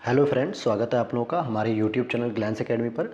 Hello friends, स्वागत है आप लोगों का हमारे यूट्यूब चैनल ग्लैंस एकेडमी पर।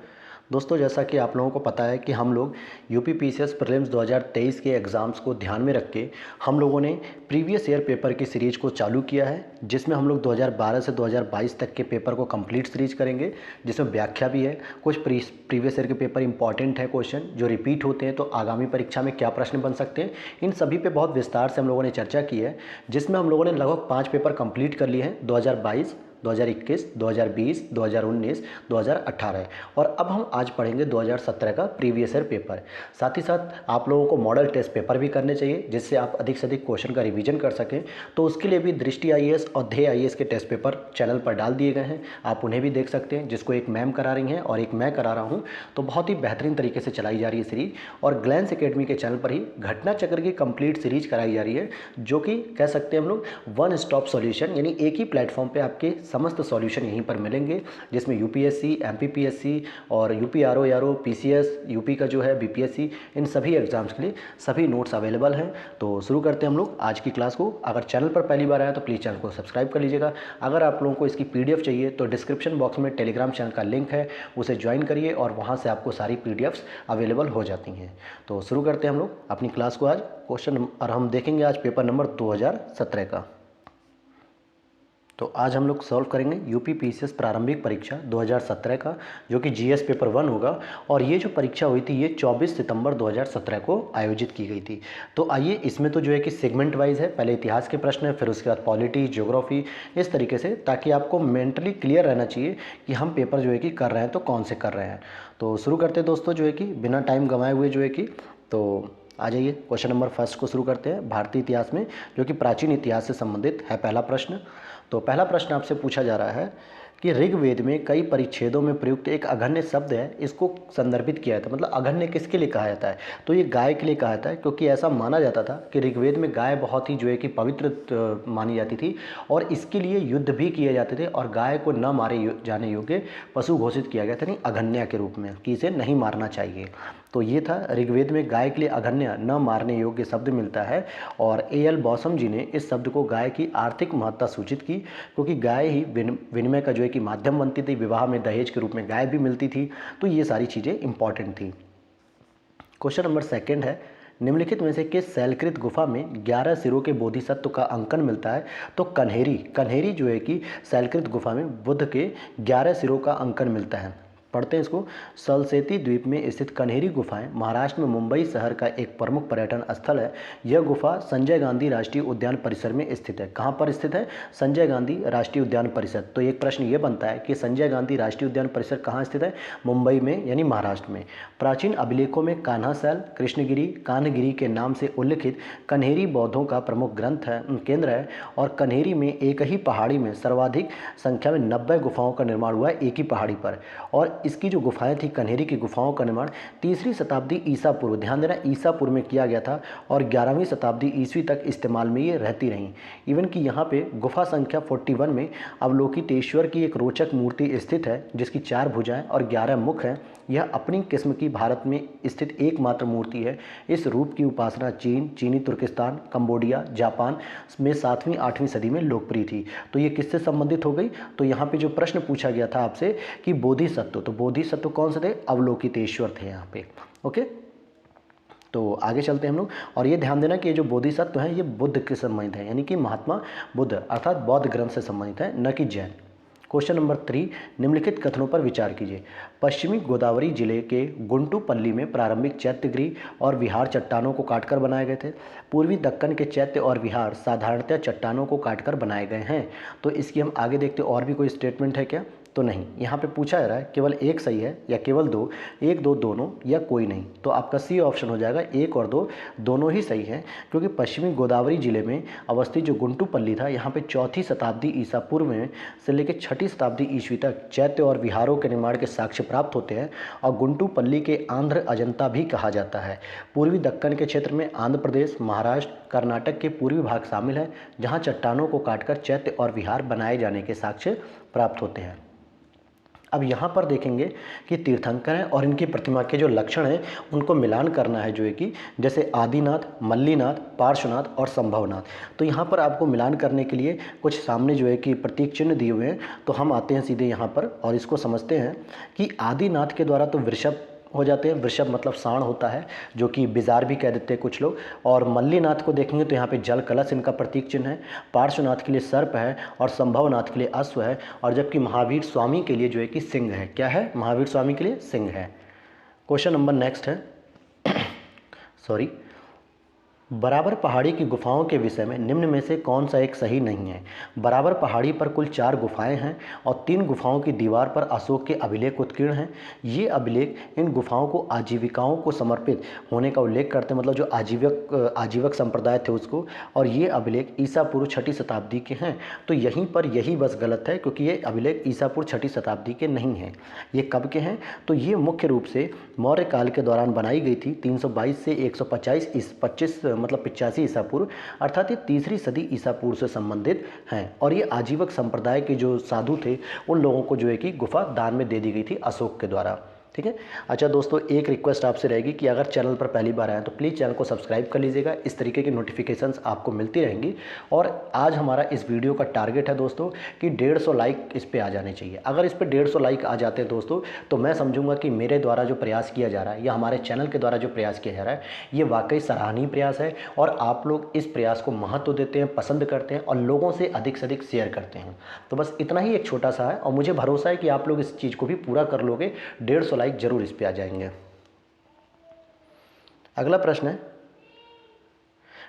दोस्तों, जैसा कि आप लोगों को पता है कि हम लोग यूपी पीसीएस प्रीलिम्स 2023 के एग्ज़ाम्स को ध्यान में रख के हम लोगों ने प्रीवियस ईयर पेपर की सीरीज को चालू किया है, जिसमें हम लोग 2012 से 2022 तक के पेपर को कंप्लीट सीरीज करेंगे, जिसमें व्याख्या भी है। कुछ प्रीवियस ईयर के पेपर इंपॉर्टेंट है, क्वेश्चन जो रिपीट होते हैं तो आगामी परीक्षा में क्या प्रश्न बन सकते हैं, इन सभी पे बहुत विस्तार से हम लोगों ने चर्चा की है, जिसमें हम लोगों ने लगभग 5 पेपर कंप्लीट कर लिए हैं। 2022, 2021, 2020, 2019, 2018 और अब हम आज पढ़ेंगे 2017 का प्रीवियस ईयर पेपर। साथ ही साथ आप लोगों को मॉडल टेस्ट पेपर भी करने चाहिए, जिससे आप अधिक से अधिक क्वेश्चन का रिवीजन कर सकें। तो उसके लिए भी दृष्टि आईएएस और ध्येय आईएएस के टेस्ट पेपर चैनल पर डाल दिए गए हैं, आप उन्हें भी देख सकते हैं, जिसको एक मैम करा रही हैं और एक मैं करा रहा हूँ। तो बहुत ही बेहतरीन तरीके से चलाई जा रही है सीरीज, और ग्लैंस एकेडमी के चैनल पर ही घटना चक्र की कंप्लीट सीरीज कराई जा रही है, जो कि कह सकते हैं हम लोग वन स्टॉप सॉल्यूशन, यानी एक ही प्लेटफॉर्म पे आपके समस्त सॉल्यूशन यहीं पर मिलेंगे, जिसमें यूपीएससी, एमपीपीएससी और यूपीआरओ यारो, पीसीएस, यूपी का जो है बीपीएससी, इन सभी एग्जाम्स के लिए सभी नोट्स अवेलेबल हैं। तो शुरू करते हैं हम लोग आज की क्लास को। अगर चैनल पर पहली बार आया तो प्लीज़ चैनल को सब्सक्राइब कर लीजिएगा। अगर आप लोगों को इसकी पीडीएफ चाहिए तो डिस्क्रिप्शन बॉक्स में टेलीग्राम चैनल का लिंक है, उसे ज्वाइन करिए और वहाँ से आपको सारी पीडीएफ्स अवेलेबल हो जाती हैं। तो शुरू करते हैं हम लोग अपनी क्लास को। आज क्वेश्चन और हम देखेंगे आज पेपर नंबर 2017 का। तो आज हम लोग सॉल्व करेंगे यूपी पीसीएस प्रारंभिक परीक्षा 2017 का, जो कि जीएस पेपर 1 होगा। और ये जो परीक्षा हुई थी ये 24 सितंबर 2017 को आयोजित की गई थी। तो आइए, इसमें तो जो है कि सेगमेंट वाइज है, पहले इतिहास के प्रश्न है, फिर उसके बाद पॉलिटी, ज्योग्राफी, इस तरीके से, ताकि आपको मेंटली क्लियर रहना चाहिए कि हम पेपर जो है कि कर रहे हैं तो कौन से कर रहे हैं। तो शुरू करते हैं दोस्तों, जो है कि बिना टाइम गंवाए हुए जो है कि। तो आ जाइए, क्वेश्चन नंबर फर्स्ट को शुरू करते हैं। भारतीय इतिहास में, जो कि प्राचीन इतिहास से संबंधित है पहला प्रश्न। तो पहला प्रश्न आपसे पूछा जा रहा है कि ऋग्वेद में कई परिच्छेदों में प्रयुक्त एक अघन्य शब्द है, इसको संदर्भित किया जाता है। मतलब अघन्य किसके लिए कहा जाता है? तो ये गाय के लिए कहा जाता है, क्योंकि ऐसा माना जाता था कि ऋग्वेद में गाय बहुत ही जो है कि पवित्र मानी जाती थी, और इसके लिए युद्ध भी किए जाते थे, और गाय को न मारे जाने योग्य पशु घोषित किया गया था, नहीं अघन्या के रूप में, कि इसे नहीं मारना चाहिए। तो ये था, ऋग्वेद में गाय के लिए अघन्य, न मारने योग्य शब्द मिलता है। और एएल बॉसम जी ने इस शब्द को गाय की आर्थिक महत्ता सूचित की, क्योंकि गाय ही विनिमय का जो है कि माध्यम बनती थी, विवाह में दहेज के रूप में गाय भी मिलती थी। तो ये सारी चीज़ें इंपॉर्टेंट थी। क्वेश्चन नंबर सेकंड है, निम्नलिखित में से किस शैलकृत गुफा में 11 सिरों के बोधिसत्व का अंकन मिलता है? तो कन्हेरी जो है कि शैलकृत गुफा में बुद्ध के 11 सिरों का अंकन मिलता है। पढ़ते हैं इसको। सलसेती द्वीप में स्थित कन्हेरी गुफाएं महाराष्ट्र में मुंबई शहर का एक प्रमुख पर्यटन स्थल है। यह गुफा संजय गांधी राष्ट्रीय उद्यान परिसर में स्थित है। कहाँ पर स्थित है? संजय गांधी राष्ट्रीय उद्यान परिसर। तो एक प्रश्न ये बनता है कि संजय गांधी राष्ट्रीय उद्यान परिसर कहाँ स्थित है? मुंबई में, यानी महाराष्ट्र में। प्राचीन अभिलेखों में कान्हासैल, कृष्णगिरी, कान्हगिरी के नाम से उल्लिखित कन्हेरी बौद्धों का प्रमुख ग्रंथ है, केंद्र है। और कन्हेरी में एक ही पहाड़ी में सर्वाधिक संख्या में 90 गुफाओं का निर्माण हुआ है, एक ही पहाड़ी पर। और इसकी जो गुफाएं थी, कन्हेरी की गुफाओं का निर्माण 3री शताब्दी ईसा पूर्व, ध्यान देना, ईसा पूर्व में किया गया था, और 11वीं शताब्दी ईस्वी तक इस्तेमाल में ये रहती रहीं। इवन कि यहाँ पे गुफा संख्या 41 में अवलोकितेश्वर की एक रोचक मूर्ति स्थित है, जिसकी 4 भुजाएं और 11 मुख हैं। यह अपनी किस्म की भारत में स्थित एकमात्र मूर्ति है। इस रूप की उपासना चीन, चीनी तुर्किस्तान, कंबोडिया, जापान में 7वीं 8वीं सदी में लोकप्रिय थी। तो ये किससे संबंधित हो गई? तो यहाँ पे जो प्रश्न पूछा गया था आपसे कि बोधिसत्व, तो बोधिसत्व कौन से थे? अवलोकितेश्वर थे यहाँ पे। ओके, तो आगे चलते हैं हम लोग। और ये ध्यान देना कि ये जो बोधिसत्व है ये बुद्ध के संबंधित है, यानी कि महात्मा बुद्ध अर्थात बौद्ध ग्रंथ से संबंधित है, न कि जैन। क्वेश्चन नंबर 3, निम्नलिखित कथनों पर विचार कीजिए। पश्चिमी गोदावरी जिले के गुंटूपल्ली में प्रारंभिक चैत्यगृह और विहार चट्टानों को काटकर बनाए गए थे। पूर्वी दक्कन के चैत्य और विहार साधारणतः चट्टानों को काटकर बनाए गए हैं। तो इसकी हम आगे देखते हैं, और भी कोई स्टेटमेंट है क्या? तो नहीं, यहाँ पे पूछा जा रहा है केवल एक सही है या केवल दो, एक दो दोनों या कोई नहीं। तो आपका सी ऑप्शन हो जाएगा, एक और दो दोनों ही सही हैं, क्योंकि पश्चिमी गोदावरी जिले में अवस्थित जो गुंटूपल्ली था, यहाँ पे 4वीं शताब्दी ईसा पूर्व में से लेकर 6ठी शताब्दी ईस्वी तक चैत्य और विहारों के निर्माण के साक्ष्य प्राप्त होते हैं। और गुंटूपल्ली के आंध्र अजंता भी कहा जाता है। पूर्वी दक्कन के क्षेत्र में आंध्र प्रदेश, महाराष्ट्र, कर्नाटक के पूर्वी भाग शामिल है, जहाँ चट्टानों को काटकर चैत्य और विहार बनाए जाने के साक्ष्य प्राप्त होते हैं। अब यहाँ पर देखेंगे कि तीर्थंकर हैं और इनकी प्रतिमा के जो लक्षण हैं उनको मिलान करना है, जो है कि जैसे आदिनाथ, मल्लीनाथ, पार्श्वनाथ और संभवनाथ। तो यहाँ पर आपको मिलान करने के लिए कुछ सामने जो है कि प्रतीक चिन्ह दिए हुए हैं। तो हम आते हैं सीधे यहाँ पर और इसको समझते हैं कि आदिनाथ के द्वारा तो वृषभ हो जाते हैं। वृषभ मतलब सांड होता है, जो कि बिजार भी कह देते हैं कुछ लोग। और मल्लीनाथ को देखेंगे तो यहाँ पे जल कलश इनका प्रतीक चिन्ह है। पार्श्वनाथ के लिए सर्प है और संभवनाथ के लिए अश्व है। और जबकि महावीर स्वामी के लिए जो है कि सिंह है। क्या है? महावीर स्वामी के लिए सिंह है। क्वेश्चन नंबर नेक्स्ट है सॉरी, बराबर पहाड़ी की गुफाओं के विषय में निम्न में से कौन सा एक सही नहीं है? बराबर पहाड़ी पर कुल 4 गुफाएं हैं और 3 गुफाओं की दीवार पर अशोक के अभिलेख उत्कीर्ण हैं। ये अभिलेख इन गुफाओं को आजीविकाओं को समर्पित होने का उल्लेख करते हैं, मतलब जो आजीवक संप्रदाय थे उसको। और ये अभिलेख ईसा पूर्व 6ठी शताब्दी के हैं। तो यहीं पर यही बस गलत है, क्योंकि ये अभिलेख ईसा पूर्व 6ठी शताब्दी के नहीं हैं। ये कब के हैं? तो ये मुख्य रूप से मौर्य काल के दौरान बनाई गई थी, 322 से 125 मतलब 85 ईसा पूर्व, अर्थात ये 3री सदी ईसा पूर्व से संबंधित हैं। और ये आजीवक संप्रदाय के जो साधु थे उन लोगों को जो है कि गुफा दान में दे दी गई थी अशोक के द्वारा। ठीक है। अच्छा दोस्तों, एक रिक्वेस्ट आपसे रहेगी कि अगर चैनल पर पहली बार आए तो प्लीज़ चैनल को सब्सक्राइब कर लीजिएगा। इस तरीके की नोटिफिकेशंस आपको मिलती रहेंगी। और आज हमारा इस वीडियो का टारगेट है दोस्तों कि 150 लाइक इस पे आ जाने चाहिए। अगर इस पे 150 लाइक आ जाते हैं दोस्तों, तो मैं समझूंगा कि मेरे द्वारा जो प्रयास किया जा रहा है या हमारे चैनल के द्वारा जो प्रयास किया जा रहा है ये वाकई सराहनीय प्रयास है। और आप लोग इस प्रयास को महत्व देते हैं, पसंद करते हैं और लोगों से अधिक शेयर करते हैं। तो बस इतना ही एक छोटा सा है और मुझे भरोसा है कि आप लोग इस चीज़ को भी पूरा कर लोगे। 150 लाइक जरूर इस पे आ जाएंगे। अगला प्रश्न है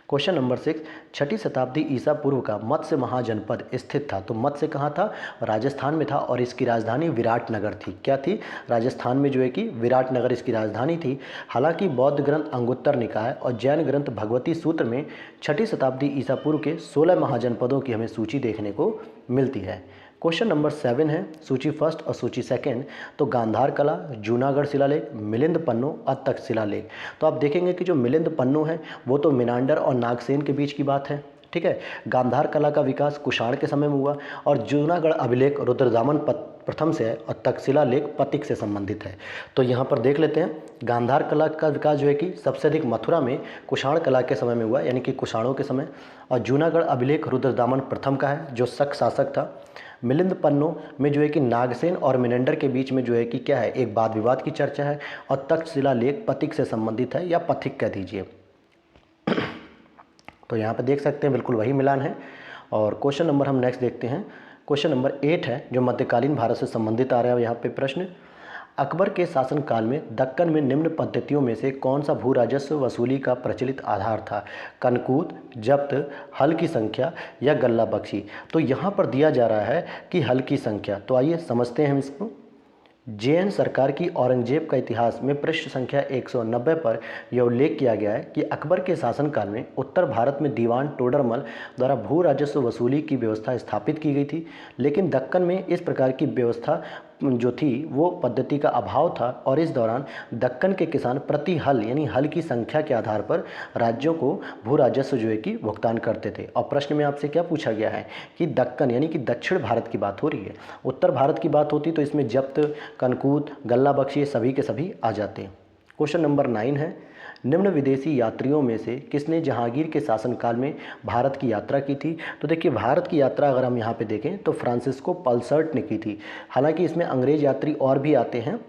क्वेश्चन नंबर 6, 6ठी शताब्दी ईसा पूर्व का मत्स्य महाजनपद स्थित था। तो मत्स्य कहाँ था? राजस्थान में था और इसकी राजधानी विराटनगर थी। क्या थी? राजस्थान में जो है कि विराटनगर इसकी राजधानी थी। हालांकि बौद्ध ग्रंथ अंगुत्तर निकाय और जैन ग्रंथ भगवती सूत्र में 6ठी शताब्दी ईसा पूर्व के 16 महाजनपदों की हमें सूची देखने को मिलती है। क्वेश्चन नंबर 7 है, सूची फर्स्ट और सूची सेकंड। तो गांधार कला, जूनागढ़ शिलालेख, मिलिंद पन्नो और तख्त शिलालेख। तो आप देखेंगे कि जो मिलिंद पन्नो है वो तो मिनांडर और नागसेन के बीच की बात है। ठीक है। गांधार कला का विकास कुषाण के समय में हुआ और जूनागढ़ अभिलेख रुद्रदामन प्रथम से है और तक्षशिला लेख पतिक से संबंधित है। तो यहाँ पर देख लेते हैं, गांधार कला का विकास जो है कि सबसे अधिक मथुरा में कुषाण कला के समय में हुआ, यानी कि कुषाणों के समय। और जूनागढ़ अभिलेख रुद्रदामन प्रथम का है जो शक शासक था। मिलिंद पन्नो में जो है कि नागसेन और मिनेंडर के बीच में जो है कि क्या है, एक वाद विवाद की चर्चा है। और तक्षशिला लेख पतिक से संबंधित है या पथिक कह दीजिए। तो यहाँ पे देख सकते हैं बिल्कुल वही मिलान है। और क्वेश्चन नंबर हम नेक्स्ट देखते हैं, क्वेश्चन नंबर 8 है जो मध्यकालीन भारत से संबंधित आ रहा है यहाँ पे प्रश्न। अकबर के शासनकाल में दक्कन में निम्न पद्धतियों में से कौन सा भू राजस्व वसूली का प्रचलित आधार था? कनकूत, जब्त, हल की संख्या या गल्ला बख्शी। तो यहाँ पर दिया जा रहा है कि हल की संख्या। तो आइए समझते हैं हम इसको। जैन सरकार की औरंगजेब का इतिहास में पृष्ठ संख्या 190 पर यह उल्लेख किया गया है कि अकबर के शासनकाल में उत्तर भारत में दीवान टोडरमल द्वारा भू राजस्व वसूली की व्यवस्था स्थापित की गई थी। लेकिन दक्कन में इस प्रकार की व्यवस्था जो थी वो पद्धति का अभाव था और इस दौरान दक्कन के किसान प्रति हल यानी हल की संख्या के आधार पर राज्यों को भू राजस्व जो है कि भुगतान करते थे। और प्रश्न में आपसे क्या पूछा गया है कि दक्कन यानी कि दक्षिण भारत की बात हो रही है, उत्तर भारत की बात होती तो इसमें जब्त, कनकूत, गल्ला बख्शी सभी के सभी आ जाते हैं। क्वेश्चन नंबर 9 है, निम्न विदेशी यात्रियों में से किसने जहांगीर के शासनकाल में भारत की यात्रा की थी? तो देखिए, भारत की यात्रा अगर हम यहाँ पे देखें तो फ्रांसिस्को पल्सर्ट ने की थी। हालांकि इसमें अंग्रेज यात्री और भी आते हैं।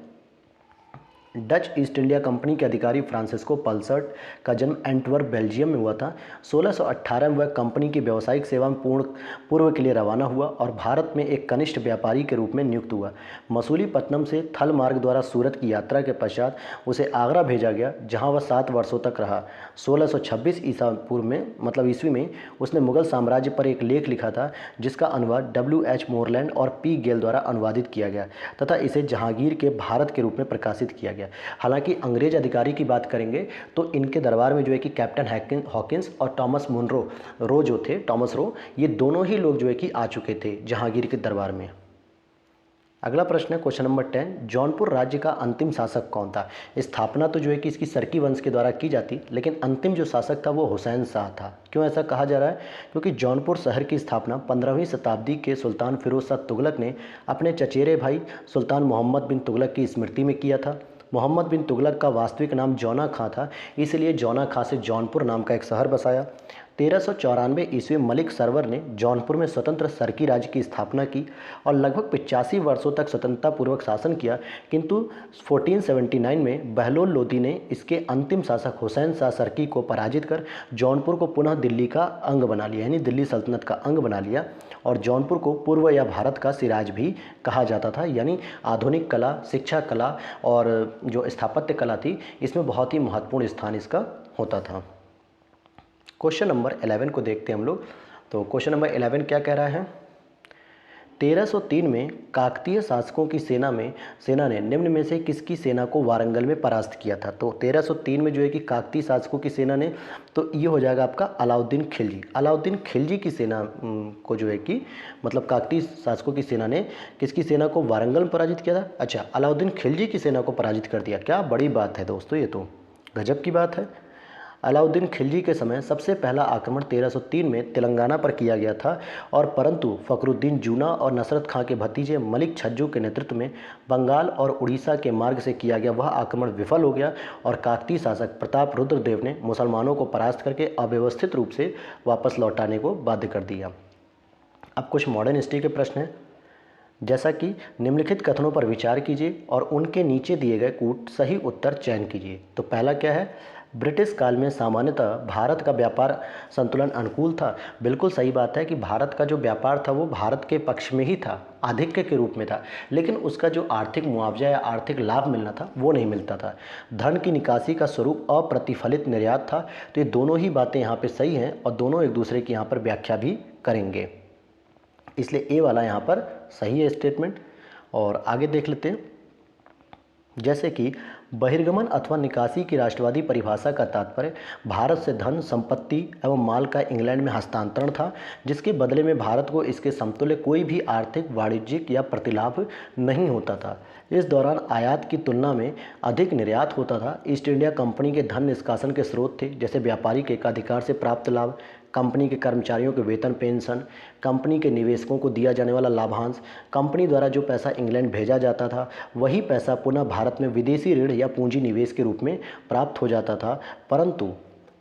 डच ईस्ट इंडिया कंपनी के अधिकारी फ्रांसिस्को पल्सर्ट का जन्म एंटवर्प बेल्जियम में हुआ था। 1618 में वह कंपनी की व्यावसायिक सेवा में पूर्व के लिए रवाना हुआ और भारत में एक कनिष्ठ व्यापारी के रूप में नियुक्त हुआ। मसूलीपट्टनम से थल मार्ग द्वारा सूरत की यात्रा के पश्चात उसे आगरा भेजा गया, जहां वह 7 वर्षों तक रहा। 1626 ईसा पूर्व में मतलब ईस्वी में उसने मुगल साम्राज्य पर एक लेख लिखा था जिसका अनुवाद W.H. मोरलैंड और P. गेल द्वारा अनुवादित किया गया तथा इसे जहांगीर के भारत के रूप में प्रकाशित किया गया। हालांकि अंग्रेज अधिकारी की बात करेंगे तो इनके दरबार में जो है कि कैप्टन हॉकिंस और टॉमस मुनरो रो जो थे, टॉमस रो, ये दोनों ही लोग जो है कि आ चुके थे जहांगीर के दरबार में। अगला प्रश्न है क्वेश्चन नंबर 10, जौनपुर राज्य का अंतिम शासक कौन था। स्थापना तो जो है कि इसकी सरकी वंश के द्वारा की जाती, लेकिन अंतिम जो शासक था वो हुसैन शाह था। क्यों ऐसा कहा जा रहा है? क्योंकि जौनपुर शहर की स्थापना 15वीं शताब्दी के सुल्तान फिरोज शाह तुगलक ने अपने चचेरे भाई सुल्तान मोहम्मद बिन तुगलक की स्मृति में किया था। मोहम्मद बिन तुगलक का वास्तविक नाम जौना खां था, इसलिए जौना खां से जौनपुर नाम का एक शहर बसाया। 1394 ईस्वी मलिक सरवर ने जौनपुर में स्वतंत्र सरकी राज्य की स्थापना की और लगभग 85 वर्षों तक स्वतंत्रता पूर्वक शासन किया, किंतु 1479 में बहलोल लोदी ने इसके अंतिम शासक हुसैन शाह सरकी को पराजित कर जौनपुर को पुनः दिल्ली का अंग बना लिया, यानी दिल्ली सल्तनत का अंग बना लिया। और जौनपुर को पूर्व या भारत का सिराज भी कहा जाता था, यानी आधुनिक कला, शिक्षा कला और जो स्थापत्य कला थी, इसमें बहुत ही महत्वपूर्ण स्थान इसका होता था। क्वेश्चन नंबर 11 को देखते हैं हम लोग। तो क्वेश्चन नंबर 11 क्या कह रहा है? 1303 में काकतीय शासकों की सेना ने निम्न में से किसकी सेना को वारंगल में परास्त किया था। तो 1303 में जो है कि काकतीय शासकों की सेना ने, तो ये हो जाएगा आपका अलाउद्दीन खिलजी। अलाउद्दीन खिलजी की सेना को जो है कि मतलब काकतीय शासकों की सेना ने किसकी सेना को वारंगल में पराजित किया था? अच्छा, अलाउद्दीन खिलजी की सेना को पराजित कर दिया। क्या बड़ी बात है दोस्तों, ये तो गजब की बात है। अलाउद्दीन खिलजी के समय सबसे पहला आक्रमण 1303 में तेलंगाना पर किया गया था, और परंतु फखरुद्दीन जूना और नसरत खां के भतीजे मलिक छज्जू के नेतृत्व में बंगाल और उड़ीसा के मार्ग से किया गया वह आक्रमण विफल हो गया और काकतीय शासक प्रताप रुद्रदेव ने मुसलमानों को परास्त करके अव्यवस्थित रूप से वापस लौटाने को बाध्य कर दिया। अब कुछ मॉडर्न हिस्ट्री के प्रश्न हैं, जैसा कि निम्नलिखित कथनों पर विचार कीजिए और उनके नीचे दिए गए कूट सही उत्तर चयन कीजिए। तो पहला क्या है? ब्रिटिश काल में सामान्यतः भारत का व्यापार संतुलन अनुकूल था। बिल्कुल सही बात है कि भारत का जो व्यापार था वो भारत के पक्ष में ही था, आधिक्य के रूप में था, लेकिन उसका जो आर्थिक मुआवजा या आर्थिक लाभ मिलना था वो नहीं मिलता था। धन की निकासी का स्वरूप अप्रतिफलित निर्यात था। तो ये दोनों ही बातें यहाँ पे सही हैं और दोनों एक दूसरे की यहाँ पर व्याख्या भी करेंगे, इसलिए ए वाला यहाँ पर सही है स्टेटमेंट। और आगे देख लेते हैं, जैसे कि बहिर्गमन अथवा निकासी की राष्ट्रवादी परिभाषा का तात्पर्य भारत से धन, संपत्ति एवं माल का इंग्लैंड में हस्तांतरण था, जिसके बदले में भारत को इसके समतुल्य कोई भी आर्थिक, वाणिज्यिक या प्रतिलाभ नहीं होता था। इस दौरान आयात की तुलना में अधिक निर्यात होता था। ईस्ट इंडिया कंपनी के धन निष्कासन के स्रोत थे, जैसे व्यापारिक एकाधिकार से प्राप्त लाभ, कंपनी के कर्मचारियों के वेतन पेंशन, कंपनी के निवेशकों को दिया जाने वाला लाभांश, कंपनी द्वारा जो पैसा इंग्लैंड भेजा जाता था वही पैसा पुनः भारत में विदेशी ऋण या पूंजी निवेश के रूप में प्राप्त हो जाता था। परंतु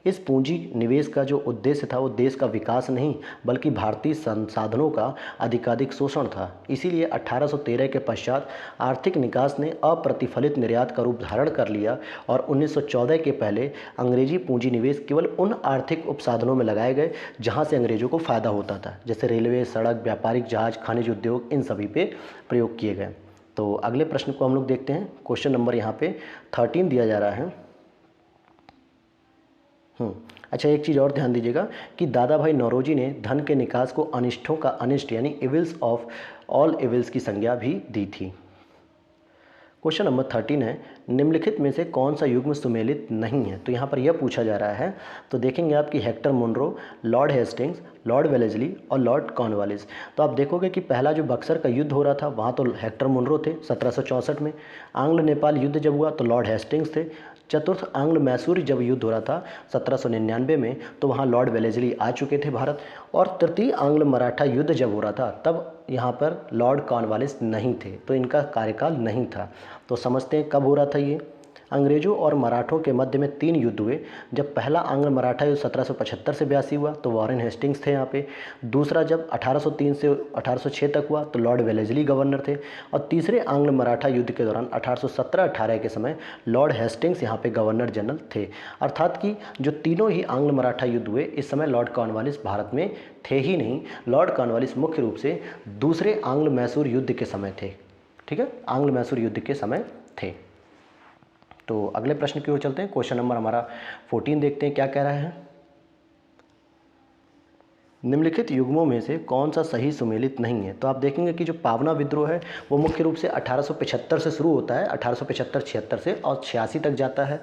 इस पूंजी निवेश का जो उद्देश्य था वो देश का विकास नहीं बल्कि भारतीय संसाधनों का अधिकाधिक शोषण था। इसीलिए 1813 के पश्चात आर्थिक निकास ने अप्रतिफलित निर्यात का रूप धारण कर लिया और 1914 के पहले अंग्रेजी पूंजी निवेश केवल उन आर्थिक उपसाधनों में लगाए गए जहां से अंग्रेजों को फ़ायदा होता था, जैसे रेलवे, सड़क, व्यापारिक जहाज, खनिज उद्योग, इन सभी पे प्रयोग किए गए। तो अगले प्रश्न को हम लोग देखते हैं। क्वेश्चन नंबर यहाँ पे 13 दिया जा रहा है। अच्छा, एक चीज़ और ध्यान दीजिएगा कि दादा भाई नौरोजी ने धन के निकास को अनिष्टों का अनिष्ट यानी इविल्स ऑफ ऑल इविल्स की संज्ञा भी दी थी। क्वेश्चन नंबर 13 है, निम्नलिखित में से कौन सा युग्म सुमेलित नहीं है। तो यहाँ पर यह पूछा जा रहा है, तो देखेंगे आप कि Hector Munro, Lord Hastings, Lord Wellesley और लॉर्ड कॉर्नवालिस। तो आप देखोगे कि पहला जो बक्सर का युद्ध हो रहा था वहाँ तो हेक्टर मुनरो थे 1764 में। आंग्ल नेपाल युद्ध जब हुआ तो लॉर्ड हेस्टिंग्स थे। चतुर्थ आंग्ल मैसूर जब युद्ध हो रहा था 1799 में तो वहाँ लॉर्ड वेलेस्ली आ चुके थे भारत। और तृतीय आंग्ल मराठा युद्ध जब हो रहा था तब यहाँ पर लॉर्ड कॉर्नवालिस नहीं थे, तो इनका कार्यकाल नहीं था। तो समझते हैं कब हो रहा था ये। अंग्रेजों और मराठों के मध्य में 3 युद्ध हुए। जब पहला आंग्ल मराठा युद्ध 1775 से 82 हुआ तो वॉरेन हेस्टिंग्स थे यहाँ पे। दूसरा जब 1803 से 1806 तक हुआ तो लॉर्ड वेलेस्ली गवर्नर थे। और तीसरे आंग्ल मराठा युद्ध के दौरान 1817-18 के समय लॉर्ड हेस्टिंग्स यहाँ पे गवर्नर जनरल थे। अर्थात कि जो तीनों ही आंग्ल मराठा युद्ध हुए इस समय लॉर्ड कॉर्नवालिस भारत में थे ही नहीं। लॉर्ड कॉर्नवालिस मुख्य रूप से दूसरे आंग्ल मैसूर युद्ध के समय थे। ठीक है, आंग्ल मैसूर युद्ध के समय थे। तो अगले प्रश्न की ओर चलते हैं। क्वेश्चन नंबर हमारा 14 देखते हैं क्या कह रहा है। निम्नलिखित युग्मों में से कौन सा सही सुमेलित नहीं है। तो आप देखेंगे कि जो पावना विद्रोह है वो मुख्य रूप से 1875 से शुरू होता है, 1875-76 से और 86 तक जाता है।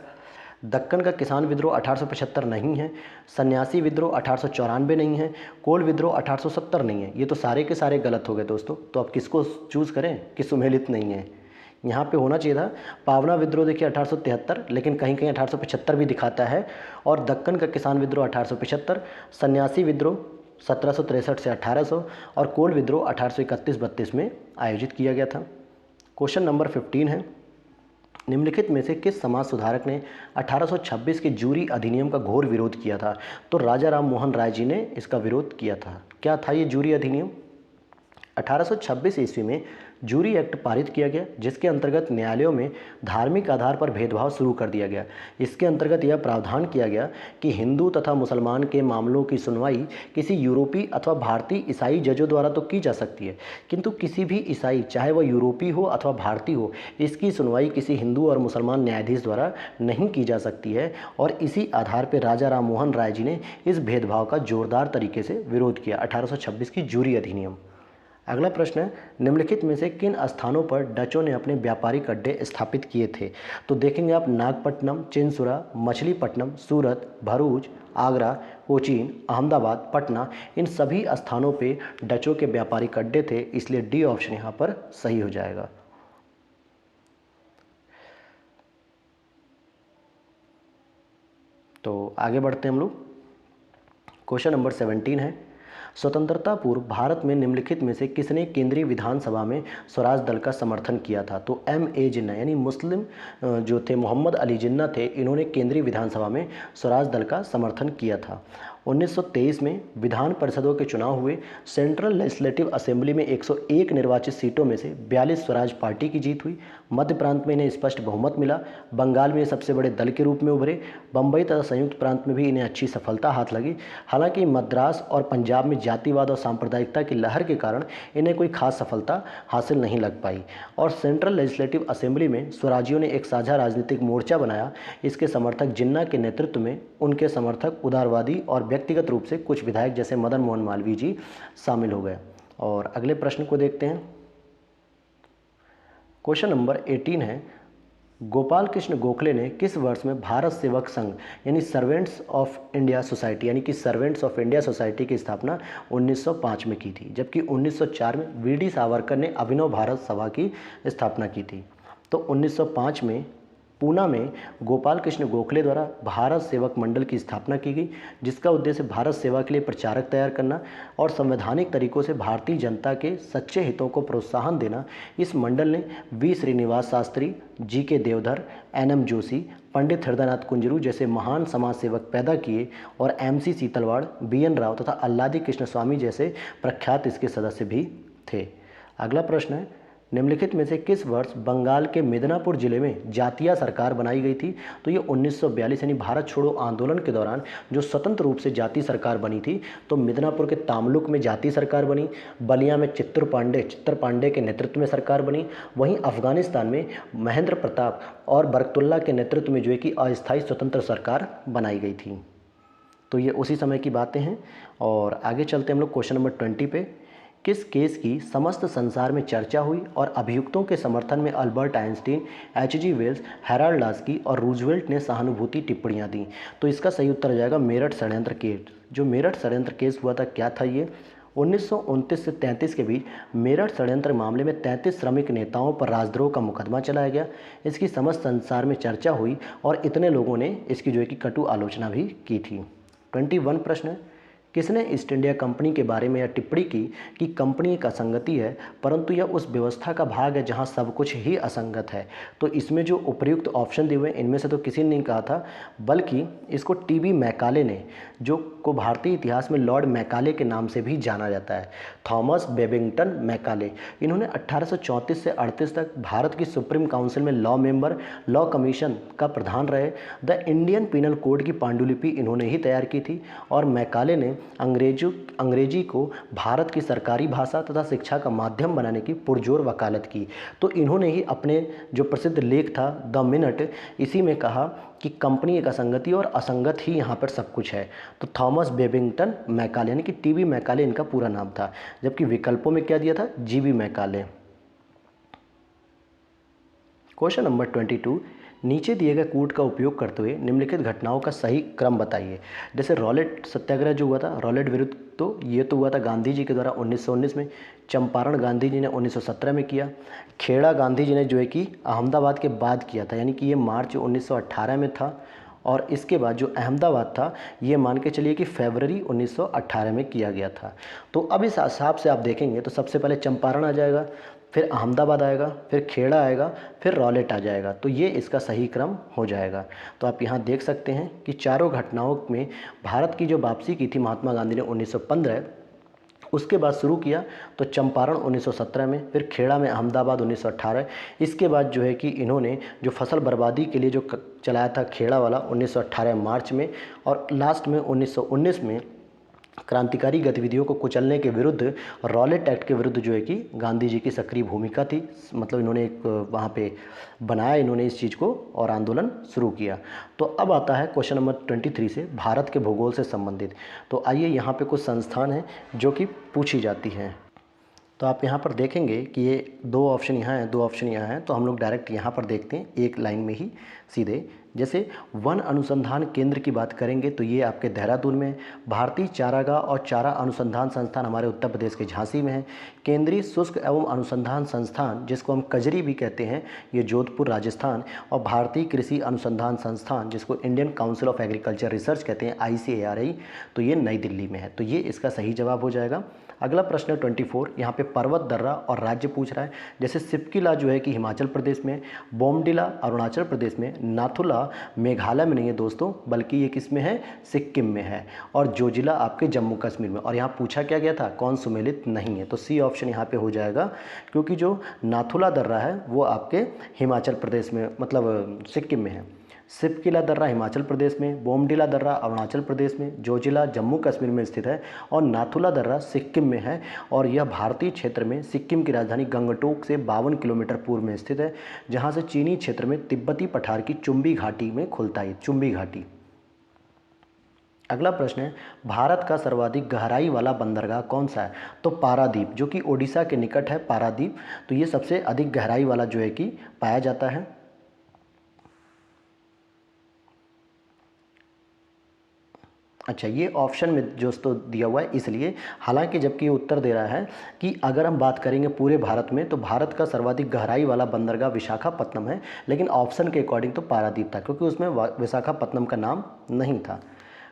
दक्कन का किसान विद्रोह 1875 नहीं है, सन्यासी विद्रोह 1894 नहीं है, कोल विद्रोह 1870 नहीं है। ये तो सारे के सारे गलत हो गए दोस्तों। तो अब किसको चूज़ करें कि सुमेलित नहीं है? यहाँ पे होना चाहिए था पावना विद्रोह, देखिए 1873, लेकिन कहीं कहीं 1875 भी दिखाता है। और दक्कन का किसान विद्रोह 1875, सन्यासी विद्रोह 1763 से 1800 और कोल विद्रोह 1831-32 में आयोजित किया गया था। क्वेश्चन नंबर 15 है, निम्नलिखित में से किस समाज सुधारक ने 1826 के जूरी अधिनियम का घोर विरोध किया था? तो राजा राम मोहन राय जी ने इसका विरोध किया था। क्या था ये जूरी अधिनियम? 1826 ईस्वी में जूरी एक्ट पारित किया गया, जिसके अंतर्गत न्यायालयों में धार्मिक आधार पर भेदभाव शुरू कर दिया गया। इसके अंतर्गत यह प्रावधान किया गया कि हिंदू तथा मुसलमान के मामलों की सुनवाई किसी यूरोपीय अथवा भारतीय ईसाई जजों द्वारा तो की जा सकती है, किंतु किसी भी ईसाई, चाहे वह यूरोपीय हो अथवा भारतीय हो, इसकी सुनवाई किसी हिंदू और मुसलमान न्यायाधीश द्वारा नहीं की जा सकती है। और इसी आधार पर राजा राम मोहन राय जी ने इस भेदभाव का जोरदार तरीके से विरोध किया, 1826 की जूरी अधिनियम। अगला प्रश्न है, निम्नलिखित में से किन स्थानों पर डचों ने अपने व्यापारिक अड्डे स्थापित किए थे? तो देखेंगे आप नागपट्टनम, चिंसुरा, मछलीपट्टनम, सूरत, भरूच, आगरा, कोचीन, अहमदाबाद, पटना, इन सभी स्थानों पे डचों के व्यापारिक अड्डे थे, इसलिए डी ऑप्शन यहाँ पर सही हो जाएगा। तो आगे बढ़ते हैं हम लोग। क्वेश्चन नंबर 17 है, स्वतंत्रता पूर्व भारत में निम्नलिखित में से किसने केंद्रीय विधानसभा में स्वराज दल का समर्थन किया था? तो M.A. जिन्ना, यानी मुस्लिम जो थे, मोहम्मद अली जिन्ना थे, इन्होंने केंद्रीय विधानसभा में स्वराज दल का समर्थन किया था। 1923 में विधान परिषदों के चुनाव हुए। सेंट्रल लेजिस्लेटिव असेंबली में 101 निर्वाचित सीटों में से 42 स्वराज पार्टी की जीत हुई। मध्य प्रांत में इन्हें स्पष्ट बहुमत मिला। बंगाल में सबसे बड़े दल के रूप में उभरे। बम्बई तथा संयुक्त प्रांत में भी इन्हें अच्छी सफलता हाथ लगी। हालांकि मद्रास और पंजाब में जातिवाद और सांप्रदायिकता की लहर के कारण इन्हें कोई खास सफलता हासिल नहीं लग पाई। और सेंट्रल लेजिस्लेटिव असेंबली में स्वराजियों ने एक साझा राजनीतिक मोर्चा बनाया। इसके समर्थक जिन्ना के नेतृत्व में उनके समर्थक उदारवादी और व्यक्तिगत रूप से कुछ विधायक जैसे मदन मोहन मालवीय जी शामिल हो गए। और अगले प्रश्न को देखते हैं। क्वेश्चन नंबर 18 है, गोपाल कृष्ण गोखले ने किस वर्ष में भारत सेवक संघ यानी सर्वेंट्स ऑफ इंडिया सोसाइटी यानी कि सर्वेंट्स ऑफ इंडिया सोसाइटी की स्थापना 1905 में की थी, जबकि 1904 में वी.डी. सावरकर ने अभिनव भारत सभा की स्थापना की थी। तो 1905 में पूना में गोपाल कृष्ण गोखले द्वारा भारत सेवक मंडल की स्थापना की गई, जिसका उद्देश्य भारत सेवा के लिए प्रचारक तैयार करना और संवैधानिक तरीकों से भारतीय जनता के सच्चे हितों को प्रोत्साहन देना। इस मंडल ने वी श्रीनिवास शास्त्री, जी.के. देवधर, एन.एम. जोशी, पंडित हृदयनाथ कुंजरू जैसे महान समाज सेवक पैदा किए और M.C. सीतलवाड़, B.N. राव तथा अल्लादी कृष्ण स्वामी जैसे प्रख्यात इसके सदस्य भी थे। अगला प्रश्न है, निम्नलिखित में से किस वर्ष बंगाल के मिदनापुर जिले में जातीय सरकार बनाई गई थी? तो ये 1942 यानी भारत छोड़ो आंदोलन के दौरान जो स्वतंत्र रूप से जातीय सरकार बनी थी। तो मिदनापुर के तामलुक में जातीय सरकार बनी, बलिया में चित्तर पांडे के नेतृत्व में सरकार बनी। वहीं अफगानिस्तान में महेंद्र प्रताप और बरकतुल्ला के नेतृत्व में जो है कि अस्थायी स्वतंत्र सरकार बनाई गई थी। तो ये उसी समय की बातें हैं। और आगे चलते हम लोग क्वेश्चन नंबर 20 पे। किस केस की समस्त संसार में चर्चा हुई और अभियुक्तों के समर्थन में Albert Einstein, H.G. Wells, Harold Laski और रूजवेल्ट ने सहानुभूति टिप्पणियां दी? तो इसका सही उत्तर हो जाएगा मेरठ षड्यंत्र केस। जो मेरठ षड्यंत्र केस हुआ था, क्या था ये? 1929 से 33 के बीच मेरठ षड्यंत्र मामले में 33 श्रमिक नेताओं पर राजद्रोह का मुकदमा चलाया गया। इसकी समस्त संसार में चर्चा हुई और इतने लोगों ने इसकी जो है कि कटु आलोचना भी की थी। 21 प्रश्न, किसने ईस्ट इंडिया कंपनी के बारे में यह टिप्पणी की कि कंपनी एक असंगति है, परंतु यह उस व्यवस्था का भाग है जहां सब कुछ ही असंगत है? तो इसमें जो उपयुक्त ऑप्शन दिए हुए इनमें से तो किसी ने नहीं कहा था, बल्कि इसको टी.बी. मैकाले ने, जो को भारतीय इतिहास में लॉर्ड मैकाले के नाम से भी जाना जाता है, थॉमस बेबिंगटन मैकाले। इन्होंने 1834 से 38 तक भारत की सुप्रीम काउंसिल में लॉ मेंबर, लॉ कमीशन का प्रधान रहे। द इंडियन पीनल कोड की पांडुलिपि इन्होंने ही तैयार की थी। और मैकाले ने अंग्रेजी को भारत की सरकारी भाषा तथा शिक्षा का माध्यम बनाने की पुरजोर वकालत की। तो इन्होंने ही अपने जो प्रसिद्ध लेख था द मिनट, इसी में कहा कि कंपनी एक असंगति और असंगत ही यहाँ पर सब कुछ है। तो थॉमस बेबिंगटन मैकाले यानी कि टी.बी. मैकाले इनका पूरा नाम था, जबकि विकल्पों में क्या दिया था? जी.बी. मैकाले। क्वेश्चन नंबर 22, नीचे दिए गए कूट का उपयोग करते हुए निम्नलिखित घटनाओं का सही क्रम बताइए। जैसे रॉलेट सत्याग्रह जो हुआ था, रॉलेट विरुद्ध, तो ये तो हुआ था गांधी जी के द्वारा 1919 में। चंपारण गांधी जी ने 1917 में किया। खेड़ा गांधी जी ने जो है कि अहमदाबाद के बाद किया था, यानी कि ये मार्च 1918 में था। और इसके बाद जो अहमदाबाद था ये मान के चलिए कि फरवरी 1918 में किया गया था। तो अब इस हिसाब से आप देखेंगे तो सबसे पहले चंपारण आ जाएगा, फिर अहमदाबाद आएगा, फिर खेड़ा आएगा, फिर रॉलेट आ जाएगा। तो ये इसका सही क्रम हो जाएगा। तो आप यहाँ देख सकते हैं कि चारों घटनाओं में भारत की जो वापसी की थी महात्मा गांधी ने 1915, उसके बाद शुरू किया तो चंपारण 1917 में, फिर खेड़ा में, अहमदाबाद 1918। इसके बाद जो है कि इन्होंने जो फसल बर्बादी के लिए जो चलाया था खेड़ा वाला 1918 मार्च में, और लास्ट में 1919 में क्रांतिकारी गतिविधियों को कुचलने के विरुद्ध, रॉलेट एक्ट के विरुद्ध जो है कि गांधी जी की सक्रिय भूमिका थी। मतलब इन्होंने एक वहाँ पे बनाया इन्होंने इस चीज़ को और आंदोलन शुरू किया। तो अब आता है क्वेश्चन नंबर 23 से भारत के भूगोल से संबंधित। तो आइए यहाँ पे कुछ संस्थान हैं जो कि पूछी जाती हैं। तो आप यहाँ पर देखेंगे कि ये दो ऑप्शन यहाँ हैं, दो ऑप्शन यहाँ हैं। तो हम लोग डायरेक्ट यहाँ पर देखते हैं एक लाइन में ही सीधे। जैसे वन अनुसंधान केंद्र की बात करेंगे तो ये आपके देहरादून में। भारतीय चारागाह और चारा अनुसंधान संस्थान हमारे उत्तर प्रदेश के झांसी में है। केंद्रीय शुष्क एवं अनुसंधान संस्थान जिसको हम कजरी भी कहते हैं, ये जोधपुर राजस्थान। और भारतीय कृषि अनुसंधान संस्थान जिसको Indian council of agriculture research कहते हैं, ICARI, तो ये नई दिल्ली में है। तो ये इसका सही जवाब हो जाएगा। अगला प्रश्न है 24। यहाँ पे पर्वत दर्रा और राज्य पूछ रहा है। जैसे सिपकिला जो है कि हिमाचल प्रदेश में, बोमडिला अरुणाचल प्रदेश में, नाथुला मेघालय में नहीं है दोस्तों, बल्कि ये किस में है, सिक्किम में है, और जोजिला आपके जम्मू कश्मीर में। और यहाँ पूछा क्या गया था, कौन सुमेलित नहीं है। तो सी ऑप्शन यहाँ पे हो जाएगा, क्योंकि जो नाथुला दर्रा है वो आपके हिमाचल प्रदेश में, मतलब सिक्किम में है। सिपकिला दर्रा हिमाचल प्रदेश में, बोमडिला दर्रा अरुणाचल प्रदेश में, जोजिला जम्मू कश्मीर में स्थित है, और नाथुला दर्रा सिक्किम में है। और यह भारतीय क्षेत्र में सिक्किम की राजधानी गंगटोक से 52 किलोमीटर पूर्व में स्थित है, जहां से चीनी क्षेत्र में तिब्बती पठार की चुंबी घाटी में खुलता है, चुंबी घाटी। अगला प्रश्न है, भारत का सर्वाधिक गहराई वाला बंदरगाह कौन सा है। तो पारादीप, जो कि ओडिशा के निकट है पारादीप। तो ये सबसे अधिक गहराई वाला जो है कि पाया जाता है। अच्छा, ये ऑप्शन में जो तो दिया हुआ है इसलिए, हालांकि जबकि ये उत्तर दे रहा है कि अगर हम बात करेंगे पूरे भारत में तो भारत का सर्वाधिक गहराई वाला बंदरगाह विशाखापत्तनम है, लेकिन ऑप्शन के अकॉर्डिंग तो पारादीप था, क्योंकि उसमें विशाखापत्तनम का नाम नहीं था।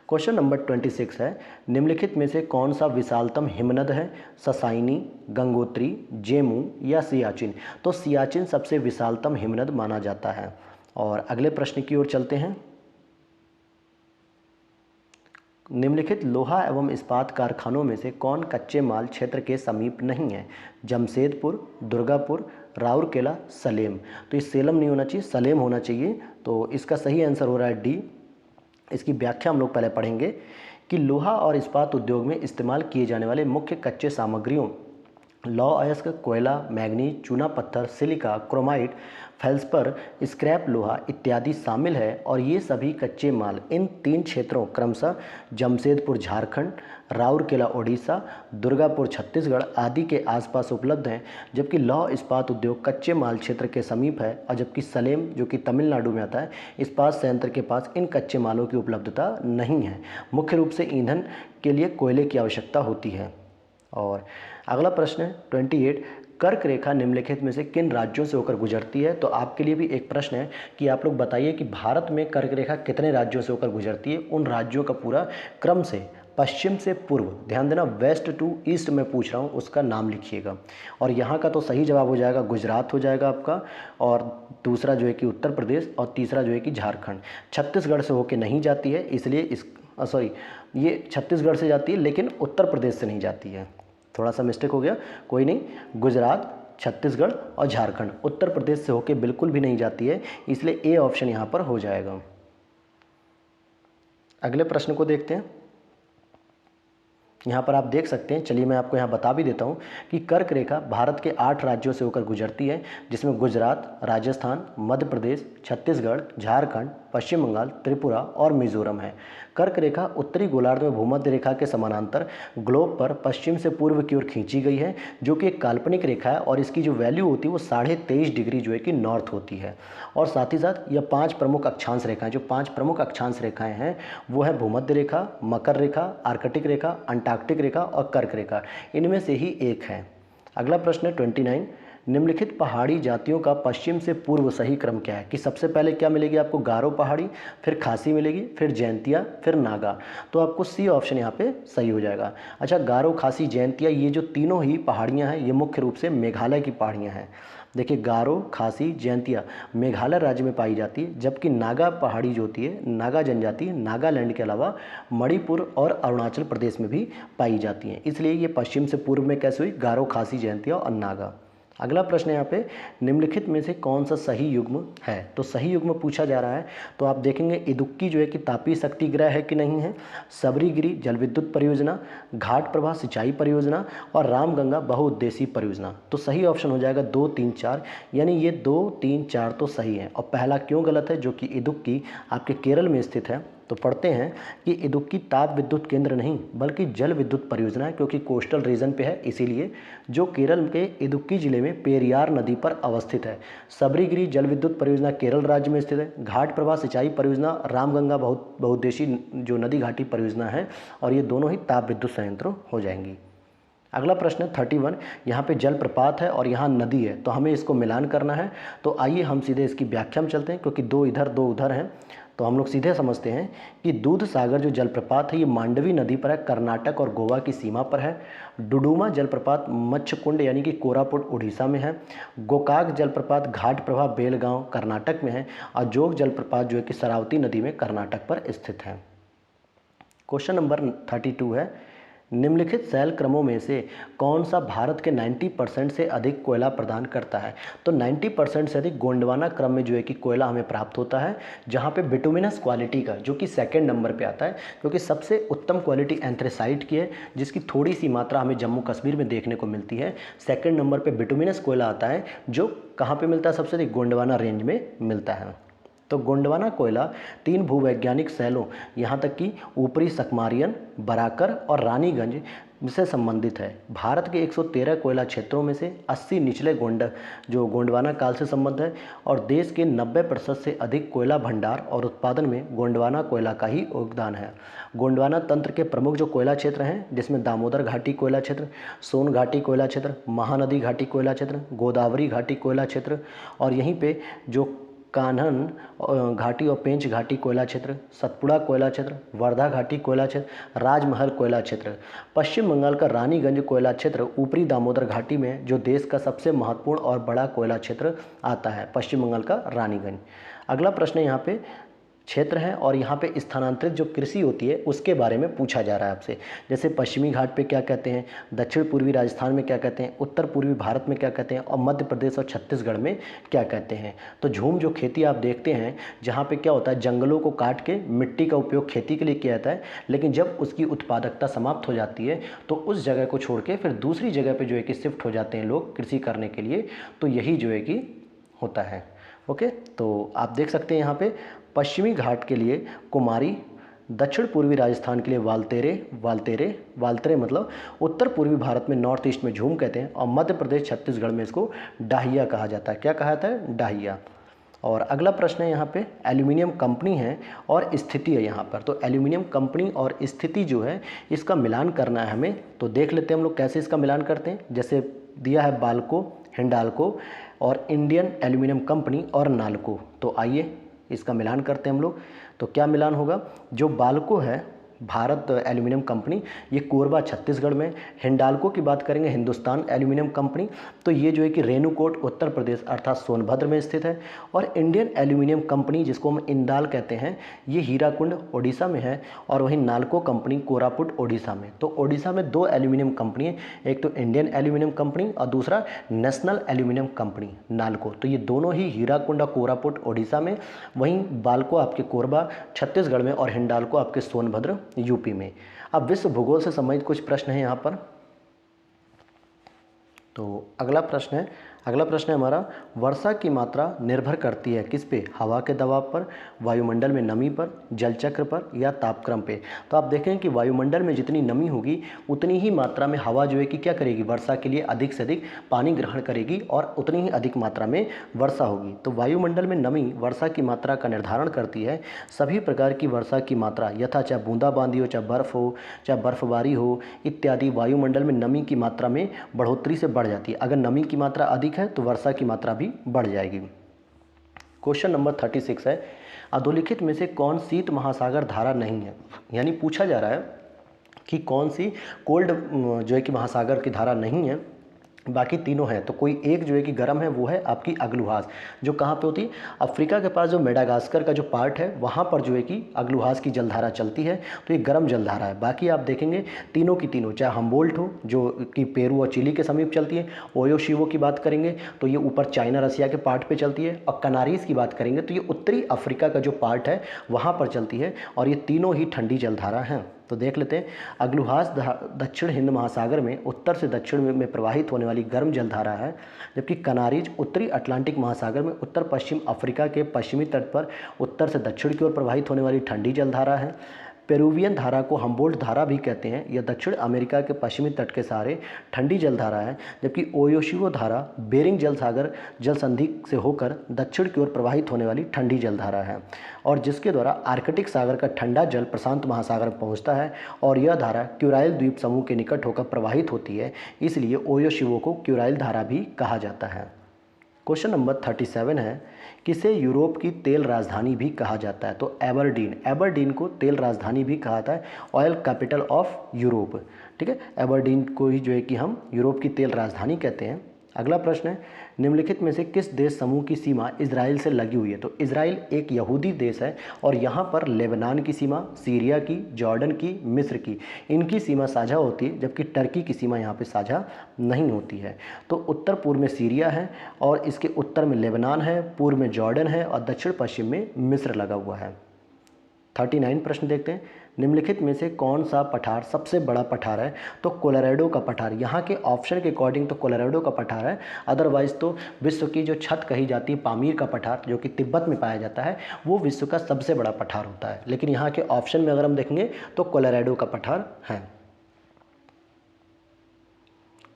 क्वेश्चन नंबर 26 है, निम्नलिखित में से कौन सा विशालतम हिमनद है। ससाइनी, गंगोत्री, जेमू या सियाचिन। तो सियाचिन सबसे विशालतम हिमनद माना जाता है। और अगले प्रश्न की ओर चलते हैं। निम्नलिखित लोहा एवं इस्पात कारखानों में से कौन कच्चे माल क्षेत्र के समीप नहीं है। जमशेदपुर, दुर्गापुर, राउरकेला, सलेम। तो ये सेलम नहीं होना चाहिए, सलेम होना चाहिए। तो इसका सही आंसर हो रहा है डी। इसकी व्याख्या हम लोग पहले पढ़ेंगे कि लोहा और इस्पात उद्योग में इस्तेमाल किए जाने वाले मुख्य कच्चे सामग्रियों लौह अयस्क, कोयला, मैग्नीज, चूना पत्थर, सिलिका, क्रोमाइट, फेल्सपर, स्क्रैप लोहा इत्यादि शामिल है। और ये सभी कच्चे माल इन 3 क्षेत्रों क्रमशः जमशेदपुर झारखंड, राउरकेला ओडिशा, दुर्गापुर छत्तीसगढ़ आदि के आसपास उपलब्ध हैं। जबकि लौह इस्पात उद्योग कच्चे माल क्षेत्र के समीप है, और जबकि सलेम जो कि तमिलनाडु में आता है, इस्पात संयंत्र के पास इन कच्चे मालों की उपलब्धता नहीं है। मुख्य रूप से ईंधन के लिए कोयले की आवश्यकता होती है। और अगला प्रश्न है 28। कर्क रेखा निम्नलिखित में से किन राज्यों से होकर गुजरती है। तो आपके लिए भी एक प्रश्न है कि आप लोग बताइए कि भारत में कर्क रेखा कितने राज्यों से होकर गुजरती है। उन राज्यों का पूरा क्रम से पश्चिम से पूर्व, ध्यान देना वेस्ट टू ईस्ट में पूछ रहा हूँ, उसका नाम लिखिएगा। और यहाँ का तो सही जवाब हो जाएगा गुजरात हो जाएगा आपका, और दूसरा जो है कि उत्तर प्रदेश, और तीसरा जो है कि झारखंड। छत्तीसगढ़ से होकर नहीं जाती है, इसलिए ये छत्तीसगढ़ से जाती है लेकिन उत्तर प्रदेश से नहीं जाती है। थोड़ा सा मिस्टेक हो गया, कोई नहीं। गुजरात, छत्तीसगढ़ और झारखंड, उत्तर प्रदेश से होके बिल्कुल भी नहीं जाती है, इसलिए ए ऑप्शन यहाँ पर हो जाएगा। अगले प्रश्न को देखते हैं। यहाँ पर आप देख सकते हैं, चलिए मैं आपको यहाँ बता भी देता हूँ कि कर्क रेखा भारत के 8 राज्यों से होकर गुजरती है, जिसमें गुजरात, राजस्थान, मध्य प्रदेश, छत्तीसगढ़, झारखंड, पश्चिम बंगाल, त्रिपुरा और मिजोरम है। कर्क रेखा उत्तरी गोलार्ध में भूमध्य रेखा के समानांतर ग्लोब पर पश्चिम से पूर्व की ओर खींची गई है, जो कि एक काल्पनिक रेखा है और इसकी जो वैल्यू होती है वो 23.5 डिग्री जो है कि नॉर्थ होती है। और साथ ही साथ यह 5 प्रमुख अक्षांश रेखाएं, जो 5 प्रमुख अक्षांश रेखाएं हैं वो है भूमध्य रेखा, मकर रेखा, आर्कटिक रेखा, अंटार्कटिक रेखा और कर्क रेखा, इनमें से ही एक है। अगला प्रश्न है 29, निम्नलिखित पहाड़ी जातियों का पश्चिम से पूर्व सही क्रम क्या है? कि सबसे पहले क्या मिलेगी आपको? गारो पहाड़ी, फिर खासी मिलेगी, फिर जैंतिया, फिर नागा। तो आपको सी ऑप्शन यहाँ पे सही हो जाएगा। अच्छा, गारो, खासी, जैंतिया ये जो तीनों ही पहाड़ियाँ हैं ये मुख्य रूप से मेघालय की पहाड़ियाँ हैं। देखिए, गारो, खासी, जैंतिया मेघालय राज्य में पाई जाती है, जबकि नागा पहाड़ी जो होती है, नागा जनजाति नागालैंड के अलावा मणिपुर और अरुणाचल प्रदेश में भी पाई जाती हैं। इसलिए ये पश्चिम से पूर्व में कैसे हुई? गारो, खासी, जैंतिया और नागा। अगला प्रश्न यहाँ पे, निम्नलिखित में से कौन सा सही युग्म है? तो सही युग्म पूछा जा रहा है, तो आप देखेंगे इदुक्की जो है कि तापीय शक्ति गृह है कि नहीं है, सबरीगिरी जल विद्युत परियोजना, घाट प्रभा सिंचाई परियोजना और रामगंगा बहुउद्देशीय परियोजना। तो सही ऑप्शन हो जाएगा 2, 3, 4, यानी ये 2, 3, 4 तो सही है। और पहला क्यों गलत है? जो कि इदुक्की आपके केरल में स्थित है। तो पढ़ते हैं कि इदुक्की ताप विद्युत केंद्र नहीं बल्कि जल विद्युत परियोजना है, क्योंकि कोस्टल रीजन पे है, इसीलिए जो केरल के इदुक्की जिले में पेरियार नदी पर अवस्थित है। सबरीगिरी जल विद्युत परियोजना केरल राज्य में स्थित है। घाट प्रभा सिंचाई परियोजना रामगंगा बहुउद्देशीय जो नदी घाटी परियोजना है, और ये दोनों ही ताप विद्युत संयंत्र हो जाएंगी। अगला प्रश्न है 31, यहाँ पे जलप्रपात है और यहाँ नदी है, तो हमें इसको मिलान करना है। तो आइए हम सीधे इसकी व्याख्या में चलते हैं, क्योंकि 2 इधर 2 उधर हैं। तो हम लोग सीधे समझते हैं कि दूध सागर जो जलप्रपात है ये मांडवी नदी पर है, कर्नाटक और गोवा की सीमा पर है। डुडुमा जलप्रपात मच्छकुंड यानी कि कोरापुट उड़ीसा में है। गोकाक जलप्रपात घाट प्रभा बेलगांव कर्नाटक में है। और जोग जलप्रपात जो है कि शरावती नदी में कर्नाटक पर स्थित है। क्वेश्चन नंबर 32 है, निम्नलिखित शैल क्रमों में से कौन सा भारत के 90% से अधिक कोयला प्रदान करता है? तो 90% से अधिक गोंडवाना क्रम में जो है कि कोयला हमें प्राप्त होता है, जहां पे बिटुमिनस क्वालिटी का जो कि सेकंड नंबर पे आता है, क्योंकि सबसे उत्तम क्वालिटी एंथ्रेसाइट की है, जिसकी थोड़ी सी मात्रा हमें जम्मू कश्मीर में देखने को मिलती है। सेकेंड नंबर पर बिटुमिनस कोयला आता है, जो कहाँ पर मिलता है? सबसे अधिक गोंडवाना रेंज में मिलता है। तो गोंडवाना कोयला 3 भूवैज्ञानिक शैलों यहाँ तक कि ऊपरी सकमारियन, बराकर और रानीगंज से संबंधित है। भारत के 113 कोयला क्षेत्रों में से 80 निचले गोंडवाना काल से संबद्ध है, और देश के 90% से अधिक कोयला भंडार और उत्पादन में गोंडवाना कोयला का ही योगदान है। गोंडवाना तंत्र के प्रमुख जो कोयला क्षेत्र हैं, जिसमें दामोदर घाटी कोयला क्षेत्र, सोन घाटी कोयला क्षेत्र, महानदी घाटी कोयला क्षेत्र, गोदावरी घाटी कोयला क्षेत्र, और यहीं पे जो कान्हन घाटी और पेंच घाटी कोयला क्षेत्र, सतपुड़ा कोयला क्षेत्र, वर्धा घाटी कोयला क्षेत्र, राजमहल कोयला क्षेत्र। पश्चिम बंगाल का रानीगंज कोयला क्षेत्र ऊपरी दामोदर घाटी में जो देश का सबसे महत्वपूर्ण और बड़ा कोयला क्षेत्र आता है, पश्चिम बंगाल का रानीगंज। अगला प्रश्न यहाँ पे क्षेत्र है, और यहाँ पे स्थानांतरित जो कृषि होती है उसके बारे में पूछा जा रहा है आपसे। जैसे पश्चिमी घाट पे क्या कहते हैं, दक्षिण पूर्वी राजस्थान में क्या कहते हैं, उत्तर पूर्वी भारत में क्या कहते हैं, और मध्य प्रदेश और छत्तीसगढ़ में क्या कहते हैं। तो झूम जो खेती आप देखते हैं, जहाँ पे क्या होता है, जंगलों को काट के मिट्टी का उपयोग खेती के लिए किया जाता है, लेकिन जब उसकी उत्पादकता समाप्त हो जाती है तो उस जगह को छोड़ के फिर दूसरी जगह पर जो है कि शिफ्ट हो जाते हैं लोग कृषि करने के लिए। तो यही जो है कि होता है। ओके, तो आप देख सकते हैं यहाँ पे पश्चिमी घाट के लिए कुमारी, दक्षिण पूर्वी राजस्थान के लिए वाल्तेरे मतलब उत्तर पूर्वी भारत में नॉर्थ ईस्ट में झूम कहते हैं, और मध्य प्रदेश छत्तीसगढ़ में इसको डाहिया कहा जाता है। क्या कहा जाता है? डाहिया। और अगला प्रश्न है यहाँ पे, एल्यूमिनियम कंपनी है और स्थिति है यहाँ पर। तो एल्यूमिनियम कंपनी और स्थिति जो है इसका मिलान करना है हमें। तो देख लेते हैं हम लोग कैसे इसका मिलान करते हैं। जैसे दिया है बाल्को, हिंडाल्को और इंडियन एल्यूमिनियम कंपनी और नाल्को। तो आइए इसका मिलान करते हैं हम लोग। तो क्या मिलान होगा? जो बाल्को है भारत एल्यूमिनियम कंपनी, ये कोरबा छत्तीसगढ़ में। हिंडाल्को की बात करेंगे, हिंदुस्तान एल्यूमिनियम कंपनी, तो ये जो है कि रेणुकूट उत्तर प्रदेश अर्थात सोनभद्र में स्थित है। और इंडियन एल्यूमिनियम कंपनी, जिसको हम इंडाल कहते हैं, ये हीराकुंड ओडिशा में है। और वहीं नाल्को कंपनी कोरापुट ओडिशा में। तो ओडिशा में 2 एल्यूमिनियम कंपनी है, एक तो इंडियन एल्यूमिनियम कंपनी और दूसरा नेशनल एल्यूमिनियम कंपनी नाल्को। तो ये दोनों ही हीराकुंड और कोरापुट ओडिशा में, वहीं बाल्को आपके कोरबा छत्तीसगढ़ में और हिंडाल्को आपके सोनभद्र यूपी में। अब विश्व भूगोल से संबंधित कुछ प्रश्न हैं यहाँ पर। तो अगला प्रश्न है हमारा, वर्षा की मात्रा निर्भर करती है किस पे? हवा के दबाव पर, वायुमंडल में नमी पर, जल चक्र पर या तापक्रम पे। तो आप देखें कि वायुमंडल में जितनी नमी होगी उतनी ही मात्रा में हवा जो है कि क्या करेगी, वर्षा के लिए अधिक से अधिक पानी ग्रहण करेगी और उतनी ही अधिक मात्रा में वर्षा होगी। तो वायुमंडल में नमी वर्षा की मात्रा का निर्धारण करती है। सभी प्रकार की वर्षा की मात्रा यथा चाहे बूंदाबांदी हो, चाहे बर्फ़ हो, चाहे बर्फबारी हो इत्यादि, वायुमंडल में नमी की मात्रा में बढ़ोतरी से बढ़ जाती है। अगर नमी की मात्रा अधिक है तो वर्षा की मात्रा भी बढ़ जाएगी। क्वेश्चन नंबर 36 है, अधोलिखित में से कौन शीत महासागर धारा नहीं है? यानी पूछा जा रहा है कि कौन सी कोल्ड जो है कि महासागर की धारा नहीं है, बाकी तीनों हैं। तो कोई एक जो है कि गर्म है, वो है आपकी अग्लुहास, जो कहाँ पे होती है? अफ्रीका के पास जो मेडागास्कर का जो पार्ट है वहाँ पर जो है कि अग्लुहास की जलधारा चलती है। तो ये गर्म जलधारा है। बाकी आप देखेंगे तीनों की तीनों, चाहे हम्बोल्ट हो जो कि पेरू और चिली के समीप चलती है, ओयो शिवो की बात करेंगे तो ये ऊपर चाइना रसिया के पार्ट पर चलती है, और कनारीज की बात करेंगे तो ये उत्तरी अफ्रीका का जो पार्ट है वहाँ पर चलती है, और ये तीनों ही ठंडी जलधारा हैं। तो देख लेते हैं, अग्लुहास दक्षिण हिंद महासागर में उत्तर से दक्षिण में प्रवाहित होने वाली गर्म जलधारा है, जबकि कनारीज उत्तरी अटलांटिक महासागर में उत्तर पश्चिम अफ्रीका के पश्चिमी तट पर उत्तर से दक्षिण की ओर प्रवाहित होने वाली ठंडी जलधारा है। पेरुवियन धारा को हम्बोल्ट धारा भी कहते हैं। यह दक्षिण अमेरिका के पश्चिमी तट के सहारे ठंडी जलधारा है, जबकि ओयोशिवो धारा बेरिंग जल सागर जल संधि से होकर दक्षिण की ओर प्रवाहित होने वाली ठंडी जलधारा है, और जिसके द्वारा आर्कटिक सागर का ठंडा जल प्रशांत महासागर में पहुंचता है, और यह धारा क्यूराइल द्वीप समूह के निकट होकर प्रवाहित होती है, इसलिए ओयोशिवो को क्यूराइल धारा भी कहा जाता है। क्वेश्चन नंबर 37 है, किसे यूरोप की तेल राजधानी भी कहा जाता है? तो एबरडीन को तेल राजधानी भी कहा जाता है, ऑयल कैपिटल ऑफ यूरोप। ठीक है, एबरडीन को ही जो है कि हम यूरोप की तेल राजधानी कहते हैं। अगला प्रश्न है, निम्नलिखित में से किस देश समूह की सीमा इजराइल से लगी हुई है? तो इजराइल एक यहूदी देश है, और यहाँ पर लेबनान की सीमा, सीरिया की, जॉर्डन की, मिस्र की, इनकी सीमा साझा होती है, जबकि टर्की की सीमा यहाँ पे साझा नहीं होती है। तो उत्तर पूर्व में सीरिया है, और इसके उत्तर में लेबनान है, पूर्व में जॉर्डन है, और दक्षिण पश्चिम में मिस्र लगा हुआ है। 39 प्रश्न देखते हैं, निम्नलिखित में से कौन सा पठार सबसे बड़ा पठार है? तो कोलोराडो का पठार, यहाँ के ऑप्शन के अकॉर्डिंग तो कोलोराडो का पठार है, अदरवाइज तो विश्व की जो छत कही जाती है पामीर का पठार, जो कि तिब्बत में पाया जाता है, वो विश्व का सबसे बड़ा पठार होता है। लेकिन यहाँ के ऑप्शन में अगर हम देखेंगे तो कोलोराडो का पठार है।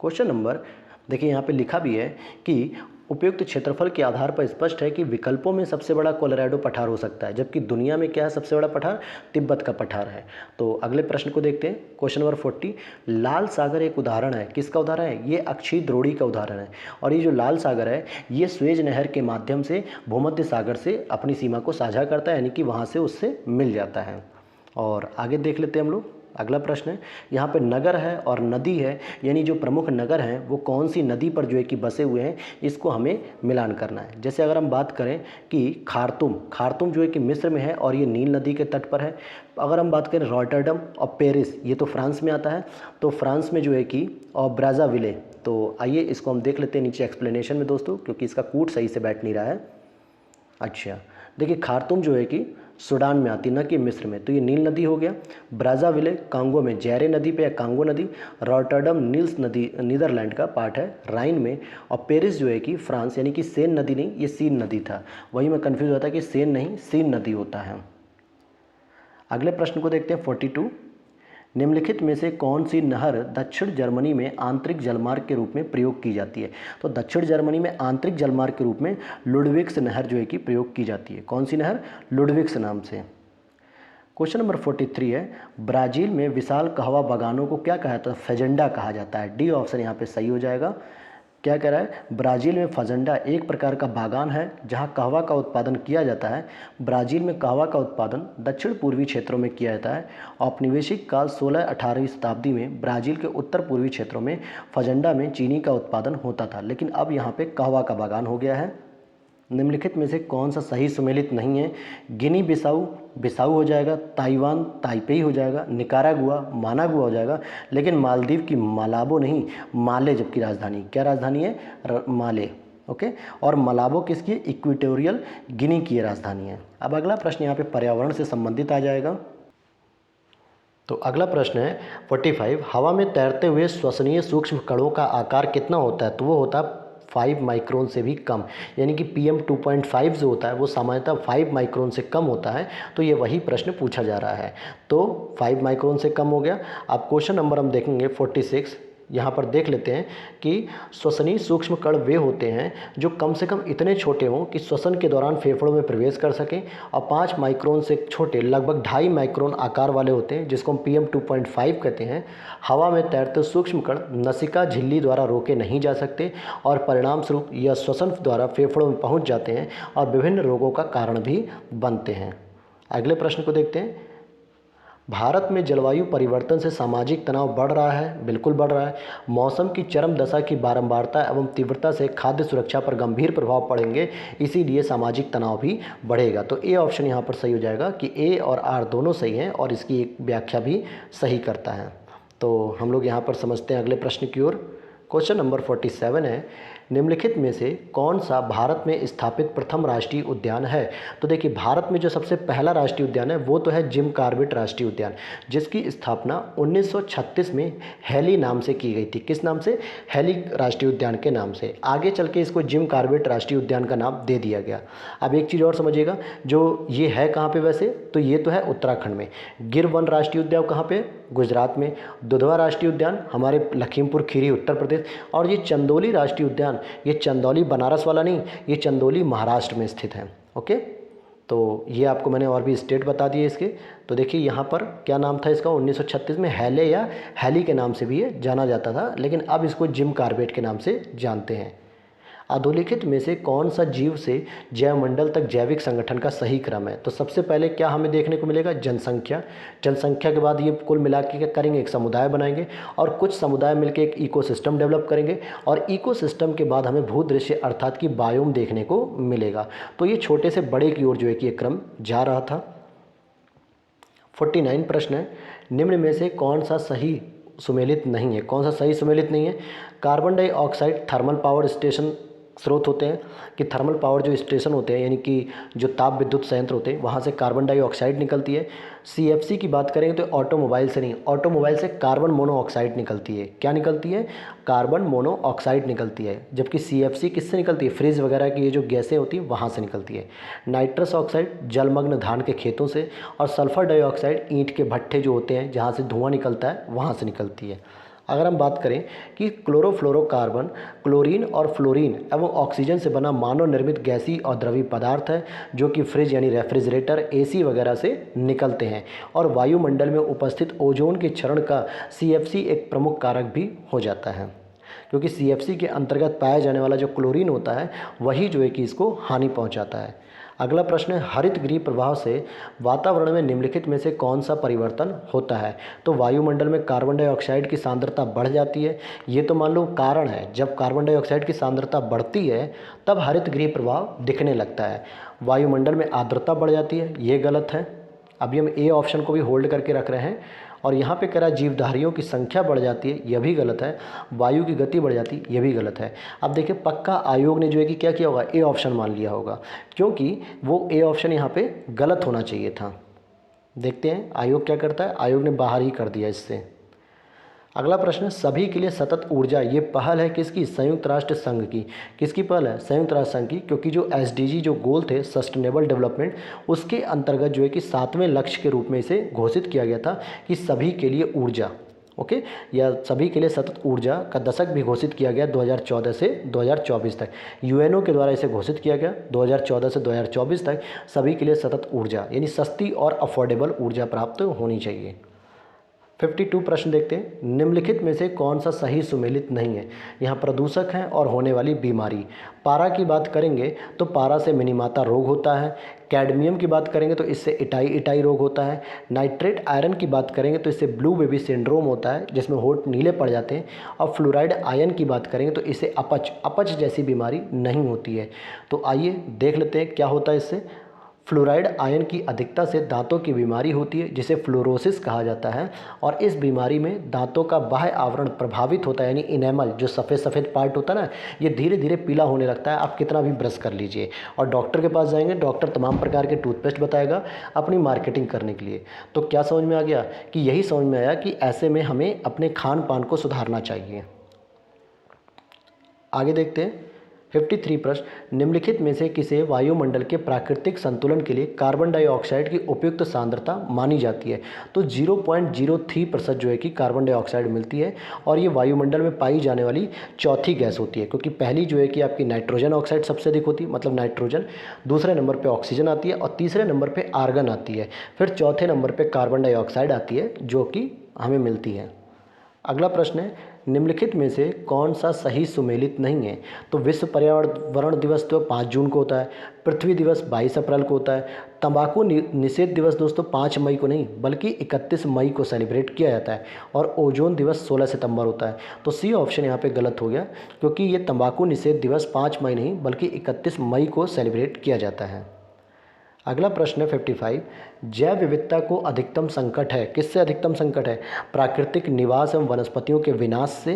क्वेश्चन नंबर देखिए, यहाँ पे लिखा भी है कि उपयुक्त क्षेत्रफल के आधार पर स्पष्ट है कि विकल्पों में सबसे बड़ा कोलोराडो पठार हो सकता है, जबकि दुनिया में क्या है सबसे बड़ा पठार? तिब्बत का पठार है। तो अगले प्रश्न को देखते हैं, क्वेश्चन नंबर 40, लाल सागर एक उदाहरण है, किसका उदाहरण है? ये अक्षीय द्रोणी का उदाहरण है, और ये जो लाल सागर है ये स्वेज नहर के माध्यम से भूमध्य सागर से अपनी सीमा को साझा करता है, यानी कि वहाँ से उससे मिल जाता है। और आगे देख लेते हैं हम लोग, अगला प्रश्न है, यहाँ पे नगर है और नदी है, यानी जो प्रमुख नगर हैं वो कौन सी नदी पर जो है कि बसे हुए हैं, इसको हमें मिलान करना है। जैसे अगर हम बात करें कि खार्तूम जो है कि मिस्र में है और ये नील नदी के तट पर है। अगर हम बात करें रॉटरडम और पेरिस, ये तो फ्रांस में आता है, तो फ्रांस में जो है कि और ब्राज़ाविले। तो आइए इसको हम देख लेते हैं नीचे एक्सप्लेनेशन में दोस्तों, क्योंकि इसका कूट सही से बैठ नहीं रहा है। अच्छा देखिए, खार्तूम जो है कि सूडान में आती, न कि मिस्र में, तो ये नील नदी हो गया। ब्राज़ाविले कांगो में जैरे नदी पे या कांगो नदी। रॉटरडम नील्स नदी नीदरलैंड का पार्ट है, राइन में। और पेरिस जो है कि फ्रांस, यानी कि सेन नदी नहीं, ये सीन नदी था, वही मैं कन्फ्यूज़ होता कि सेन नहीं सीन नदी होता है। अगले प्रश्न को देखते हैं 42, निम्नलिखित में से कौन सी नहर दक्षिण जर्मनी में आंतरिक जलमार्ग के रूप में प्रयोग की जाती है? तो दक्षिण जर्मनी में आंतरिक जलमार्ग के रूप में लुडविग्स नहर जो है कि प्रयोग की जाती है। कौन सी नहर? लुडविग्स नाम से। क्वेश्चन नंबर 43 है, ब्राज़ील में विशाल कहवा बागानों को क्या कहा जाता है? फेजेंडा कहा जाता है। डी ऑप्शन यहाँ पे सही हो जाएगा। क्या कह रहा है? ब्राज़ील में फजेंडा एक प्रकार का बागान है जहां कहवा का उत्पादन किया जाता है। ब्राज़ील में कहवा का उत्पादन दक्षिण पूर्वी क्षेत्रों में किया जाता है। औपनिवेशिक काल 16-18वीं शताब्दी में ब्राज़ील के उत्तर पूर्वी क्षेत्रों में फजेंडा में चीनी का उत्पादन होता था, लेकिन अब यहाँ पे कहवा का बागान हो गया है। निम्नलिखित में से कौन सा सही सुमेलित नहीं है? गिनी बिसाऊ हो जाएगा, ताइवान ताइपेई हो जाएगा, निकारागुआ मानागुआ हो जाएगा, लेकिन मालदीव की मालाबो नहीं, माले जबकि राजधानी, क्या राजधानी है? माले। ओके, और मलाबो किसकी? इक्वेटोरियल गिनी की राजधानी है। अब अगला प्रश्न यहाँ पे पर्यावरण से संबंधित आ जाएगा। तो अगला प्रश्न है 45, हवा में तैरते हुए श्वसनीय सूक्ष्म कणों का आकार कितना होता है? तो वो होता है 5 माइक्रोन से भी कम, यानी कि PM 2.5 जो होता है वो सामान्यतः 5 माइक्रोन से कम होता है। तो ये वही प्रश्न पूछा जा रहा है, तो 5 माइक्रोन से कम हो गया। अब क्वेश्चन नंबर हम देखेंगे 46, यहाँ पर देख लेते हैं कि श्वसनीय सूक्ष्म कण वे होते हैं जो कम से कम इतने छोटे हों कि श्वसन के दौरान फेफड़ों में प्रवेश कर सकें, और 5 माइक्रोन से छोटे लगभग 2.5 माइक्रोन आकार वाले होते हैं, जिसको हम PM 2.5 कहते हैं। हवा में तैरते सूक्ष्म कण नसिका झिल्ली द्वारा रोके नहीं जा सकते और परिणाम स्वरूप यह श्वसन द्वारा फेफड़ों में पहुँच जाते हैं और विभिन्न रोगों का कारण भी बनते हैं। अगले प्रश्न को देखते हैं। भारत में जलवायु परिवर्तन से सामाजिक तनाव बढ़ रहा है। बिल्कुल बढ़ रहा है। मौसम की चरम दशा की बारंबारता एवं तीव्रता से खाद्य सुरक्षा पर गंभीर प्रभाव पड़ेंगे, इसीलिए सामाजिक तनाव भी बढ़ेगा। तो ए ऑप्शन यहाँ पर सही हो जाएगा कि ए और आर दोनों सही हैं और इसकी एक व्याख्या भी सही करता है। तो हम लोग यहाँ पर समझते हैं अगले प्रश्न की ओर। क्वेश्चन नंबर 47 है, निम्नलिखित में से कौन सा भारत में स्थापित प्रथम राष्ट्रीय उद्यान है? तो देखिए, भारत में जो सबसे पहला राष्ट्रीय उद्यान है वो तो है जिम कॉर्बेट राष्ट्रीय उद्यान, जिसकी स्थापना 1936 में हैली नाम से की गई थी। किस नाम से? हैली राष्ट्रीय उद्यान के नाम से। आगे चल के इसको जिम कॉर्बेट राष्ट्रीय उद्यान का नाम दे दिया गया। अब एक चीज़ और समझिएगा, जो ये है कहाँ पे वैसे, तो ये तो है उत्तराखंड में। गिर वन राष्ट्रीय उद्यान कहाँ पे? गुजरात में। दुधवा राष्ट्रीय उद्यान हमारे लखीमपुर खीरी उत्तर प्रदेश। और ये चंदौली राष्ट्रीय उद्यान, ये चंदौली बनारस वाला नहीं, ये चंदौली महाराष्ट्र में स्थित है। ओके, तो ये आपको मैंने और भी स्टेट बता दिए इसके। तो देखिए यहाँ पर क्या नाम था इसका, 1936 में हैले या हैली के नाम से भी ये जाना जाता था, लेकिन अब इसको जिम कॉर्बेट के नाम से जानते हैं। अधोलिखित में से कौन सा जीव से जैवमंडल तक जैविक संगठन का सही क्रम है? तो सबसे पहले क्या हमें देखने को मिलेगा? जनसंख्या। जनसंख्या के बाद ये कुल मिला के क्या करेंगे? एक समुदाय बनाएंगे और कुछ समुदाय मिलकर एक इकोसिस्टम डेवलप करेंगे, और इकोसिस्टम के बाद हमें भूदृश्य अर्थात कि बायोम देखने को मिलेगा। तो ये छोटे से बड़े की ओर जो है कि ये क्रम जा रहा था। 49 प्रश्न है, निम्न में से कौन सा सही सुमेलित नहीं है? कौन सा सही सुमेलित नहीं है? Carbon dioxide thermal power station स्रोत होते हैं कि थर्मल पावर जो स्टेशन होते हैं, यानी कि जो ताप विद्युत संयंत्र होते हैं, वहाँ से कार्बन डाइऑक्साइड निकलती है। CFC की बात करेंगे तो ऑटोमोबाइल से नहीं, ऑटोमोबाइल से कार्बन मोनोऑक्साइड निकलती है। क्या निकलती है? कार्बन मोनोऑक्साइड निकलती है। जबकि CFC किससे निकलती है? फ्रिज वगैरह की ये जो गैसें होती हैं वहाँ से निकलती है। नाइट्रस ऑक्साइड जलमग्न धान के खेतों से, और सल्फर डाइऑक्साइड ईंट के भट्ठे जो होते हैं जहाँ से धुआं निकलता है वहाँ से निकलती है। अगर हम बात करें कि क्लोरोफ्लोरोकार्बन क्लोरीन और फ्लोरीन एवं ऑक्सीजन से बना मानव निर्मित गैसीय और द्रवीय पदार्थ है, जो कि फ्रिज यानी रेफ्रिजरेटर, AC वगैरह से निकलते हैं, और वायुमंडल में उपस्थित ओजोन के क्षरण का CFC एक प्रमुख कारक भी हो जाता है, क्योंकि CFC के अंतर्गत पाया जाने वाला जो क्लोरीन होता है वही जो है कि इसको हानि पहुंचाता है। अगला प्रश्न है, हरित गृह प्रभाव से वातावरण में निम्नलिखित में से कौन सा परिवर्तन होता है? तो वायुमंडल में कार्बन डाइऑक्साइड की सांद्रता बढ़ जाती है। ये तो मान लो कारण है, जब कार्बन डाइऑक्साइड की सांद्रता बढ़ती है तब हरित गृह प्रभाव दिखने लगता है। वायुमंडल में आर्द्रता बढ़ जाती है, ये गलत है। अभी हम ए ऑप्शन को भी होल्ड करके रख रहे हैं। और यहाँ पे कह रहा है जीवधारियों की संख्या बढ़ जाती है, यह भी गलत है। वायु की गति बढ़ जाती है, यह भी गलत है। अब देखिए, पक्का आयोग ने जो है कि क्या किया होगा? ए ऑप्शन मान लिया होगा, क्योंकि वो ए ऑप्शन यहाँ पे गलत होना चाहिए था। देखते हैं आयोग क्या करता है। आयोग ने बाहर ही कर दिया इससे। अगला प्रश्न, सभी के लिए सतत ऊर्जा, ये पहल है किसकी? संयुक्त राष्ट्र संघ की। किसकी पहल है? संयुक्त राष्ट्र संघ की, क्योंकि जो SDG जो गोल थे सस्टेनेबल डेवलपमेंट, उसके अंतर्गत जो है कि 7वें लक्ष्य के रूप में इसे घोषित किया गया था कि सभी के लिए ऊर्जा, ओके, या सभी के लिए सतत ऊर्जा का दशक भी घोषित किया गया 2014 से 2024 तक। UNO के द्वारा इसे घोषित किया गया 2014 से 2024 तक सभी के लिए सतत ऊर्जा, यानी सस्ती और अफोर्डेबल ऊर्जा प्राप्त होनी चाहिए। 52 प्रश्न देखते हैं, निम्नलिखित में से कौन सा सही सुमेलित नहीं है? यहाँ प्रदूषक हैं और होने वाली बीमारी। पारा की बात करेंगे तो पारा से मिनीमाता रोग होता है। कैडमियम की बात करेंगे तो इससे इटाई रोग होता है। नाइट्रेट आयरन की बात करेंगे तो इससे ब्लू बेबी सिंड्रोम होता है, जिसमें होंठ नीले पड़ जाते हैं। और फ्लोराइड आयन की बात करेंगे तो इससे अपच जैसी बीमारी नहीं होती है। तो आइए देख लेते हैं क्या होता है इससे। फ्लोराइड आयन की अधिकता से दांतों की बीमारी होती है जिसे फ्लोरोसिस कहा जाता है, और इस बीमारी में दांतों का बाह्य आवरण प्रभावित होता है, यानी इनेमल जो सफ़ेद सफ़ेद पार्ट होता है ना, ये धीरे धीरे पीला होने लगता है, आप कितना भी ब्रश कर लीजिए। और डॉक्टर के पास जाएंगे, डॉक्टर तमाम प्रकार के टूथपेस्ट बताएगा अपनी मार्केटिंग करने के लिए। तो क्या समझ में आ गया कि यही समझ में आया कि ऐसे में हमें अपने खान पान को सुधारना चाहिए। आगे देखते हैं 53 प्रश्न, निम्नलिखित में से किसे वायुमंडल के प्राकृतिक संतुलन के लिए कार्बन डाइऑक्साइड की उपयुक्त सांद्रता मानी जाती है। तो 0.03% जो है कि कार्बन डाइऑक्साइड मिलती है, और ये वायुमंडल में पाई जाने वाली चौथी गैस होती है, क्योंकि पहली जो है कि आपकी नाइट्रोजन ऑक्साइड सबसे अधिक होती है, मतलब नाइट्रोजन, दूसरे नंबर पर ऑक्सीजन आती है, और तीसरे नंबर पर आर्गन आती है, फिर चौथे नंबर पर कार्बन डाइऑक्साइड आती है जो कि हमें मिलती है। अगला प्रश्न है, निम्नलिखित में से कौन सा सही सुमेलित नहीं है। तो विश्व पर्यावरण दिवस तो 5 जून को होता है, पृथ्वी दिवस 22 अप्रैल को होता है, तंबाकू निषेध दिवस दोस्तों 5 मई को नहीं बल्कि 31 मई को सेलिब्रेट किया जाता है, और ओजोन दिवस 16 सितंबर होता है। तो सी ऑप्शन यहाँ पे गलत हो गया, क्योंकि ये तंबाकू निषेध दिवस 5 मई नहीं बल्कि 31 मई को सेलिब्रेट किया जाता है। अगला प्रश्न है 55, जैव विविधता को अधिकतम संकट है, किससे अधिकतम संकट है। प्राकृतिक निवास एवं वनस्पतियों के विनाश से,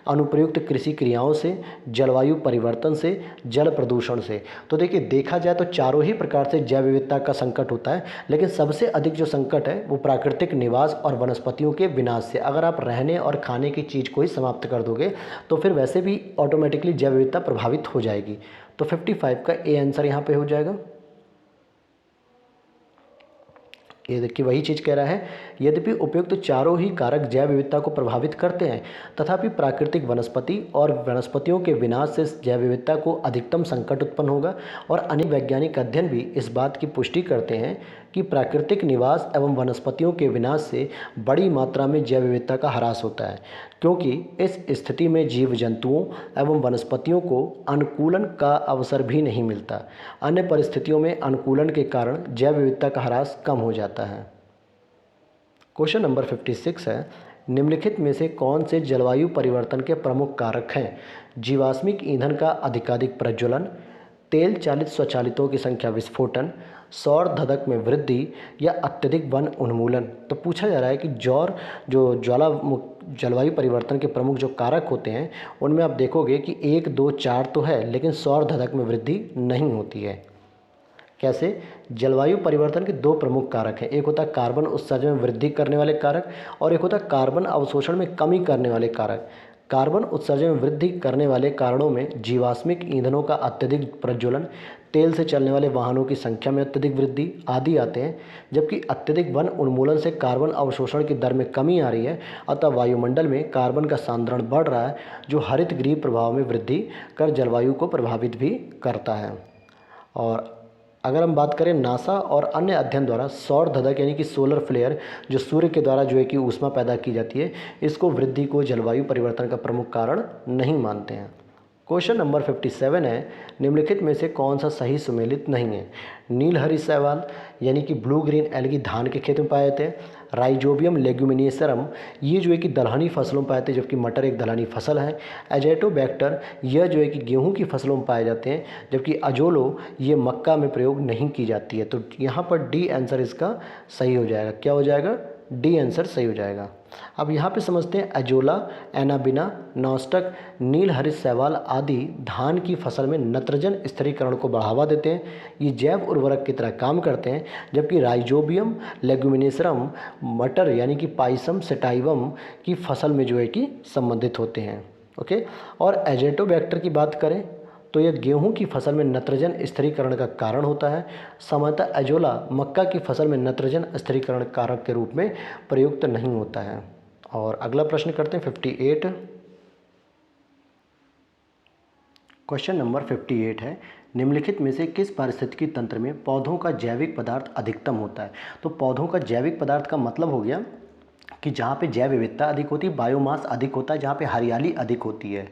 अनुप्रयुक्त कृषि क्रियाओं से, जलवायु परिवर्तन से, जल प्रदूषण से। तो देखिए, देखा जाए तो चारों ही प्रकार से जैव विविधता का संकट होता है, लेकिन सबसे अधिक जो संकट है वो प्राकृतिक निवास और वनस्पतियों के विनाश से। अगर आप रहने और खाने की चीज़ को ही समाप्त कर दोगे तो फिर वैसे भी ऑटोमेटिकली जैव विविधता प्रभावित हो जाएगी। तो 55 का ए आंसर यहाँ पे हो जाएगा। ये देखिए वही चीज़ कह रहा है, यद्यपि उपयुक्त चारों ही कारक जैव विविधता को प्रभावित करते हैं, तथापि प्राकृतिक वनस्पति और वनस्पतियों के विनाश से जैव विविधता को अधिकतम संकट उत्पन्न होगा। और अनेक वैज्ञानिक अध्ययन भी इस बात की पुष्टि करते हैं कि प्राकृतिक निवास एवं वनस्पतियों के विनाश से बड़ी मात्रा में जैव विविधता का ह्रास होता है, क्योंकि इस स्थिति में जीव जंतुओं एवं वनस्पतियों को अनुकूलन का अवसर भी नहीं मिलता। अन्य परिस्थितियों में अनुकूलन के कारण जैव विविधता का ह्रास कम हो जाता है। क्वेश्चन नंबर 56 है, निम्नलिखित में से कौन से जलवायु परिवर्तन के प्रमुख कारक हैं। जीवाश्मिक ईंधन का अधिकाधिक प्रज्वलन, तेल चालित स्वचालितों की संख्या विस्फोटन, सौर धधक में वृद्धि, या अत्यधिक वन उन्मूलन। तो पूछा जा रहा है कि जलवायु परिवर्तन के प्रमुख जो कारक होते हैं उनमें आप देखोगे कि 1, 2, 4 तो है, लेकिन सौर धधक में वृद्धि नहीं होती है। कैसे? जलवायु परिवर्तन के 2 प्रमुख कारक हैं, एक होता है कार्बन उत्सर्जन में वृद्धि करने वाले कारक, और एक होता है कार्बन अवशोषण में कमी करने वाले कारक। कार्बन उत्सर्जन में वृद्धि करने वाले कारणों में जीवाश्मिक ईंधनों का अत्यधिक प्रज्वलन, तेल से चलने वाले वाहनों की संख्या में अत्यधिक वृद्धि आदि आते हैं, जबकि अत्यधिक वन उन्मूलन से कार्बन अवशोषण की दर में कमी आ रही है। अतः वायुमंडल में कार्बन का सांद्रण बढ़ रहा है, जो हरित गृह प्रभाव में वृद्धि कर जलवायु को प्रभावित भी करता है। और अगर हम बात करें नासा और अन्य अध्ययन द्वारा सौर धधक यानी कि सोलर फ्लेयर, जो सूर्य के द्वारा जो है कि ऊष्मा पैदा की जाती है, इसको वृद्धि को जलवायु परिवर्तन का प्रमुख कारण नहीं मानते हैं। क्वेश्चन नंबर 57 है, निम्नलिखित में से कौन सा सही सुमेलित नहीं है। नीलहरी शैवाल यानी कि ब्लू ग्रीन एल्गी धान के खेत में पाए जाते हैं। राइजोबियम लेग्यूमिनेसरम ये जो है कि दलहनी फसलों में पाए जाते हैं, जबकि मटर एक दलहनी फसल है। एजेटोबैक्टर यह जो है कि गेहूं की फसलों में पाए जाते हैं, जबकि अजोलो ये मक्का में प्रयोग नहीं की जाती है। तो यहाँ पर डी आंसर इसका सही हो जाएगा। क्या हो जाएगा? डी आंसर सही हो जाएगा। अब यहाँ पे समझते हैं एजोला, एनाबिना, नॉस्टक, नील हरित शैवाल आदि धान की फसल में नत्रजन स्थिरीकरण को बढ़ावा देते हैं। ये जैव उर्वरक की तरह काम करते हैं, जबकि राइजोबियम लेग्यूमिनेसरम मटर यानी कि पाइसम सेटाइवम की फसल में जो है कि संबंधित होते हैं। ओके। और एजेटोबैक्टर की बात करें तो यह गेहूं की फसल में नत्रजन स्थिरीकरण का कारण होता है। सामान्यतः एजोला मक्का की फसल में नत्रजन स्थिरीकरण कारक के रूप में प्रयुक्त नहीं होता है। और अगला प्रश्न करते हैं 58। क्वेश्चन नंबर 58 है, निम्नलिखित में से किस पारिस्थितिकी तंत्र में पौधों का जैविक पदार्थ अधिकतम होता है। तो पौधों का जैविक पदार्थ का मतलब हो गया कि जहाँ पे जैव विविधता अधिक होती है, बायोमास अधिक होता है, जहाँ पे हरियाली अधिक होती है।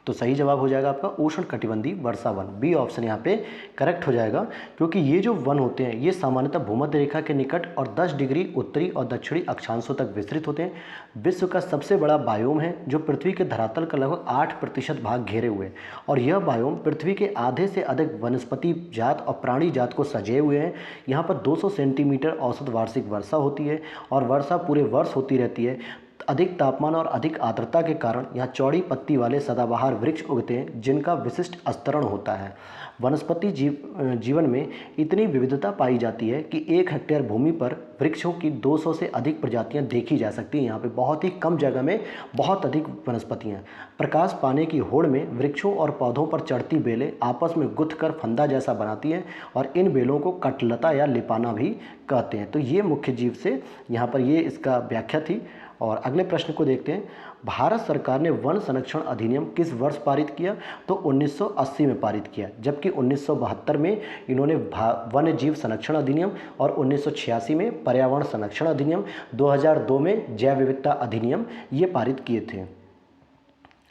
तो सही जवाब हो जाएगा आपका उष्णकटिबंधीय वर्षा वन, बी ऑप्शन यहाँ पे करेक्ट हो जाएगा। क्योंकि ये जो वन होते हैं ये सामान्यतः भूमध्य रेखा के निकट और 10 डिग्री उत्तरी और दक्षिणी अक्षांशों तक विस्तृत होते हैं। विश्व का सबसे बड़ा बायोम है जो पृथ्वी के धरातल का लगभग 8% भाग घेरे हुए हैं और यह बायोम पृथ्वी के आधे से अधिक वनस्पति जात और प्राणी जात को सजे हुए हैं। यहाँ पर 200 सेंटीमीटर औसत वार्षिक वर्षा होती है और वर्षा पूरे वर्ष होती रहती है। अधिक तापमान और अधिक आर्द्रता के कारण यहाँ चौड़ी पत्ती वाले सदाबहार वृक्ष उगते हैं जिनका विशिष्ट अस्तरण होता है। वनस्पति जीवन में इतनी विविधता पाई जाती है कि 1 हेक्टेयर भूमि पर वृक्षों की 200 से अधिक प्रजातियां देखी जा सकती हैं। यहाँ पे बहुत ही कम जगह में बहुत अधिक वनस्पतियां। प्रकाश पाने की होड़ में वृक्षों और पौधों पर चढ़ती बेलें आपस में गुंथकर फंदा जैसा बनाती हैं और इन बेलों को कटलता या लिपाना भी कहते हैं। तो ये मुख्य जीव से यहाँ पर ये इसका व्याख्या थी। और अगले प्रश्न को देखते हैं। भारत सरकार ने वन संरक्षण अधिनियम किस वर्ष पारित किया? तो 1980 में पारित किया, जबकि 1972 में इन्होंने वन्य जीव संरक्षण अधिनियम और 1986 में पर्यावरण संरक्षण अधिनियम, 2002 में जैव विविधता अधिनियम ये पारित किए थे।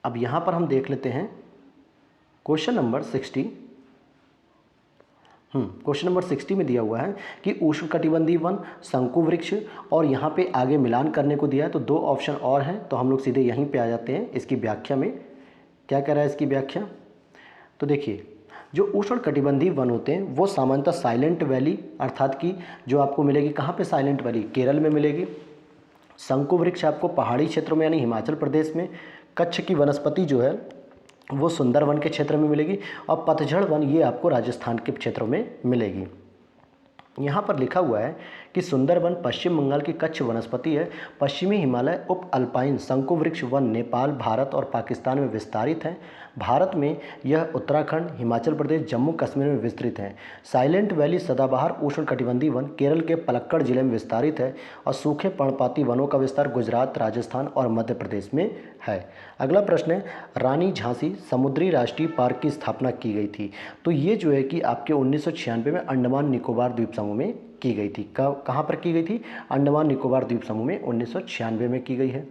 अब यहाँ पर हम देख लेते हैं क्वेश्चन नंबर 60। क्वेश्चन नंबर 60 में दिया हुआ है कि उष्णकटिबंधीय वन, शंकु वृक्ष और यहाँ पे आगे मिलान करने को दिया है। तो 2 ऑप्शन और हैं, तो हम लोग सीधे यहीं पे आ जाते हैं इसकी व्याख्या में। क्या कह रहा है इसकी व्याख्या? तो देखिए, जो उष्णकटिबंधीय वन होते हैं वो सामान्यतः साइलेंट वैली अर्थात कि जो आपको मिलेगी कहाँ पे साइलेंट वैली? केरल में मिलेगी। शंकु वृक्ष आपको पहाड़ी क्षेत्रों में यानी हिमाचल प्रदेश में। कच्छ की वनस्पति जो है वो सुंदरवन के क्षेत्र में मिलेगी और पतझड़ वन ये आपको राजस्थान के क्षेत्रों में मिलेगी। यहाँ पर लिखा हुआ है कि सुंदरवन पश्चिम बंगाल की कच्छ वनस्पति है। पश्चिमी हिमालय उप अल्पाइन शंकु वृक्ष वन नेपाल, भारत और पाकिस्तान में विस्तारित है। भारत में यह उत्तराखंड, हिमाचल प्रदेश, जम्मू कश्मीर में विस्तृत है। साइलेंट वैली सदाबहार उष्णकटिबंधीय वन केरल के पलक्कड़ जिले में विस्तारित है और सूखे पर्णपाती वनों का विस्तार गुजरात, राजस्थान और मध्य प्रदेश में है। अगला प्रश्न है, रानी झांसी समुद्री राष्ट्रीय पार्क की स्थापना की गई थी। तो ये जो है कि आपके 1996 में अंडमान निकोबार द्वीप समूह में की गई थी। कहाँ पर की गई थी? अंडमान निकोबार द्वीप समूह में 1996 में की गई है।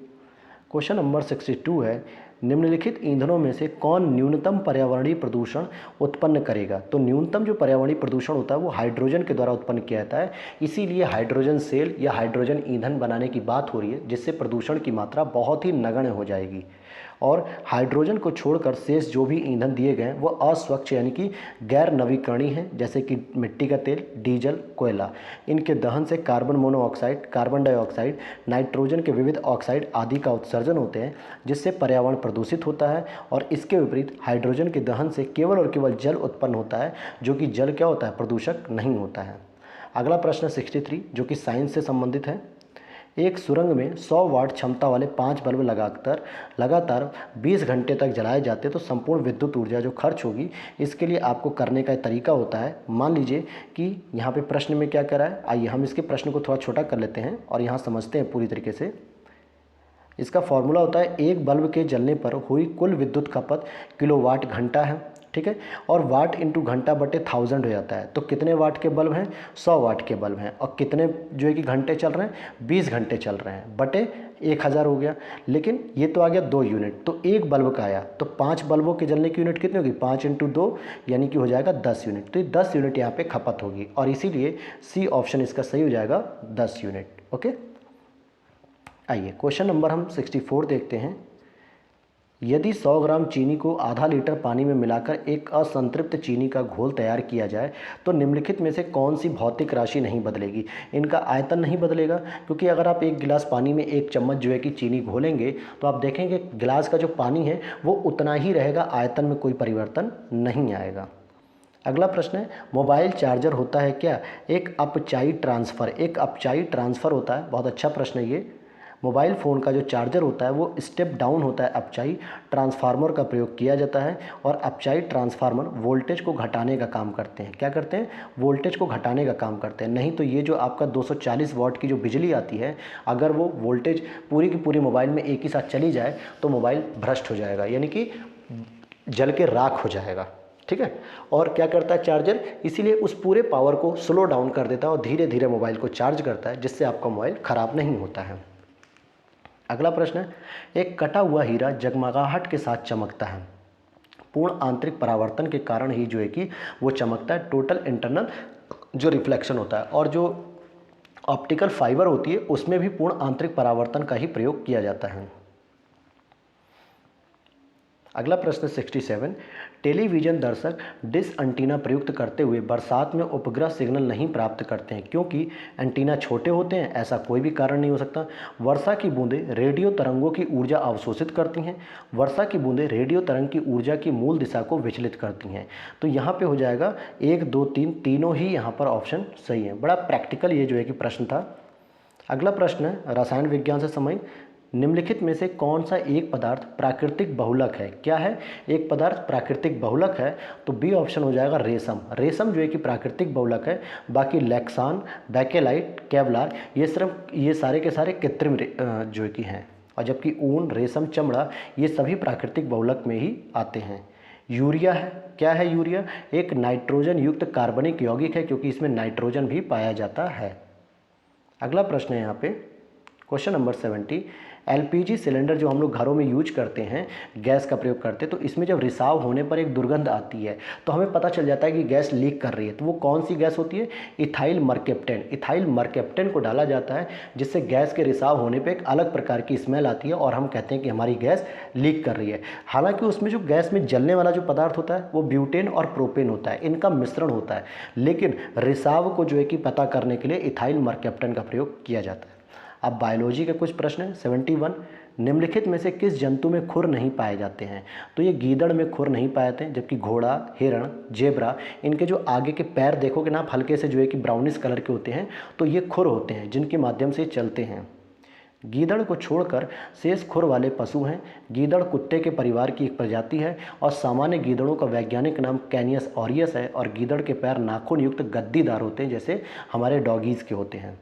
क्वेश्चन नंबर 62 है, निम्नलिखित ईंधनों में से कौन न्यूनतम पर्यावरणीय प्रदूषण उत्पन्न करेगा? तो न्यूनतम जो पर्यावरणीय प्रदूषण होता है वो हाइड्रोजन के द्वारा उत्पन्न किया जाता है। इसीलिए हाइड्रोजन सेल या हाइड्रोजन ईंधन बनाने की बात हो रही है, जिससे प्रदूषण की मात्रा बहुत ही नगण्य हो जाएगी। और हाइड्रोजन को छोड़कर शेष जो भी ईंधन दिए गए हैं वो अस्वच्छ यानी कि गैर नवीकरणीय हैं, जैसे कि मिट्टी का तेल, डीजल, कोयला। इनके दहन से carbon monoxide, carbon dioxide, nitrogen के विविध ऑक्साइड आदि का उत्सर्जन होते हैं, जिससे पर्यावरण प्रदूषित होता है। और इसके विपरीत हाइड्रोजन के दहन से केवल और केवल जल उत्पन्न होता है, जो कि जल क्या होता है? प्रदूषक नहीं होता है। अगला प्रश्न 63 जो कि साइंस से संबंधित है। एक सुरंग में 100 वाट क्षमता वाले 5 बल्ब लगातार 20 घंटे तक जलाए जाते तो संपूर्ण विद्युत ऊर्जा जो खर्च होगी, इसके लिए आपको करने का तरीका होता है। मान लीजिए कि यहाँ पे प्रश्न में क्या कह रहा है, आइए हम इसके प्रश्न को थोड़ा छोटा कर लेते हैं और यहाँ समझते हैं पूरी तरीके से। इसका फॉर्मूला होता है एक बल्ब के जलने पर हुई कुल विद्युत खपत किलोवाट घंटा है, ठीक है। और वाट इंटू घंटा बटे 1000 हो जाता है। तो कितने वाट के बल्ब हैं? 100 वाट के बल्ब हैं। और कितने जो है कि घंटे चल रहे हैं? 20 घंटे चल रहे हैं, बटे 1000 हो गया। लेकिन ये तो आ गया 2 यूनिट, तो एक बल्ब का आया, तो 5 बल्बों के जलने की यूनिट कितनी होगी? 5 इंटू 2 यानी कि हो जाएगा 10 यूनिट। तो ये 10 यूनिट यहाँ पे खपत होगी और इसीलिए सी ऑप्शन इसका सही हो जाएगा 10 यूनिट। ओके, आइए क्वेश्चन नंबर हम 64 देखते हैं। यदि 100 ग्राम चीनी को आधा लीटर पानी में मिलाकर एक असंतृप्त चीनी का घोल तैयार किया जाए तो निम्नलिखित में से कौन सी भौतिक राशि नहीं बदलेगी? इनका आयतन नहीं बदलेगा, क्योंकि अगर आप 1 गिलास पानी में 1 चम्मच जो है कि चीनी घोलेंगे तो आप देखेंगे गिलास का जो पानी है वो उतना ही रहेगा, आयतन में कोई परिवर्तन नहीं आएगा। अगला प्रश्न है, मोबाइल चार्जर होता है क्या? एक अपचाई ट्रांसफ़र होता है। बहुत अच्छा प्रश्न है ये। मोबाइल फ़ोन का जो चार्जर होता है वो स्टेप डाउन होता है। अपचाई ट्रांसफार्मर का प्रयोग किया जाता है और अपचाई ट्रांसफार्मर वोल्टेज को घटाने का काम करते हैं। क्या करते हैं? वोल्टेज को घटाने का काम करते हैं। नहीं तो ये जो आपका 240 वाट की जो बिजली आती है, अगर वो वोल्टेज पूरी की पूरी मोबाइल में एक ही साथ चली जाए तो मोबाइल भ्रष्ट हो जाएगा, यानी कि जल के राख हो जाएगा, ठीक है। और क्या करता है चार्जर? इसीलिए उस पूरे पावर को स्लो डाउन कर देता है और धीरे धीरे मोबाइल को चार्ज करता है, जिससे आपका मोबाइल ख़राब नहीं होता है। अगला प्रश्न है, एक कटा हुआ हीरा जगमगाहट के साथ चमकता है। पूर्ण आंतरिक परावर्तन के कारण ही जो है कि वो चमकता है, टोटल इंटरनल जो रिफ्लेक्शन होता है। और जो ऑप्टिकल फाइबर होती है उसमें भी पूर्ण आंतरिक परावर्तन का ही प्रयोग किया जाता है। अगला प्रश्न 67, टेलीविज़न दर्शक डिश एंटीना प्रयुक्त करते हुए बरसात में उपग्रह सिग्नल नहीं प्राप्त करते हैं क्योंकि एंटीना छोटे होते हैं। ऐसा कोई भी कारण नहीं हो सकता। वर्षा की बूंदें रेडियो तरंगों की ऊर्जा अवशोषित करती हैं। वर्षा की बूंदें रेडियो तरंग की ऊर्जा की मूल दिशा को विचलित करती हैं। तो यहाँ पे हो जाएगा 1, 2, 3 तीनों ही यहाँ पर ऑप्शन सही है। बड़ा प्रैक्टिकल ये जो है कि प्रश्न था। अगला प्रश्न है रसायन विज्ञान से समय, निम्नलिखित में से कौन सा एक पदार्थ प्राकृतिक बहुलक है? क्या है एक पदार्थ प्राकृतिक बहुलक है? तो बी ऑप्शन हो जाएगा रेशम। रेशम जो है कि प्राकृतिक बहुलक है। बाकी लेक्सान, बैकेलाइट, केवलार ये सारे के सारे कृत्रिम जो है कि हैं। और जबकि ऊन, रेशम, चमड़ा ये सभी प्राकृतिक बहुलक में ही आते हैं। यूरिया है, क्या है यूरिया? एक नाइट्रोजन युक्त कार्बनिक यौगिक है क्योंकि इसमें नाइट्रोजन भी पाया जाता है। अगला प्रश्न है यहाँ पे क्वेश्चन नंबर 70, एलपीजी सिलेंडर जो हम लोग घरों में यूज करते हैं, गैस का प्रयोग करते हैं, तो इसमें जब रिसाव होने पर एक दुर्गंध आती है तो हमें पता चल जाता है कि गैस लीक कर रही है। तो वो कौन सी गैस होती है? Ethyl mercaptan. इथाइल मरकेप्टेन को डाला जाता है जिससे गैस के रिसाव होने पर एक अलग प्रकार की स्मेल आती है और हम कहते हैं कि हमारी गैस लीक कर रही है। हालांकि उसमें जो गैस में जलने वाला जो पदार्थ होता है वो ब्यूटेन और प्रोपेन होता है, इनका मिश्रण होता है। लेकिन रिसाव को जो है कि पता करने के लिए इथाइल मरकेप्टेन का प्रयोग किया जाता है। अब बायोलॉजी के कुछ प्रश्न हैं। 71, निम्नलिखित में से किस जंतु में खुर नहीं पाए जाते हैं? तो ये गीदड़ में खुर नहीं पाए जाते हैं, जबकि घोड़ा, हिरण, जेब्रा, इनके जो आगे के पैर देखोगे ना आप हल्के से जो है कि ब्राउनिश कलर के होते हैं, तो ये खुर होते हैं जिनके माध्यम से चलते हैं। गीदड़ को छोड़कर शेष खुर वाले पशु हैं। गीदड़ कुत्ते के परिवार की एक प्रजाति है और सामान्य गीदड़ों का वैज्ञानिक नाम कैनियस ऑरियस है। और गीदड़ के पैर नाखून युक्त गद्दीदार होते हैं जैसे हमारे डॉगीज़ के होते हैं।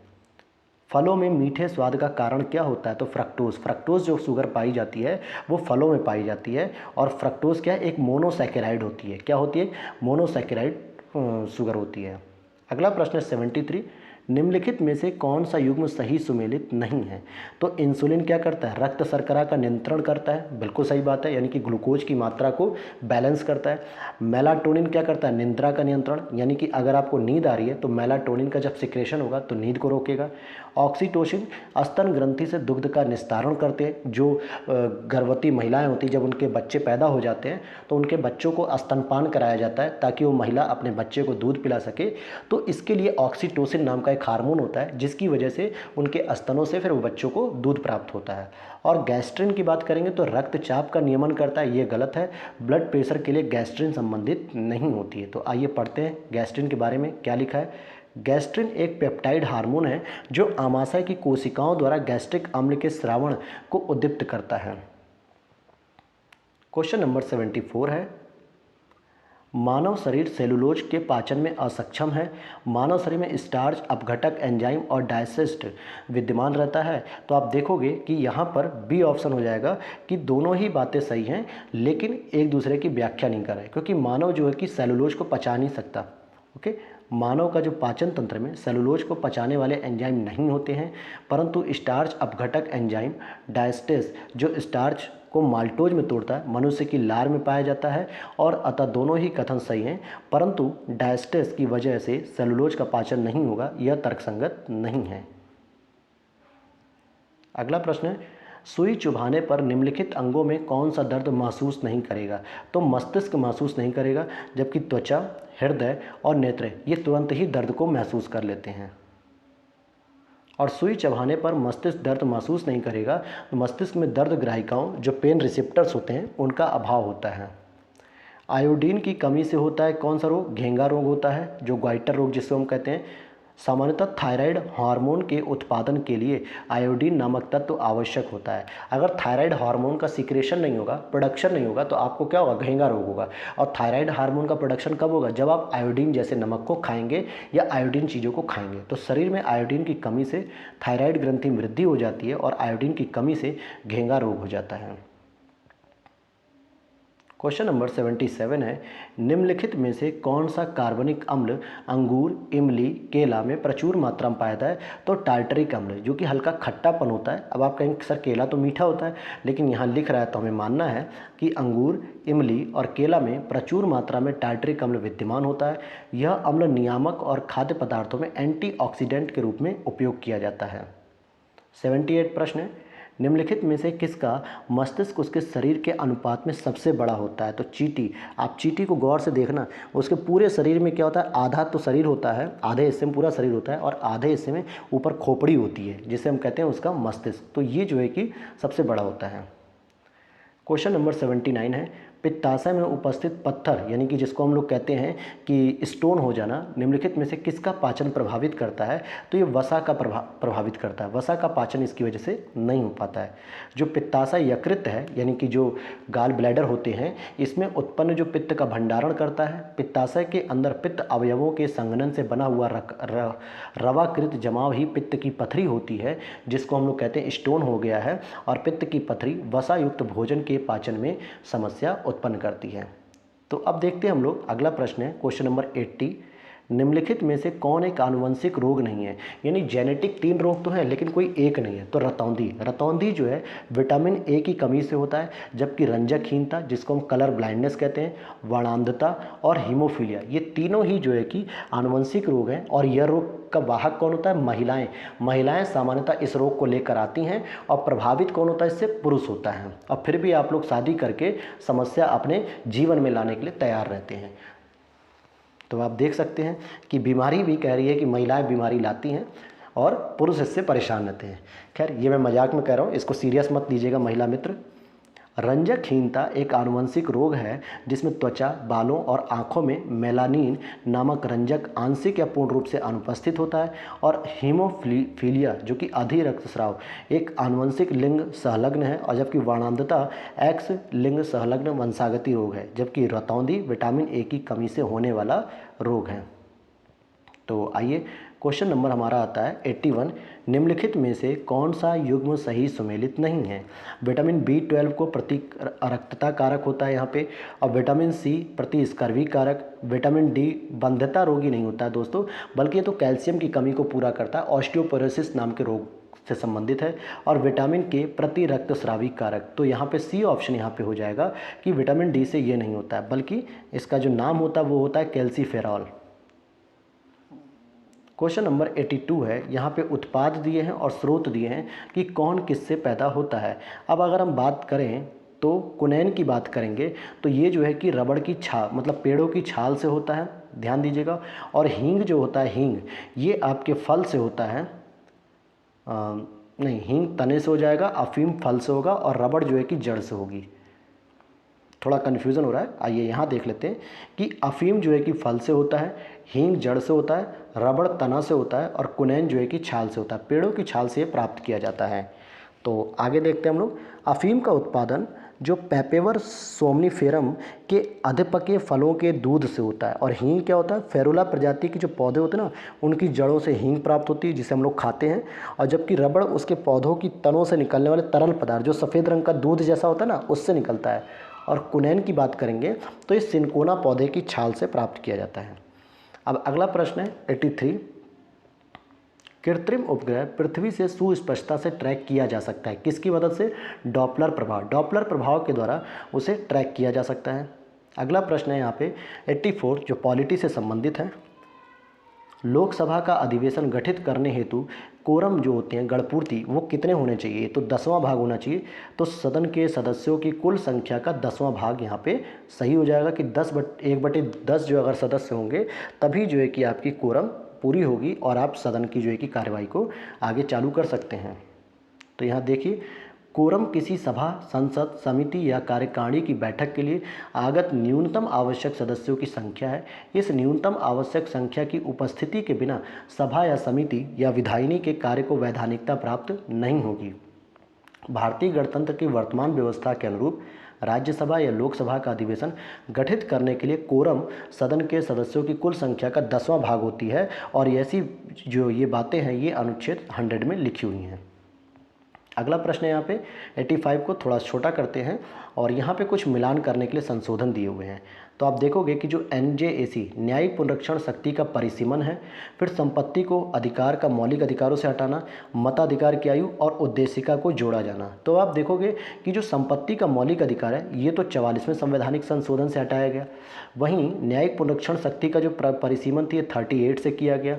फलों में मीठे स्वाद का कारण क्या होता है? तो फ्रक्टोज। फ्रक्टोज जो शुगर पाई जाती है वो फलों में पाई जाती है। और फ्रक्टोज क्या है? एक मोनोसैकेराइड होती है। क्या होती है? मोनोसैकेराइड शुगर होती है। अगला प्रश्न है 73, निम्नलिखित में से कौन सा युग्म सही सुमेलित नहीं है? तो इंसुलिन क्या करता है? रक्त शर्करा का नियंत्रण करता है, बिल्कुल सही बात है, यानी कि ग्लूकोज की मात्रा को बैलेंस करता है। मेलाटोनिन क्या करता है? निद्रा का नियंत्रण, यानी कि अगर आपको नींद आ रही है तो मेलाटोनिन का जब सिक्रेशन होगा तो नींद को रोकेगा। ऑक्सीटोसिन स्तन ग्रंथि से दुग्ध का निस्तारण करते हैं। जो गर्भवती महिलाएं होती हैं जब उनके बच्चे पैदा हो जाते हैं तो उनके बच्चों को स्तनपान कराया जाता है ताकि वो महिला अपने बच्चे को दूध पिला सके। तो इसके लिए ऑक्सीटोसिन नाम का एक हार्मोन होता है जिसकी वजह से उनके स्तनों से फिर वो बच्चों को दूध प्राप्त होता है। और गैस्ट्रिन की बात करेंगे तो रक्तचाप का नियमन करता है, ये गलत है। ब्लड प्रेशर के लिए गैस्ट्रिन संबंधित नहीं होती है। तो आइए पढ़ते हैं गैस्ट्रिन के बारे में क्या लिखा है। गैस्ट्रिन एक पेप्टाइड हार्मोन है जो आमाशय की कोशिकाओं द्वारा गैस्ट्रिक अम्ल के स्रावण को उद्दीप्त करता है। क्वेश्चन नंबर 74 है, मानव शरीर सेलुलोज के पाचन में असक्षम है। मानव शरीर में स्टार्च, अपघटक, एंजाइम और डाइजेस्ट विद्यमान रहता है। तो आप देखोगे कि यहाँ पर बी ऑप्शन हो जाएगा कि दोनों ही बातें सही हैं लेकिन एक दूसरे की व्याख्या नहीं कर रहे, क्योंकि मानव जो है कि सेलुलोज को पचा नहीं सकता। ओके, मानव का जो पाचन तंत्र में सेलुलोज को पचाने वाले एंजाइम नहीं होते हैं, परंतु स्टार्च, अपघटक एंजाइम, डायस्टेस जो स्टार्च को माल्टोज में तोड़ता है, मनुष्य की लार में पाया जाता है। और अतः दोनों ही कथन सही हैं, परंतु डायस्टेस की वजह से सेलुलोज का पाचन नहीं होगा, यह तर्कसंगत नहीं है। अगला प्रश्न है, सुई चुभाने पर निम्नलिखित अंगों में कौन सा दर्द महसूस नहीं करेगा? तो मस्तिष्क महसूस नहीं करेगा, जबकि त्वचा, हृदय और नेत्र ये तुरंत ही दर्द को महसूस कर लेते हैं। और सुई चबाने पर मस्तिष्क दर्द महसूस नहीं करेगा। तो मस्तिष्क में दर्द ग्राहिकाओं जो पेन रिसेप्टर्स होते हैं उनका अभाव होता है। आयोडीन की कमी से होता है कौन सा रोग? घेंगा रोग होता है, जो ग्वाइटर रोग जिसको हम कहते हैं। सामान्यतः थायराइड हार्मोन के उत्पादन के लिए आयोडीन नामक तत्व आवश्यक होता है। अगर थायराइड हार्मोन का सिक्रेशन नहीं होगा, प्रोडक्शन नहीं होगा, तो आपको क्या होगा? घेंगा रोग होगा। और थायराइड हार्मोन का प्रोडक्शन कब होगा? जब आप आयोडीन जैसे नमक को खाएंगे या आयोडीन चीज़ों को खाएंगे। तो शरीर में आयोडीन की कमी से थायराइड ग्रंथि में वृद्धि हो जाती है और आयोडीन की कमी से घेंगा रोग हो जाता है। क्वेश्चन नंबर 77 है, निम्नलिखित में से कौन सा कार्बनिक अम्ल अंगूर, इमली, केला में प्रचुर मात्रा में पाया जाता है? तो टार्टरिक अम्ल, जो कि हल्का खट्टापन होता है। अब आप कहेंगे सर केला तो मीठा होता है, लेकिन यहाँ लिख रहा है तो हमें मानना है कि अंगूर, इमली और केला में प्रचुर मात्रा में टार्टरिक अम्ल विद्यमान होता है। यह अम्ल नियामक और खाद्य पदार्थों में एंटीऑक्सीडेंट के रूप में उपयोग किया जाता है। 78 प्रश्न है, निम्नलिखित में से किसका मस्तिष्क उसके शरीर के अनुपात में सबसे बड़ा होता है? तो चींटी। आप चींटी को गौर से देखना, उसके पूरे शरीर में क्या होता है, आधा तो शरीर होता है, आधे हिस्से में पूरा शरीर होता है और आधे हिस्से में ऊपर खोपड़ी होती है, जिसे हम कहते हैं उसका मस्तिष्क। तो ये जो है कि सबसे बड़ा होता है। क्वेश्चन नंबर 79 है, पित्ताशय में उपस्थित पत्थर यानी कि जिसको हम लोग कहते हैं कि स्टोन हो जाना, निम्नलिखित में से किसका पाचन प्रभावित करता है? तो ये वसा का प्रभावित करता है। वसा का पाचन इसकी वजह से नहीं हो पाता है। जो पित्ताशय यकृत है यानी कि जो गाल ब्लैडर होते हैं, इसमें उत्पन्न जो पित्त का भंडारण करता है। पित्ताशय के अंदर पित्त अवयवों के संघनन से बना हुआ रवाकृत जमाव ही पित्त की पथरी होती है, जिसको हम लोग कहते हैं स्टोन हो गया है। और पित्त की पथरी वसा युक्त भोजन के पाचन में समस्या उत्पन्न करती है। तो अब देखते हैं हम लोग, अगला प्रश्न है क्वेश्चन नंबर 80, निम्नलिखित में से कौन एक आनुवंशिक रोग नहीं है? यानी जेनेटिक 3 रोग तो हैं लेकिन कोई एक नहीं है। तो रतौंधी जो है विटामिन ए की कमी से होता है, जबकि रंजकहीनता जिसको हम कलर ब्लाइंडनेस कहते हैं, वर्णांधता और हीमोफीलिया, ये तीनों ही जो है कि आनुवंशिक रोग हैं। और यह रोग का वाहक कौन होता है? महिलाएं सामान्यतः इस रोग को लेकर आती हैं। और प्रभावित कौन होता है इससे? पुरुष होता है। और फिर भी आप लोग शादी करके समस्या अपने जीवन में लाने के लिए तैयार रहते हैं। तो आप देख सकते हैं कि बीमारी भी कह रही है कि महिलाएं बीमारी लाती हैं और पुरुष इससे परेशान रहते हैं। खैर ये मैं मजाक में कह रहा हूँ, इसको सीरियस मत लीजिएगा महिला मित्र। रंजकहीनता एक आनुवंशिक रोग है जिसमें त्वचा, बालों और आँखों में मेलानिन नामक रंजक आंशिक या पूर्ण रूप से अनुपस्थित होता है। और हीमोफीलिया जो कि अधिक रक्तस्राव एक आनुवंशिक लिंग संलग्न है, और जबकि वर्णांधता एक्स लिंग संलग्न वंशागति रोग है। जबकि रतौंधी विटामिन ए की कमी से होने वाला रोग है। तो आइए क्वेश्चन नंबर हमारा आता है 81, निम्नलिखित में से कौन सा युग्म सही सुमेलित नहीं है? विटामिन B12 को प्रति रक्तता कारक होता है यहाँ पे, और विटामिन C प्रति स्कर्वी कारक। विटामिन D बंध्यता रोगी नहीं होता है दोस्तों, बल्कि ये तो कैल्शियम की कमी को पूरा करता है, ऑस्टियोपोरोसिस नाम के रोग से संबंधित है। और विटामिन K प्रति रक्तस्रावी कारक। तो यहाँ पे C ऑप्शन यहाँ पे हो जाएगा कि विटामिन D से ये नहीं होता है, बल्कि इसका जो नाम होता है वो होता है कैल्सीफेरॉल। क्वेश्चन नंबर 82 है, यहाँ पे उत्पाद दिए हैं और स्रोत दिए हैं कि कौन किससे पैदा होता है। अब अगर हम बात करें तो कुनैन की बात करेंगे तो ये जो है कि रबड़ की छाल मतलब पेड़ों की छाल से होता है, ध्यान दीजिएगा। और हींग जो होता है, हींग ये आपके फल से होता है, नहीं हींग तने से हो जाएगा, अफीम फल से होगा, और रबड़ जो है कि जड़ से होगी। थोड़ा कन्फ्यूज़न हो रहा है, आइए यहाँ देख लेते हैं कि अफीम जो है कि फल से होता है, हींग जड़ से होता है, रबड़ तना से होता है, और कुनैन जो है कि छाल से होता है। पेड़ों की छाल से प्राप्त किया जाता है। तो आगे देखते हैं हम लोग, अफीम का उत्पादन जो पेपेवर सोमनीफेरम के अधपके फलों के दूध से होता है। और हींग क्या होता है? फेरुला प्रजाति के जो पौधे होते हैं ना, उनकी जड़ों से हींग प्राप्त होती है, जिसे हम लोग खाते हैं। और जबकि रबड़ उसके पौधों की तनों से निकलने वाले तरल पदार्थ जो सफ़ेद रंग का दूध जैसा होता है ना, उससे निकलता है। और कुनैन की बात करेंगे तो इस सिनकोना पौधे की छाल से प्राप्त किया जाता है। अब अगला प्रश्न है 83, कृत्रिम उपग्रह पृथ्वी से सुस्पष्टता से ट्रैक किया जा सकता है किसकी मदद से? डॉपलर प्रभाव के द्वारा उसे ट्रैक किया जा सकता है। अगला प्रश्न है यहाँ पे 84 जो पॉलिटी से संबंधित है, लोकसभा का अधिवेशन गठित करने हेतु कोरम जो होते हैं गणपूर्ति वो कितने होने चाहिए? तो 10वां भाग होना चाहिए। तो सदन के सदस्यों की कुल संख्या का 10वां भाग यहाँ पे सही हो जाएगा कि 1/10 जो अगर सदस्य होंगे तभी जो है कि आपकी कोरम पूरी होगी और आप सदन की जो है कि कार्यवाही को आगे चालू कर सकते हैं। तो यहाँ देखिए, कोरम किसी सभा, संसद, समिति या कार्यकारिणी की बैठक के लिए आगत न्यूनतम आवश्यक सदस्यों की संख्या है। इस न्यूनतम आवश्यक संख्या की उपस्थिति के बिना सभा या समिति या विधायिनी के कार्य को वैधानिकता प्राप्त नहीं होगी। भारतीय गणतंत्र की वर्तमान व्यवस्था के अनुरूप राज्यसभा या लोकसभा का अधिवेशन गठित करने के लिए कोरम सदन के सदस्यों की कुल संख्या का 10वां भाग होती है। और ऐसी जो ये बातें हैं ये अनुच्छेद 100 में लिखी हुई हैं। अगला प्रश्न है यहाँ पे 85 को थोड़ा छोटा करते हैं और यहाँ पे कुछ मिलान करने के लिए संशोधन दिए हुए हैं। तो आप देखोगे कि जो NJAC न्यायिक पुनरीक्षण शक्ति का परिसीमन है, फिर संपत्ति को अधिकार का मौलिक अधिकारों से हटाना, मताधिकार की आयु और उद्देशिका को जोड़ा जाना। तो आप देखोगे कि जो संपत्ति का मौलिक अधिकार है ये तो 44वें संवैधानिक संशोधन से हटाया गया, वहीं न्यायिक पुनरीक्षण शक्ति का जो परिसीमन थी 38 से किया गया,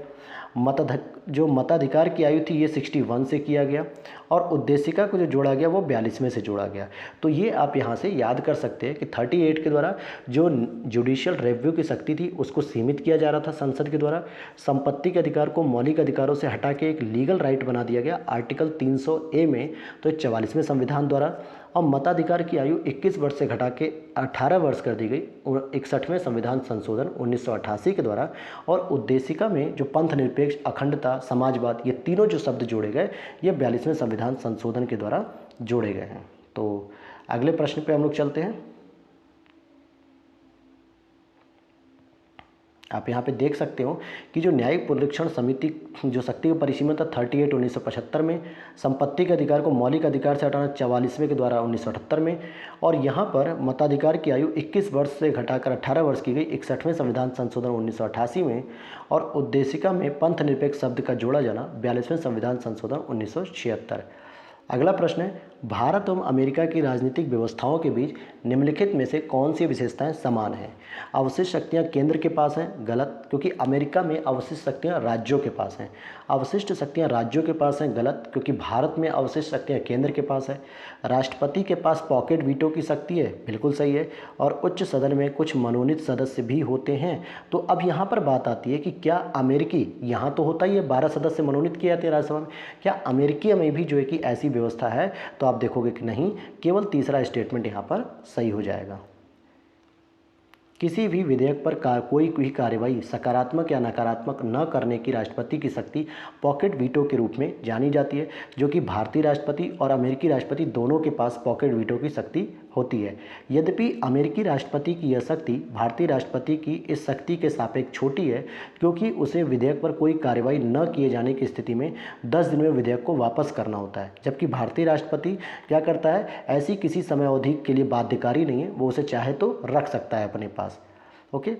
जो मताधिकार की आयु थी ये 61 से किया गया और उद्देशिका को जो जोड़ा गया वो 42वें से जोड़ा गया। तो ये आप यहाँ से याद कर सकते हैं कि 38 के द्वारा जो जुडिशियल रिव्यू की शक्ति थी उसको सीमित किया जा रहा था संसद के द्वारा, संपत्ति के अधिकार को मौलिक अधिकारों से हटा के एक लीगल राइट बना दिया गया आर्टिकल 300A में, तो 44वें संविधान द्वारा, और मताधिकार की आयु 21 वर्ष से घटा के 18 वर्ष कर दी गई 61वें संविधान संशोधन 1988 के द्वारा, और उद्देशिका में जो पंथ निरपेक्ष, अखंडता, समाजवाद, ये तीनों जो शब्द जोड़े गए ये 42वें संविधान संशोधन के द्वारा जोड़े गए हैं। तो अगले प्रश्न पे हम लोग चलते हैं। आप यहाँ पे देख सकते हो कि जो न्यायिक पुनरीक्षण समिति जो शक्ति का परिसीमन था 38 1975 में, संपत्ति के अधिकार को मौलिक अधिकार से हटाना 44वें के द्वारा 1978 में, और यहाँ पर मताधिकार की आयु 21 वर्ष से घटाकर 18 वर्ष की गई 61वें संविधान संशोधन 1988 में, और उद्देशिका में पंथ निरपेक्ष शब्द का जोड़ा जाना 42वें संविधान संशोधन 1976। अगला प्रश्न है, भारत एवं अमेरिका की राजनीतिक व्यवस्थाओं के बीच निम्नलिखित में से कौन सी विशेषताएं समान हैं? अवशिष्ट शक्तियां केंद्र के पास हैं, गलत, क्योंकि अमेरिका में अवशिष्ट शक्तियां राज्यों के पास हैं। अवशिष्ट शक्तियां राज्यों के पास हैं, गलत, क्योंकि भारत में अवशिष्ट शक्तियां केंद्र के पास है। राष्ट्रपति के पास पॉकेट वीटो की शक्ति है, बिल्कुल सही है, और उच्च सदन में कुछ मनोनीत सदस्य भी होते हैं। तो अब यहाँ पर बात आती है कि क्या अमेरिकी, यहाँ तो होता ही है 12 सदस्य मनोनीत किए जाते हैं राज्यसभा में, क्या अमेरिकी में भी जो है कि ऐसी व्यवस्था है? तो आप देखोगे कि नहीं, केवल तीसरा स्टेटमेंट यहाँ पर सही हो जाएगा। किसी भी विधेयक पर कोई भी कार्यवाही सकारात्मक या नकारात्मक न करने की राष्ट्रपति की शक्ति पॉकेट वीटो के रूप में जानी जाती है, जो कि भारतीय राष्ट्रपति और अमेरिकी राष्ट्रपति दोनों के पास पॉकेट वीटो की शक्ति होती है। यद्यपि अमेरिकी राष्ट्रपति की यह शक्ति भारतीय राष्ट्रपति की इस शक्ति के सापेक्ष छोटी है, क्योंकि उसे विधेयक पर कोई कार्यवाही न किए जाने की स्थिति में 10 दिन में विधेयक को वापस करना होता है, जबकि भारतीय राष्ट्रपति क्या करता है, ऐसी किसी समय अवधि के लिए बाध्यकारी नहीं है, वो उसे चाहे तो रख सकता है अपने पास। ओके,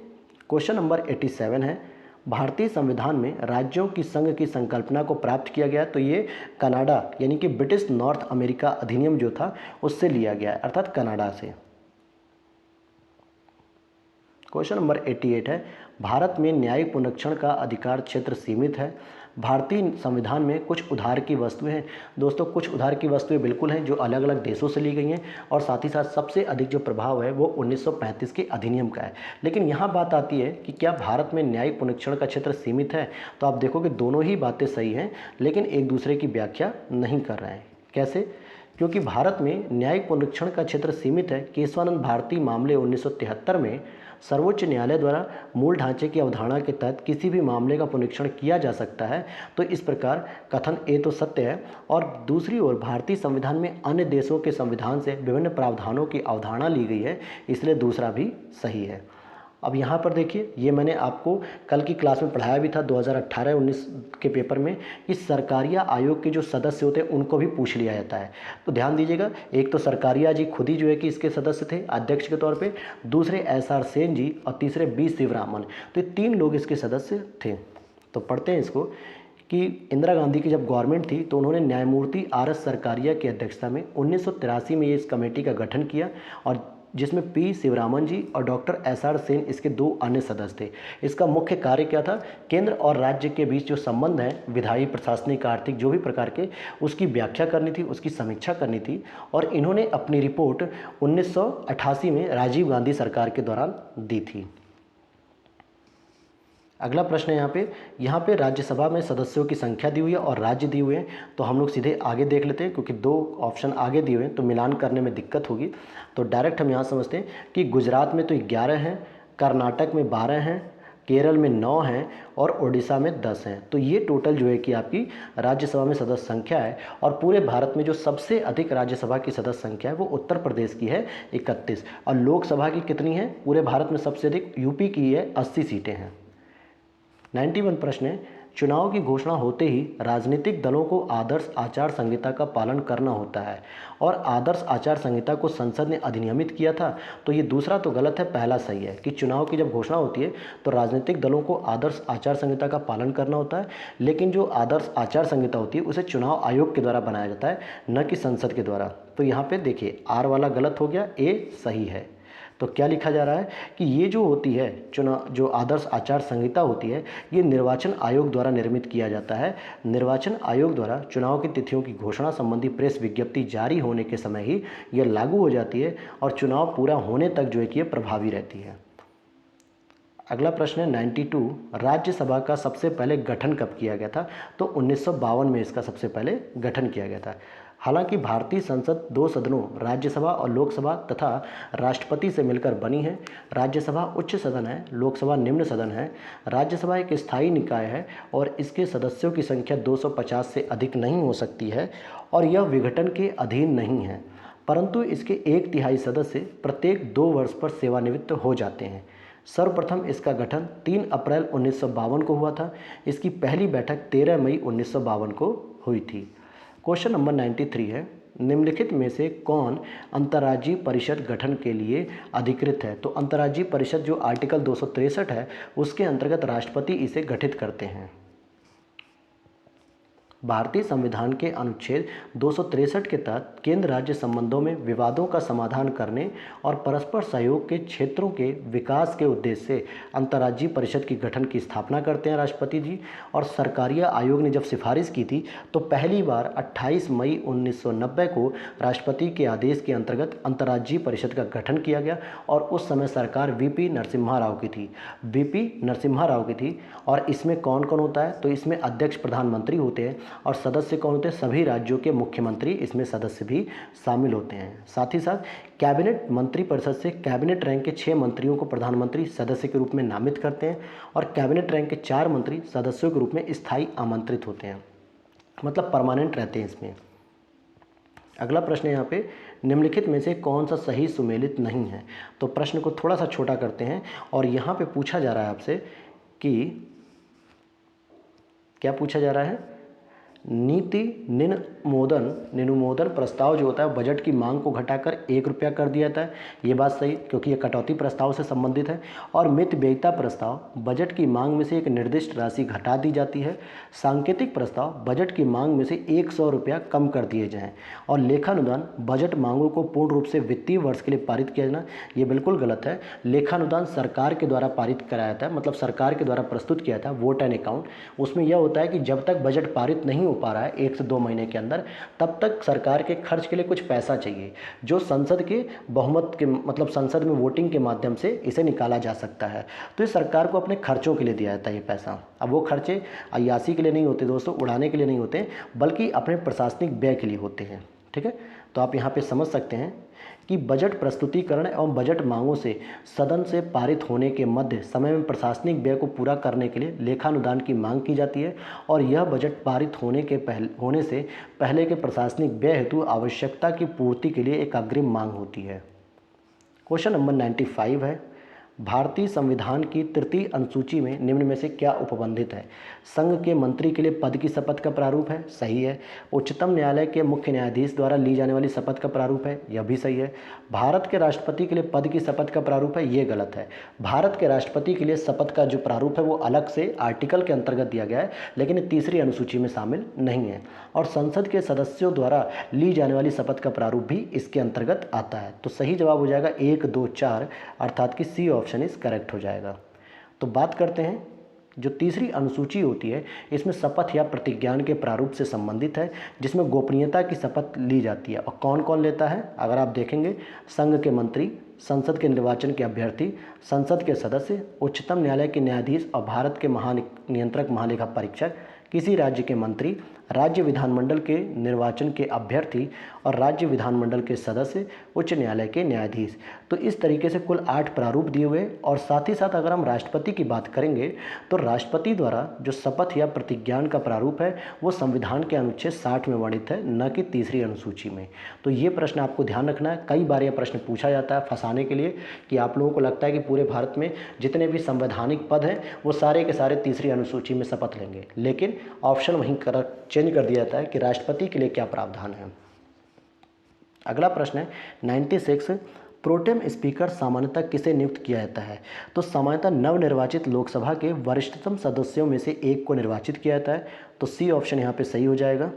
क्वेश्चन नंबर 87 है, भारतीय संविधान में राज्यों की संघ की संकल्पना को प्राप्त किया गया। तो ये कनाडा यानी कि ब्रिटिश नॉर्थ अमेरिका अधिनियम जो था उससे लिया गया है, अर्थात कनाडा से। क्वेश्चन नंबर 88 है, भारत में न्यायिक पुनरीक्षण का अधिकार क्षेत्र सीमित है। भारतीय संविधान में कुछ उधार की वस्तुएं हैं। दोस्तों, कुछ उधार की वस्तुएं बिल्कुल हैं जो अलग अलग देशों से ली गई हैं, और साथ ही साथ सबसे अधिक जो प्रभाव है वो 1935 के अधिनियम का है। लेकिन यहाँ बात आती है कि क्या भारत में न्यायिक पुनरीक्षण का क्षेत्र सीमित है? तो आप देखोगे दोनों ही बातें सही हैं, लेकिन एक दूसरे की व्याख्या नहीं कर रहे हैं। कैसे? क्योंकि भारत में न्यायिक पुनरीक्षण का क्षेत्र सीमित है। केशवानंद भारती मामले 1973 में सर्वोच्च न्यायालय द्वारा मूल ढांचे की अवधारणा के तहत किसी भी मामले का पुनरीक्षण किया जा सकता है। तो इस प्रकार कथन ए तो सत्य है, और दूसरी ओर भारतीय संविधान में अन्य देशों के संविधान से विभिन्न प्रावधानों की अवधारणा ली गई है, इसलिए दूसरा भी सही है। अब यहाँ पर देखिए, ये मैंने आपको कल की क्लास में पढ़ाया भी था 2018-19 के पेपर में, कि सरकारिया आयोग के जो सदस्य होते हैं उनको भी पूछ लिया जाता है। तो ध्यान दीजिएगा, एक तो सरकारिया जी खुद ही जो है कि इसके सदस्य थे अध्यक्ष के तौर पे, दूसरे SR सेन जी, और तीसरे B शिवरामन। तो ये 3 लोग इसके सदस्य थे। तो पढ़ते हैं इसको कि इंदिरा गांधी की जब गवर्नमेंट थी तो उन्होंने न्यायमूर्ति RS सरकारिया की अध्यक्षता में 1983 में ये इस कमेटी का गठन किया, और जिसमें P शिवरामन जी और डॉक्टर SR सेन इसके 2 अन्य सदस्य थे। इसका मुख्य कार्य क्या था? केंद्र और राज्य के बीच जो संबंध है, विधायी, प्रशासनिक, आर्थिक, जो भी प्रकार के, उसकी व्याख्या करनी थी, उसकी समीक्षा करनी थी, और इन्होंने अपनी रिपोर्ट 1988 में राजीव गांधी सरकार के दौरान दी थी। अगला प्रश्न है यहाँ पे राज्यसभा में सदस्यों की संख्या दी हुई है और राज्य दिए हुए हैं। तो हम लोग सीधे आगे देख लेते हैं, क्योंकि 2 ऑप्शन आगे दिए हुए हैं तो मिलान करने में दिक्कत होगी। तो डायरेक्ट हम यहाँ समझते हैं कि गुजरात में तो 11 हैं, कर्नाटक में 12 हैं, केरल में 9 हैं, और उड़ीसा में 10 हैं। तो ये टोटल जो है कि आपकी राज्यसभा में सदस्य संख्या है। और पूरे भारत में जो सबसे अधिक राज्यसभा की सदस्य संख्या है वो उत्तर प्रदेश की है 31, और लोकसभा की कितनी है? पूरे भारत में सबसे अधिक यूपी की है, 80 सीटें हैं। 91 प्रश्न है, चुनाव की घोषणा होते ही राजनीतिक दलों को आदर्श आचार संहिता का पालन करना होता है और आदर्श आचार संहिता को संसद ने अधिनियमित किया था। तो ये दूसरा तो गलत है, पहला सही है कि चुनाव की जब घोषणा होती है तो राजनीतिक दलों को आदर्श आचार संहिता का पालन करना होता है, लेकिन जो आदर्श आचार संहिता होती है उसे चुनाव आयोग के द्वारा बनाया जाता है, न कि संसद के द्वारा। तो यहाँ पे देखिए आर वाला गलत हो गया, ए सही है। तो क्या लिखा जा रहा है कि ये जो होती है चुनाव, जो आदर्श आचार संहिता होती है, ये निर्वाचन आयोग द्वारा निर्मित किया जाता है। निर्वाचन आयोग द्वारा चुनाव की तिथियों की घोषणा संबंधी प्रेस विज्ञप्ति जारी होने के समय ही यह लागू हो जाती है और चुनाव पूरा होने तक जो है कि ये प्रभावी रहती है। अगला प्रश्न है 92, राज्यसभा का सबसे पहले गठन कब किया गया था? तो 1952 में इसका सबसे पहले गठन किया गया था। हालांकि भारतीय संसद दो सदनों राज्यसभा और लोकसभा तथा राष्ट्रपति से मिलकर बनी है। राज्यसभा उच्च सदन है, लोकसभा निम्न सदन है। राज्यसभा एक स्थायी निकाय है और इसके सदस्यों की संख्या 250 से अधिक नहीं हो सकती है और यह विघटन के अधीन नहीं है, परंतु इसके 1/3 सदस्य प्रत्येक 2 वर्ष पर सेवानिवृत्त हो जाते हैं। सर्वप्रथम इसका गठन 3 अप्रैल 1952 को हुआ था। इसकी पहली बैठक 13 मई 1952 को हुई थी। क्वेश्चन नंबर 93 है, निम्नलिखित में से कौन अंतर्राज्यीय परिषद गठन के लिए अधिकृत है? तो अंतर्राज्यीय परिषद जो आर्टिकल 263 है उसके अंतर्गत राष्ट्रपति इसे गठित करते हैं। भारतीय संविधान के अनुच्छेद 263 के तहत केंद्र राज्य संबंधों में विवादों का समाधान करने और परस्पर सहयोग के क्षेत्रों के विकास के उद्देश्य से अंतर्राज्यीय परिषद की गठन की स्थापना करते हैं राष्ट्रपति जी। और सरकारिया आयोग ने जब सिफारिश की थी तो पहली बार 28 मई 1990 को राष्ट्रपति के आदेश के अंतर्गत अंतर्राज्यीय परिषद का गठन किया गया और उस समय सरकार वीपी नरसिम्हा राव की थी, वीपी नरसिम्हा राव की थी। और इसमें कौन कौन होता है? तो इसमें अध्यक्ष प्रधानमंत्री होते हैं और सदस्य कौन होते हैं? सभी राज्यों के मुख्यमंत्री इसमें सदस्य भी शामिल होते हैं। साथ ही साथ कैबिनेट मंत्री परिषद से कैबिनेट रैंक के 6 मंत्रियों को प्रधानमंत्री सदस्य के रूप में नामित करते हैं और कैबिनेट रैंक के 4 मंत्री सदस्यों के रूप में स्थायी आमंत्रित होते हैं, मतलब परमानेंट रहते हैं इसमें। अगला प्रश्न है यहाँ पे, निम्नलिखित में से कौन सा सही सुमेलित नहीं है? तो प्रश्न को थोड़ा सा छोटा करते हैं और यहाँ पे पूछा जा रहा है आपसे कि क्या पूछा जा रहा है? नीति निनुमोदन प्रस्ताव जो होता है बजट की मांग को घटाकर 1 रुपया कर दिया जाता है। ये बात सही, क्योंकि ये कटौती प्रस्ताव से संबंधित है। और मितव्ययिता प्रस्ताव, बजट की मांग में से एक निर्दिष्ट राशि घटा दी जाती है। सांकेतिक प्रस्ताव, बजट की मांग में से 100 रुपया कम कर दिए जाएँ। और लेखानुदान, बजट मांगों को पूर्ण रूप से वित्तीय वर्ष के लिए पारित किया जाना, ये बिल्कुल गलत है। लेखानुदान सरकार के द्वारा पारित कराया था, मतलब सरकार के द्वारा प्रस्तुत किया था वोट एंड अकाउंट। उसमें यह होता है कि जब तक बजट पारित नहीं पा रहा है 1 से 2 महीने के अंदर, तब तक सरकार के खर्च के लिए कुछ पैसा चाहिए जो संसद के बहुमत के, मतलब संसद में वोटिंग के माध्यम से इसे निकाला जा सकता है। तो ये सरकार को अपने खर्चों के लिए दिया जाता है ये पैसा। अब वो खर्चे अय्यासी के लिए नहीं होते दोस्तों, उड़ाने के लिए नहीं होते, बल्कि अपने प्रशासनिक व्यय के लिए होते हैं। ठीक है, तो आप यहाँ पे समझ सकते हैं कि बजट प्रस्तुतिकरण एवं बजट मांगों से सदन से पारित होने के मध्य समय में प्रशासनिक व्यय को पूरा करने के लिए लेखानुदान की मांग की जाती है और यह बजट पारित होने से पहले के प्रशासनिक व्यय हेतु आवश्यकता की पूर्ति के लिए एक अग्रिम मांग होती है। क्वेश्चन नंबर 95 है, भारतीय संविधान की 3य अनुसूची में निम्न में से क्या उपबंधित है? संघ के मंत्री के लिए पद की शपथ का प्रारूप है, सही है। उच्चतम न्यायालय के मुख्य न्यायाधीश द्वारा ली जाने वाली शपथ का प्रारूप है, यह भी सही है। भारत के राष्ट्रपति के लिए पद की शपथ का प्रारूप है, ये गलत है। भारत के राष्ट्रपति के लिए शपथ का जो प्रारूप है वो अलग से आर्टिकल के अंतर्गत दिया गया है, लेकिन 3री अनुसूची में शामिल नहीं है। और संसद के सदस्यों द्वारा ली जाने वाली शपथ का प्रारूप भी इसके अंतर्गत आता है। तो सही जवाब हो जाएगा 1, 2, 4, अर्थात कि सी ऑप्शन इज करेक्ट हो जाएगा। तो बात करते हैं जो 3री अनुसूची होती है, इसमें शपथ या प्रतिज्ञान के प्रारूप से संबंधित है, जिसमें गोपनीयता की शपथ ली जाती है। और कौन कौन लेता है अगर आप देखेंगे, संघ के मंत्री, संसद के निर्वाचन के अभ्यर्थी, संसद के सदस्य, उच्चतम न्यायालय के न्यायाधीश और भारत के महानियंत्रक महालेखा परीक्षक, किसी राज्य के मंत्री, राज्य विधानमंडल के निर्वाचन के अभ्यर्थी और राज्य विधानमंडल के सदस्य, उच्च न्यायालय के न्यायाधीश। तो इस तरीके से कुल 8 प्रारूप दिए हुए, और साथ ही साथ अगर हम राष्ट्रपति की बात करेंगे तो राष्ट्रपति द्वारा जो शपथ या प्रतिज्ञान का प्रारूप है वो संविधान के अनुच्छेद 60 में वर्णित है, न कि तीसरी अनुसूची में। तो ये प्रश्न आपको ध्यान रखना है। कई बार यह प्रश्न पूछा जाता है फंसाने के लिए कि आप लोगों को लगता है कि पूरे भारत में जितने भी संवैधानिक पद हैं वो सारे के सारे तीसरी अनुसूची में शपथ लेंगे, लेकिन ऑप्शन वहीं चेंज कर दिया जाता है कि राष्ट्रपति के लिए क्या प्रावधान है। अगला प्रश्न है 96, प्रोटेम स्पीकर सामान्यतः किसे नियुक्त किया जाता है? तो सामान्यतः नवनिर्वाचित लोकसभा के वरिष्ठतम सदस्यों में से एक को निर्वाचित किया जाता है। तो सी ऑप्शन यहाँ पे सही हो जाएगा।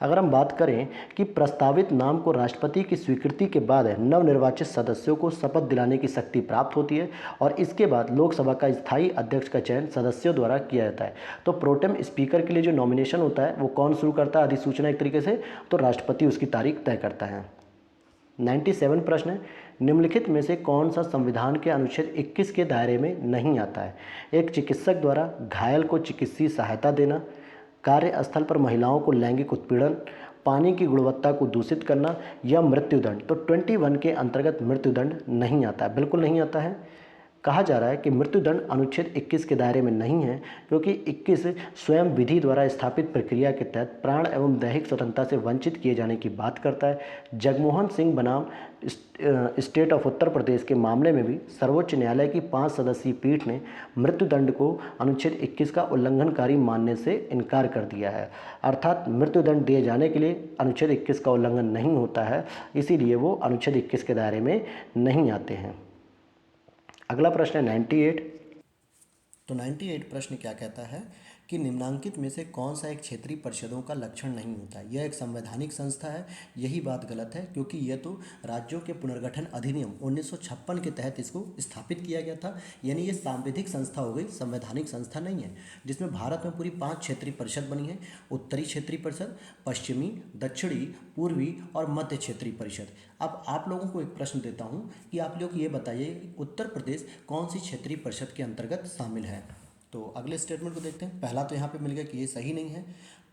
अगर हम बात करें कि प्रस्तावित नाम को राष्ट्रपति की स्वीकृति के बाद नवनिर्वाचित सदस्यों को शपथ दिलाने की शक्ति प्राप्त होती है, और इसके बाद लोकसभा का स्थायी अध्यक्ष का चयन सदस्यों द्वारा किया जाता है। तो प्रोटेम स्पीकर के लिए जो नॉमिनेशन होता है वो कौन शुरू करता है अधिसूचना एक तरीके से? तो राष्ट्रपति उसकी तारीख तय करता है। 97 प्रश्न है, निम्नलिखित में से कौन सा संविधान के अनुच्छेद 21 के दायरे में नहीं आता है? एक चिकित्सक द्वारा घायल को चिकित्सीय सहायता देना, कार्यस्थल पर महिलाओं को लैंगिक उत्पीड़न, पानी की गुणवत्ता को दूषित करना, या मृत्युदंड। तो 21 के अंतर्गत मृत्युदंड नहीं आता है, बिल्कुल नहीं आता है। कहा जा रहा है कि मृत्युदंड अनुच्छेद 21 के दायरे में नहीं है, क्योंकि 21 स्वयं विधि द्वारा स्थापित प्रक्रिया के तहत प्राण एवं दैहिक स्वतंत्रता से वंचित किए जाने की बात करता है। जगमोहन सिंह बनाम स्टेट ऑफ उत्तर प्रदेश के मामले में भी सर्वोच्च न्यायालय की 5 सदस्यीय पीठ ने मृत्युदंड को अनुच्छेद 21 का उल्लंघनकारी मानने से इनकार कर दिया है। अर्थात मृत्युदंड दिए जाने के लिए अनुच्छेद 21 का उल्लंघन नहीं होता है, इसीलिए वो अनुच्छेद 21 के दायरे में नहीं आते हैं। अगला प्रश्न है 98। तो 98 प्रश्न क्या कहता है कि निम्नांकित में से कौन सा एक क्षेत्रीय परिषदों का लक्षण नहीं होता है? यह एक संवैधानिक संस्था है। यही बात गलत है, क्योंकि यह तो राज्यों के पुनर्गठन अधिनियम 1956 के तहत इसको स्थापित किया गया था। यानी ये सांविधिक संस्था हो गई, संवैधानिक संस्था नहीं है। जिसमें भारत में पूरी 5 क्षेत्रीय परिषद बनी है: उत्तरी क्षेत्रीय परिषद, पश्चिमी, दक्षिणी, पूर्वी और मध्य क्षेत्रीय परिषद। अब आप लोगों को एक प्रश्न देता हूँ कि आप लोग ये बताइए उत्तर प्रदेश कौन सी क्षेत्रीय परिषद के अंतर्गत शामिल है? तो अगले स्टेटमेंट को देखते हैं। पहला तो यहाँ पे मिल गया कि ये सही नहीं है।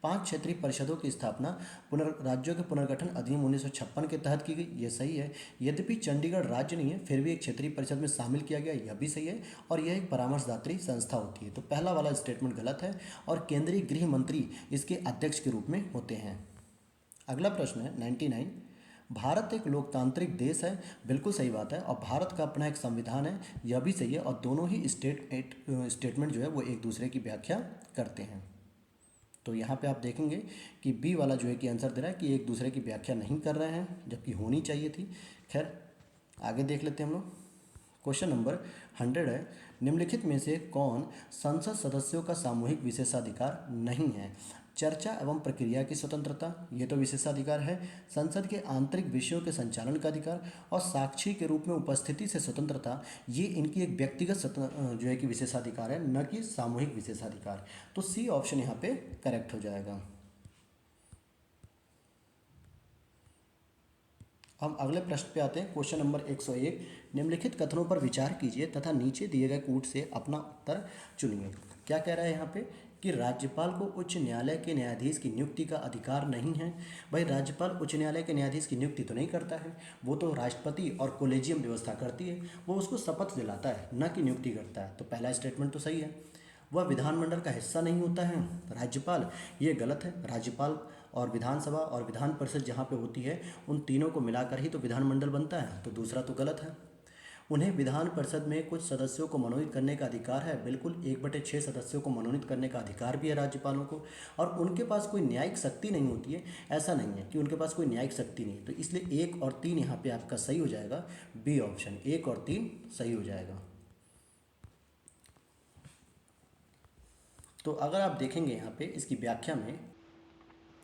5 क्षेत्रीय परिषदों की स्थापना राज्यों के पुनर्गठन अधिनियम 1956 के तहत की गई, ये सही है। यद्यपि चंडीगढ़ राज्य नहीं है, फिर भी एक क्षेत्रीय परिषद में शामिल किया गया, यह भी सही है। और यह एक परामर्शदात्री संस्था होती है। तो पहला वाला स्टेटमेंट गलत है, और केंद्रीय गृह मंत्री इसके अध्यक्ष के रूप में होते हैं। अगला प्रश्न है 99, भारत एक लोकतांत्रिक देश है, बिल्कुल सही बात है। और भारत का अपना एक संविधान है, यह भी सही है। और दोनों ही स्टेटमेंट जो है वो एक दूसरे की व्याख्या करते हैं। तो यहाँ पे आप देखेंगे कि बी वाला जो है कि आंसर दे रहा है कि एक दूसरे की व्याख्या नहीं कर रहे हैं, जबकि होनी चाहिए थी। खैर आगे देख लेते हैं हम लोग। क्वेश्चन नंबर 100 है, निम्नलिखित में से कौन संसद सदस्यों का सामूहिक विशेषाधिकार नहीं है? चर्चा एवं प्रक्रिया की स्वतंत्रता, ये तो विशेषाधिकार है। संसद के आंतरिक विषयों के संचालन का अधिकार, और साक्षी के रूप में उपस्थिति से स्वतंत्रता, ये इनकी एक व्यक्तिगत जो है कि विशेषाधिकार है, न कि सामूहिक विशेषाधिकार। तो सी ऑप्शन यहाँ पे करेक्ट हो जाएगा। हम अगले प्रश्न पे आते हैं। क्वेश्चन नंबर 101, निम्नलिखित कथनों पर विचार कीजिए तथा नीचे दिए गए कूट से अपना उत्तर चुनिए। क्या कह रहा है यहाँ पे कि राज्यपाल को उच्च न्यायालय के न्यायाधीश की नियुक्ति का अधिकार नहीं है। भाई राज्यपाल उच्च न्यायालय के न्यायाधीश की नियुक्ति तो नहीं करता है, वो तो राष्ट्रपति और कोलेजियम व्यवस्था करती है, वो उसको शपथ दिलाता है, न कि नियुक्ति करता है। तो पहला स्टेटमेंट तो सही है। वह विधानमंडल का हिस्सा नहीं होता है राज्यपाल, ये गलत है। राज्यपाल और विधानसभा और विधान परिषद जहाँ पे होती है उन तीनों को मिलाकर ही तो विधानमंडल बनता है। तो दूसरा तो गलत है। उन्हें विधान परिषद में कुछ सदस्यों को मनोनीत करने का अधिकार है, बिल्कुल 1/6 सदस्यों को मनोनीत करने का अधिकार भी है राज्यपालों को। और उनके पास कोई न्यायिक शक्ति नहीं होती है, ऐसा नहीं है कि उनके पास कोई न्यायिक शक्ति नहीं। तो इसलिए 1 और 3 यहाँ पे आपका सही हो जाएगा, बी ऑप्शन 1 और 3 सही हो जाएगा। तो अगर आप देखेंगे यहाँ पे इसकी व्याख्या में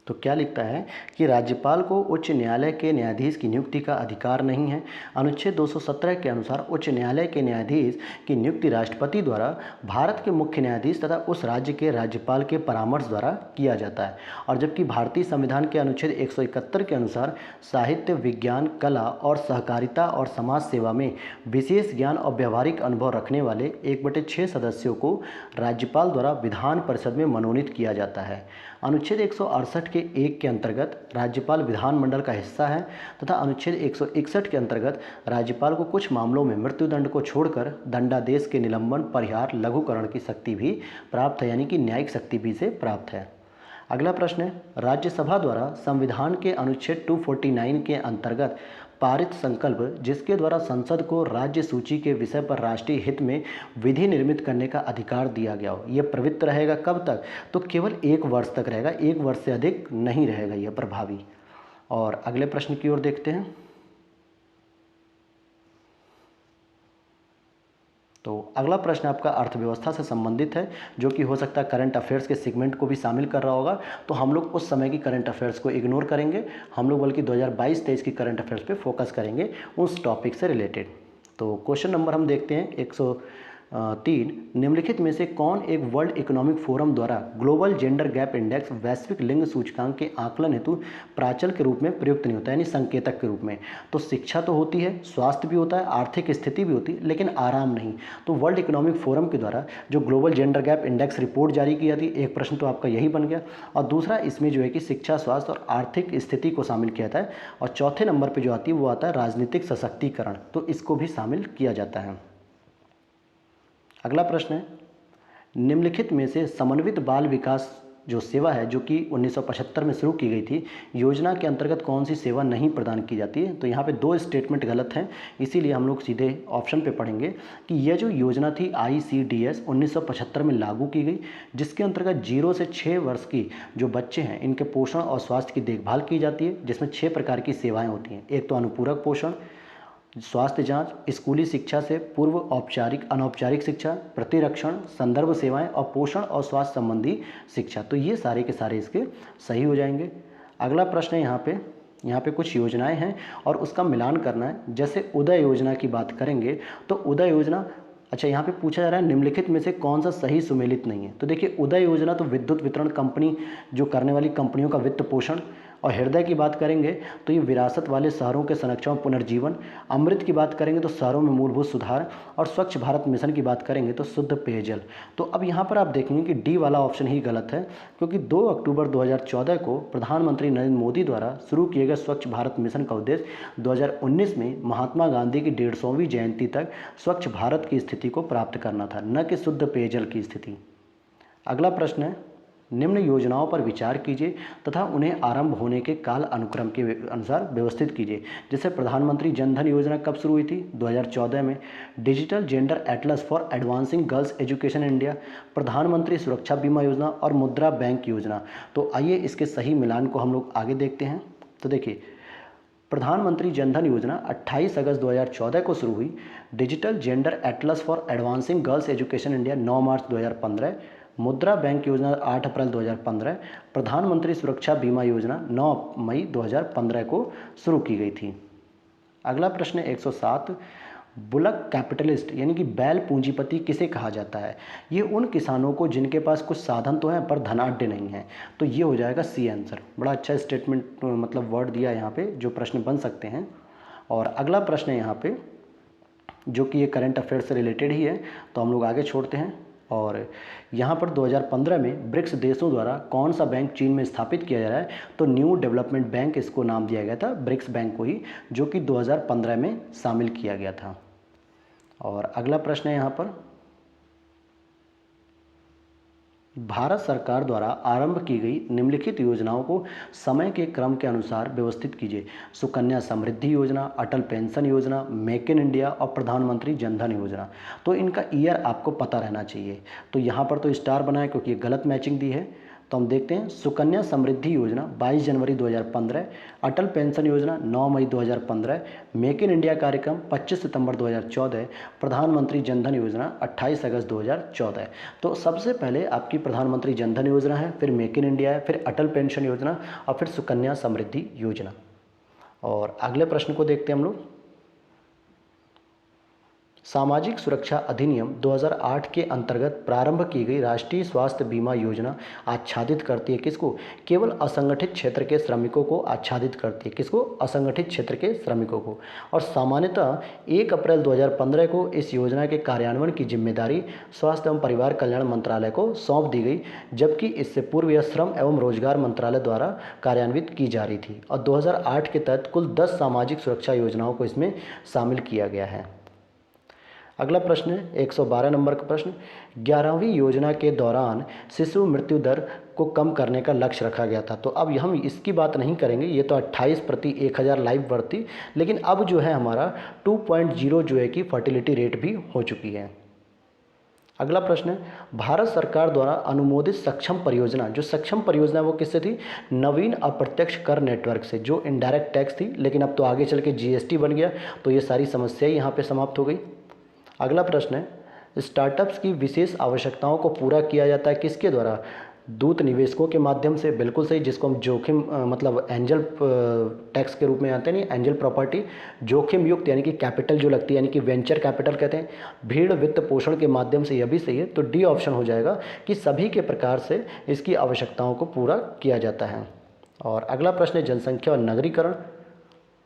तो क्या लिखता है कि राज्यपाल को उच्च न्यायालय के न्यायाधीश की नियुक्ति का अधिकार नहीं है। अनुच्छेद 217 के अनुसार उच्च न्यायालय के न्यायाधीश की नियुक्ति राष्ट्रपति द्वारा भारत के मुख्य न्यायाधीश तथा उस राज्य के राज्यपाल के परामर्श द्वारा किया जाता है। और जबकि भारतीय संविधान के अनुच्छेद 171 के अनुसार साहित्य, विज्ञान, कला और सहकारिता और समाज सेवा में विशेष ज्ञान और व्यवहारिक अनुभव रखने वाले 1/6 सदस्यों को राज्यपाल द्वारा विधान परिषद में मनोनीत किया जाता है। अनुच्छेद 168 के 1 के अंतर्गत राज्यपाल विधानमंडल का हिस्सा है तथा अनुच्छेद 161 के अंतर्गत राज्यपाल को कुछ मामलों में मृत्युदंड को छोड़कर दंडादेश के निलंबन, परिहार, लघुकरण की शक्ति भी प्राप्त है, यानी कि न्यायिक शक्ति भी से प्राप्त है। अगला प्रश्न है, राज्यसभा द्वारा संविधान के अनुच्छेद 249 के अंतर्गत पारित संकल्प जिसके द्वारा संसद को राज्य सूची के विषय पर राष्ट्रीय हित में विधि निर्मित करने का अधिकार दिया गया हो, यह प्रवृत्त रहेगा कब तक? तो केवल 1 वर्ष तक रहेगा, 1 वर्ष से अधिक नहीं रहेगा यह प्रभावी। और अगले प्रश्न की ओर देखते हैं। तो अगला प्रश्न आपका अर्थव्यवस्था से संबंधित है, जो कि हो सकता है करंट अफेयर्स के सेगमेंट को भी शामिल कर रहा होगा। तो हम लोग उस समय की करंट अफेयर्स को इग्नोर करेंगे, हम लोग बल्कि 2022-23 की करंट अफेयर्स पे फोकस करेंगे उस टॉपिक से रिलेटेड। तो क्वेश्चन नंबर हम देखते हैं 103, निम्नलिखित में से कौन एक वर्ल्ड इकोनॉमिक फोरम द्वारा ग्लोबल जेंडर गैप इंडेक्स वैश्विक लिंग सूचकांक के आकलन हेतु प्राचल के रूप में प्रयुक्त नहीं होता, यानी संकेतक के रूप में? तो शिक्षा तो होती है, स्वास्थ्य भी होता है, आर्थिक स्थिति भी होती है, लेकिन आराम नहीं। तो वर्ल्ड इकोनॉमिक फोरम के द्वारा जो global gender gap index report जारी की जाती है, एक प्रश्न तो आपका यही बन गया। और दूसरा इसमें जो है कि शिक्षा, स्वास्थ्य और आर्थिक स्थिति को शामिल किया जाता है। और चौथे नंबर पर जो आती है वो आता है राजनीतिक सशक्तिकरण, तो इसको भी शामिल किया जाता है। अगला प्रश्न है, निम्नलिखित में से समन्वित बाल विकास जो सेवा है, जो कि 1975 में शुरू की गई थी, योजना के अंतर्गत कौन सी सेवा नहीं प्रदान की जाती है? तो यहाँ पे 2 स्टेटमेंट गलत हैं, इसीलिए हम लोग सीधे ऑप्शन पे पढ़ेंगे कि यह जो योजना थी ICDS 1975 में लागू की गई, जिसके अंतर्गत 0 से 6 वर्ष की जो बच्चे हैं इनके पोषण और स्वास्थ्य की देखभाल की जाती है, जिसमें 6 प्रकार की सेवाएँ होती हैं। एक तो अनुपूरक पोषण, स्वास्थ्य जांच, स्कूली शिक्षा से पूर्व औपचारिक अनौपचारिक शिक्षा, प्रतिरक्षण, संदर्भ सेवाएं और पोषण और स्वास्थ्य संबंधी शिक्षा। तो ये सारे के सारे इसके सही हो जाएंगे। अगला प्रश्न है यहाँ पे कुछ योजनाएं हैं और उसका मिलान करना है। जैसे उदय योजना की बात करेंगे तो उदय योजना, अच्छा यहाँ पे पूछा जा रहा है निम्नलिखित में से कौन सा सही सुमेलित नहीं है? तो देखिए, उदय योजना तो विद्युत वितरण कंपनी जो करने वाली कंपनियों का वित्त पोषण। और हृदय की बात करेंगे तो ये विरासत वाले शहरों के संरक्षण और पुनर्जीवन। अमृत की बात करेंगे तो शहरों में मूलभूत सुधार। और स्वच्छ भारत मिशन की बात करेंगे तो शुद्ध पेयजल। तो अब यहाँ पर आप देखेंगे कि डी वाला ऑप्शन ही गलत है, क्योंकि 2 अक्टूबर 2014 को प्रधानमंत्री नरेंद्र मोदी द्वारा शुरू किए गए स्वच्छ भारत मिशन का उद्देश्य 2019 में महात्मा गांधी की 150वीं जयंती तक स्वच्छ भारत की स्थिति को प्राप्त करना था, न कि शुद्ध पेयजल की स्थिति। अगला प्रश्न है, निम्न योजनाओं पर विचार कीजिए तथा उन्हें आरंभ होने के काल अनुक्रम के अनुसार व्यवस्थित कीजिए। जैसे प्रधानमंत्री जन धन योजना कब शुरू हुई थी? 2014 में। Digital gender Atlas for advancing girls education in India, प्रधानमंत्री सुरक्षा बीमा योजना और मुद्रा बैंक योजना। तो आइए इसके सही मिलान को हम लोग आगे देखते हैं। तो देखिए, प्रधानमंत्री जन धन योजना 28 अगस्त 2014 को शुरू हुई। Digital gender Atlas for advancing girls education India 9 मार्च 2015। मुद्रा बैंक योजना 8 अप्रैल 2015। प्रधानमंत्री सुरक्षा बीमा योजना 9 मई 2015 को शुरू की गई थी। अगला प्रश्न 107, बुलक कैपिटलिस्ट यानी कि बैल पूंजीपति किसे कहा जाता है? ये उन किसानों को जिनके पास कुछ साधन तो हैं पर धनाढ्य नहीं है। तो ये हो जाएगा सी आंसर। बड़ा अच्छा स्टेटमेंट मतलब वर्ड दिया है यहाँ पे, जो प्रश्न बन सकते हैं। और अगला प्रश्न है यहाँ पे, जो कि ये करंट अफेयर से रिलेटेड ही है, तो हम लोग आगे छोड़ते हैं। और यहाँ पर 2015 में ब्रिक्स देशों द्वारा कौन सा बैंक चीन में स्थापित किया जा रहा है? तो न्यू डेवलपमेंट बैंक इसको नाम दिया गया था, ब्रिक्स बैंक को ही, जो कि 2015 में शामिल किया गया था। और अगला प्रश्न है यहाँ पर, भारत सरकार द्वारा आरंभ की गई निम्नलिखित योजनाओं को समय के क्रम के अनुसार व्यवस्थित कीजिए। सुकन्या समृद्धि योजना, अटल पेंशन योजना, मेक इन इंडिया और प्रधानमंत्री जन धन योजना। तो इनका ईयर आपको पता रहना चाहिए। तो यहाँ पर तो स्टार बना है क्योंकि ये गलत मैचिंग दी है। तो हम देखते हैं सुकन्या समृद्धि योजना 22 जनवरी 2015, अटल पेंशन योजना 9 मई 2015, मेक इन इंडिया कार्यक्रम 25 सितंबर 2014, प्रधानमंत्री जनधन योजना 28 अगस्त 2014। तो सबसे पहले आपकी प्रधानमंत्री जनधन योजना है, फिर मेक इन इंडिया है, फिर अटल पेंशन योजना और फिर सुकन्या समृद्धि योजना। और अगले प्रश्न को देखते हैं हम लोग। सामाजिक सुरक्षा अधिनियम 2008 के अंतर्गत प्रारंभ की गई राष्ट्रीय स्वास्थ्य बीमा योजना आच्छादित करती है किसको? केवल असंगठित क्षेत्र के श्रमिकों को आच्छादित करती है। किसको? असंगठित क्षेत्र के श्रमिकों को। और सामान्यतः 1 अप्रैल 2015 को इस योजना के कार्यान्वयन की जिम्मेदारी स्वास्थ्य एवं परिवार कल्याण मंत्रालय को सौंप दी गई, जबकि इससे पूर्व यह श्रम एवं रोजगार मंत्रालय द्वारा कार्यान्वित की जा रही थी। और 2008 के तहत कुल 10 सामाजिक सुरक्षा योजनाओं को इसमें शामिल किया गया है। अगला प्रश्न है 112 नंबर का प्रश्न। 11वीं योजना के दौरान शिशु मृत्यु दर को कम करने का लक्ष्य रखा गया था। तो अब हम इसकी बात नहीं करेंगे, ये तो 28 प्रति 1000 लाइव बर्थ थी, लेकिन अब जो है हमारा 2.0 जो है कि फर्टिलिटी रेट भी हो चुकी है। अगला प्रश्न है भारत सरकार द्वारा अनुमोदित सक्षम परियोजना, जो सक्षम परियोजना वो किससे थी? नवीन अप्रत्यक्ष कर नेटवर्क से, जो इनडायरेक्ट टैक्स थी, लेकिन अब तो आगे चल के जीएसटी बन गया, तो ये सारी समस्याएं यहाँ पे समाप्त हो गई। अगला प्रश्न है स्टार्टअप्स की विशेष आवश्यकताओं को पूरा किया जाता है किसके द्वारा? दूत निवेशकों के माध्यम से। बिल्कुल सही, जिसको हम जोखिम मतलब एंजल टैक्स के रूप में आते हैं, नहीं एंजल प्रॉपर्टी, जोखिम युक्त यानी कि कैपिटल जो लगती है, यानी कि वेंचर कैपिटल कहते हैं। भीड़ वित्त पोषण के माध्यम से, यह भी सही है। तो डी ऑप्शन हो जाएगा कि सभी के प्रकार से इसकी आवश्यकताओं को पूरा किया जाता है। और अगला प्रश्न है जनसंख्या और नगरीकरण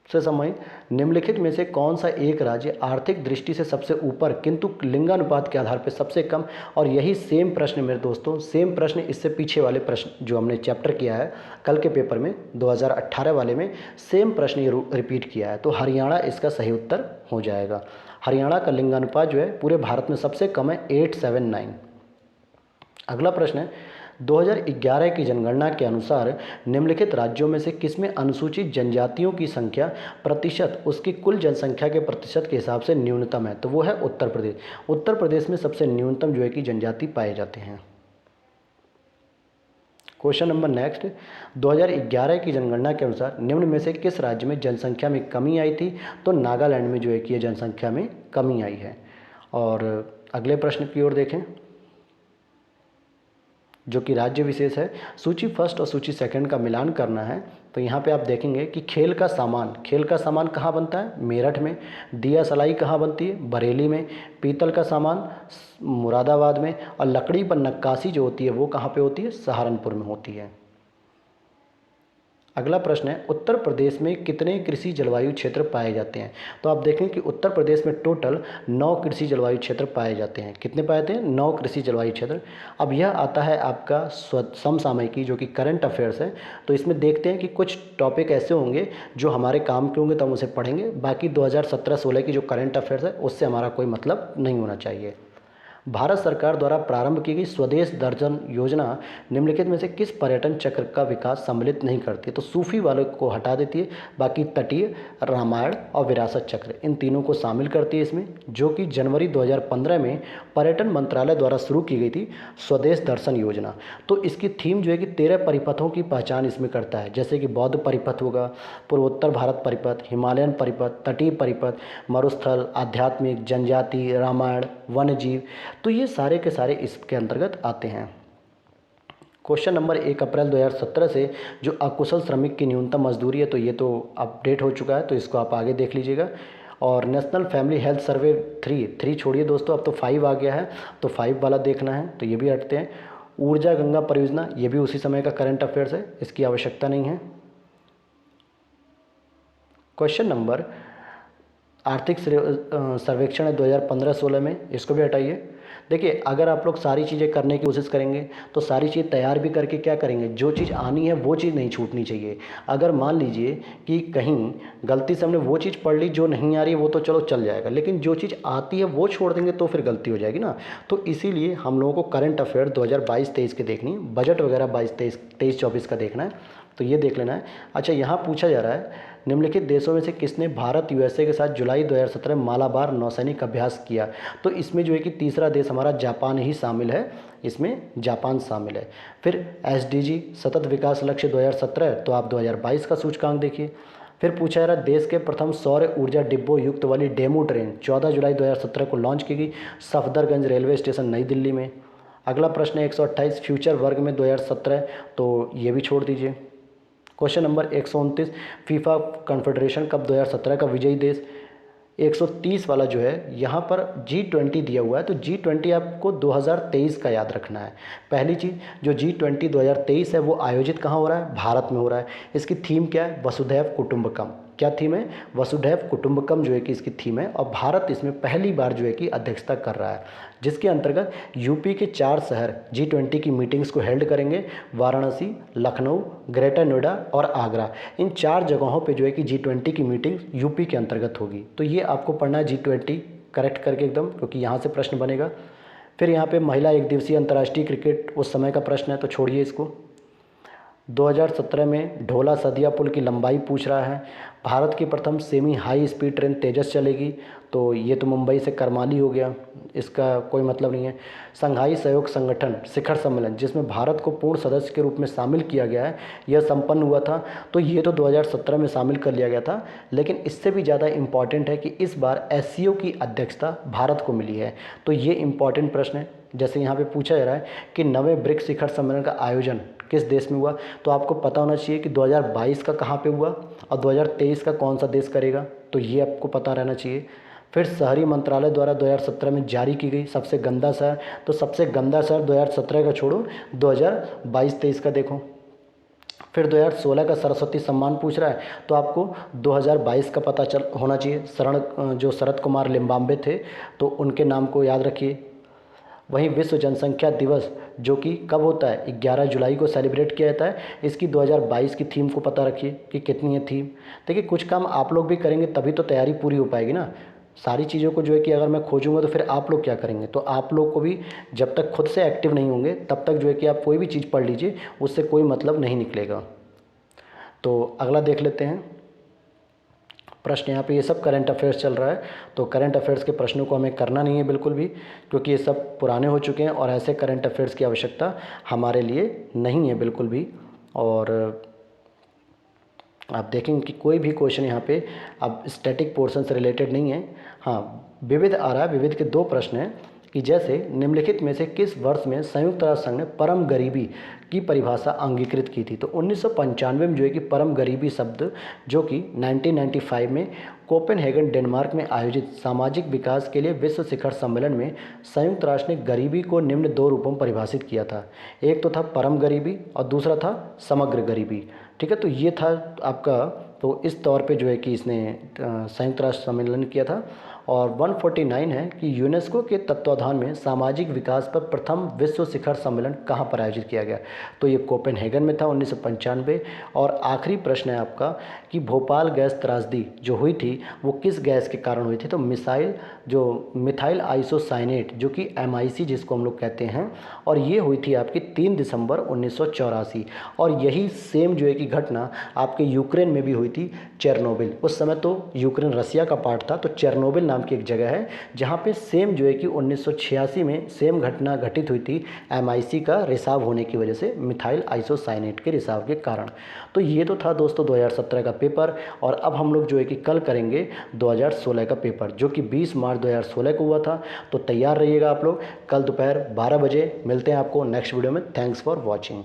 से संबंधित निम्नलिखित में से कौन सा एक राज्य आर्थिक दृष्टि से सबसे ऊपर किंतु लिंगानुपात के आधार पर सबसे कम? और यही सेम प्रश्न मेरे दोस्तों, सेम प्रश्न इससे पीछे वाले प्रश्न जो हमने चैप्टर किया है कल के पेपर में 2018 वाले में, सेम प्रश्न ये रिपीट किया है। तो हरियाणा इसका सही उत्तर हो जाएगा। हरियाणा का लिंगानुपात जो है पूरे भारत में सबसे कम है 879। अगला प्रश्न है 2011 की जनगणना के अनुसार निम्नलिखित राज्यों में से किसमें अनुसूचित जनजातियों की संख्या प्रतिशत उसकी कुल जनसंख्या के प्रतिशत के हिसाब से न्यूनतम है? तो वो है उत्तर प्रदेश। उत्तर प्रदेश में सबसे न्यूनतम जो है कि जनजाति पाए जाते हैं। क्वेश्चन नंबर नेक्स्ट, 2011 की जनगणना के अनुसार निम्न में से किस राज्य में जनसंख्या में कमी आई थी? तो नागालैंड में जो है कि ये जनसंख्या में कमी आई है। और अगले प्रश्न की ओर देखें जो कि राज्य विशेष है। सूची फर्स्ट और सूची सेकंड का मिलान करना है। तो यहाँ पे आप देखेंगे कि खेल का सामान कहाँ बनता है? मेरठ में। दिया सलाई कहाँ बनती है? बरेली में। पीतल का सामान मुरादाबाद में। और लकड़ी पर नक्काशी जो होती है वो कहाँ पे होती है? सहारनपुर में होती है। अगला प्रश्न है उत्तर प्रदेश में कितने कृषि जलवायु क्षेत्र पाए जाते हैं? तो आप देखें कि उत्तर प्रदेश में टोटल 9 कृषि जलवायु क्षेत्र पाए जाते हैं। कितने पाए जाते हैं? 9 कृषि जलवायु क्षेत्र। अब यह आता है आपका समसामयिकी जो कि करंट अफेयर्स है। तो इसमें देखते हैं कि कुछ टॉपिक ऐसे होंगे जो हमारे काम के होंगे तो हम उसे पढ़ेंगे, बाकी 2017-16 की जो करंट अफेयर्स है उससे हमारा कोई मतलब नहीं होना चाहिए। भारत सरकार द्वारा प्रारंभ की गई स्वदेश दर्शन योजना निम्नलिखित में से किस पर्यटन चक्र का विकास सम्मिलित नहीं करती? तो सूफी वाले को हटा देती है, बाकी तटीय, रामायण और विरासत चक्र इन तीनों को शामिल करती है इसमें, जो कि जनवरी 2015 में पर्यटन मंत्रालय द्वारा शुरू की गई थी स्वदेश दर्शन योजना। तो इसकी थीम जो है कि 13 परिपथों की पहचान इसमें करता है, जैसे कि बौद्ध परिपथ होगा, पूर्वोत्तर भारत परिपथ, हिमालयन परिपथ, तटीय परिपथ, मरुस्थल, आध्यात्मिक, जनजाति, रामायण, वन्यजीव। तो ये सारे के सारे इसके अंतर्गत आते हैं। क्वेश्चन नंबर 1 अप्रैल 2017 से जो अकुशल श्रमिक की न्यूनतम मजदूरी है, तो ये तो अपडेट हो चुका है, तो इसको आप आगे देख लीजिएगा। और नेशनल फैमिली हेल्थ सर्वे 3 छोड़िए दोस्तों, अब तो 5 आ गया है, तो 5 वाला देखना है, तो ये भी हटते हैं। ऊर्जा गंगा परियोजना, ये भी उसी समय का करंट अफेयर्स है, इसकी आवश्यकता नहीं है। क्वेश्चन नंबर आर्थिक सर्वेक्षण है 2015-16 में, इसको भी हटाइए। देखिए अगर आप लोग सारी चीज़ें करने की कोशिश करेंगे तो सारी चीज़ तैयार भी करके क्या करेंगे, जो चीज़ आनी है वो चीज़ नहीं छूटनी चाहिए। अगर मान लीजिए कि कहीं गलती से हमने वो चीज़ पढ़ ली जो नहीं आ रही है वो तो चलो चल जाएगा, लेकिन जो चीज़ आती है वो छोड़ देंगे तो फिर गलती हो जाएगी ना। तो इसीलिए हम लोगों को करंट अफेयर 2022-23 के देखनी है, बजट वगैरह 23-24 का देखना है, तो ये देख लेना है। अच्छा यहाँ पूछा जा रहा है निम्नलिखित देशों में से किसने भारत यूएसए के साथ जुलाई 2017 में मालाबार नौसैनिक अभ्यास किया? तो इसमें जो है कि तीसरा देश हमारा जापान ही शामिल है, इसमें जापान शामिल है। फिर एसडीजी सतत विकास लक्ष्य 2017, तो आप 2022 का सूचकांक देखिए। फिर पूछा जा रहा है देश के प्रथम सौर ऊर्जा डिब्बों युक्त वाली डेमू ट्रेन 14 जुलाई 2017 को लॉन्च की गई सफदरगंज रेलवे स्टेशन नई दिल्ली में। अगला प्रश्न है 128 फ्यूचर वर्ग में 2017, तो ये भी छोड़ दीजिए। Question number 129 FIFA confederation cup 2017 का विजयी देश। 130 वाला जो है यहाँ पर G20 दिया हुआ है, तो G20 आपको 2023 का याद रखना है। पहली चीज़ जो G20 2023 है वो आयोजित कहाँ हो रहा है? भारत में हो रहा है। इसकी थीम क्या है? वसुधैव कुटुंबकम। क्या थीम है? वसुधैव कुटुंबकम जो है कि इसकी थीम है, और भारत इसमें पहली बार जो है कि अध्यक्षता कर रहा है, जिसके अंतर्गत यूपी के 4 शहर G20 की मीटिंग्स को हेल्ड करेंगे। वाराणसी, लखनऊ, ग्रेटर नोएडा और आगरा, इन 4 जगहों पे जो है कि G20 की मीटिंग यूपी के अंतर्गत होगी। तो ये आपको पढ़ना है G20 करेक्ट करके एकदम, क्योंकि यहाँ से प्रश्न बनेगा। फिर यहाँ पे महिला एक दिवसीय अंतर्राष्ट्रीय क्रिकेट उस समय का प्रश्न है, तो छोड़िए इसको। 2017 में ढोला सदिया पुल की लंबाई पूछ रहा है। भारत की प्रथम सेमी हाई स्पीड ट्रेन तेजस चलेगी, तो ये तो मुंबई से करमाली हो गया, इसका कोई मतलब नहीं है। संघाई सहयोग संगठन शिखर सम्मेलन जिसमें भारत को पूर्ण सदस्य के रूप में शामिल किया गया है, यह संपन्न हुआ था, तो ये तो 2017 में शामिल कर लिया गया था। लेकिन इससे भी ज़्यादा इम्पॉर्टेंट है कि इस बार एससीओ की अध्यक्षता भारत को मिली है, तो ये इम्पॉर्टेंट प्रश्न है। जैसे यहाँ पे पूछा जा रहा है कि 9वें ब्रिक्स शिखर सम्मेलन का आयोजन किस देश में हुआ, तो आपको पता होना चाहिए कि 2022 का कहाँ पे हुआ और 2023 का कौन सा देश करेगा, तो ये आपको पता रहना चाहिए। फिर शहरी मंत्रालय द्वारा 2017 में जारी की गई सबसे गंदा शहर, तो सबसे गंदा शहर 2017 का छोड़ो, 2022-23 का देखो। फिर 2016 का सरस्वती सम्मान पूछ रहा है, तो आपको 2022 का पता चल होना चाहिए। जो शरद कुमार लिम्बाम्बे थे, तो उनके नाम को याद रखिए। वहीं विश्व जनसंख्या दिवस जो कि कब होता है? 11 जुलाई को सेलिब्रेट किया जाता है। इसकी 2022 की थीम को पता रखिए कि कितनी है थीम। देखिए कुछ काम आप लोग भी करेंगे तभी तो तैयारी पूरी हो पाएगी ना। सारी चीज़ों को जो है कि अगर मैं खोजूंगा तो फिर आप लोग क्या करेंगे? तो आप लोग को भी जब तक खुद से एक्टिव नहीं होंगे तब तक जो है कि आप कोई भी चीज़ पढ़ लीजिए, उससे कोई मतलब नहीं निकलेगा। तो अगला देख लेते हैं प्रश्न। यहाँ पे ये सब करंट अफेयर्स चल रहा है, तो करंट अफेयर्स के प्रश्नों को हमें करना नहीं है बिल्कुल भी, क्योंकि ये सब पुराने हो चुके हैं और ऐसे करंट अफेयर्स की आवश्यकता हमारे लिए नहीं है बिल्कुल भी। और आप देखेंगे कि कोई भी क्वेश्चन यहाँ पे अब स्टैटिक पोर्शन से रिलेटेड नहीं है। हाँ, विविध आ रहा है। विविध के 2 प्रश्न हैं कि जैसे निम्नलिखित में से किस वर्ष में संयुक्त राष्ट्र संघ ने परम गरीबी की परिभाषा अंगीकृत की थी? तो 1995 में जो है कि परम गरीबी शब्द जो कि 1995 में कोपेनहेगन डेनमार्क में आयोजित सामाजिक विकास के लिए विश्व शिखर सम्मेलन में संयुक्त राष्ट्र ने गरीबी को निम्न 2 रूपों में परिभाषित किया था। एक तो था परम गरीबी और दूसरा था समग्र गरीबी। ठीक है, तो ये था आपका, तो इस तौर पे जो है कि इसने संयुक्त राष्ट्र सम्मेलन किया था। और 149 है कि यूनेस्को के तत्वाधान में सामाजिक विकास पर प्रथम विश्व शिखर सम्मेलन कहाँ पर आयोजित किया गया? तो ये कोपेनहेगन में था 1995। और आखिरी प्रश्न है आपका कि भोपाल गैस त्रासदी जो हुई थी वो किस गैस के कारण हुई थी? तो मिथाइल आइसोसाइनेट जो कि MIC जिसको हम लोग कहते हैं, और ये हुई थी आपकी 3 दिसंबर 1984। और यही सेम जो है कि घटना आपके यूक्रेन में भी हुई थी, चेरनोबिल। उस समय तो यूक्रेन रसिया का पार्ट था, तो चेरनोबिल नाम की एक जगह है जहाँ पे सेम जो है कि 1986 में सेम घटना घटित हुई थी MIC का रिसाव होने की वजह से, मिथाइल आइसोसाइनेट के रिसाव के कारण। तो ये तो था दोस्तों 2017 का पेपर। और अब हम लोग जो है कि कल करेंगे 2016 का पेपर जो कि 20 मार्च 2016 को हुआ था। तो तैयार रहिएगा आप लोग। कल दोपहर 12 बजे मिलते हैं आपको नेक्स्ट वीडियो में। Thanks for watching.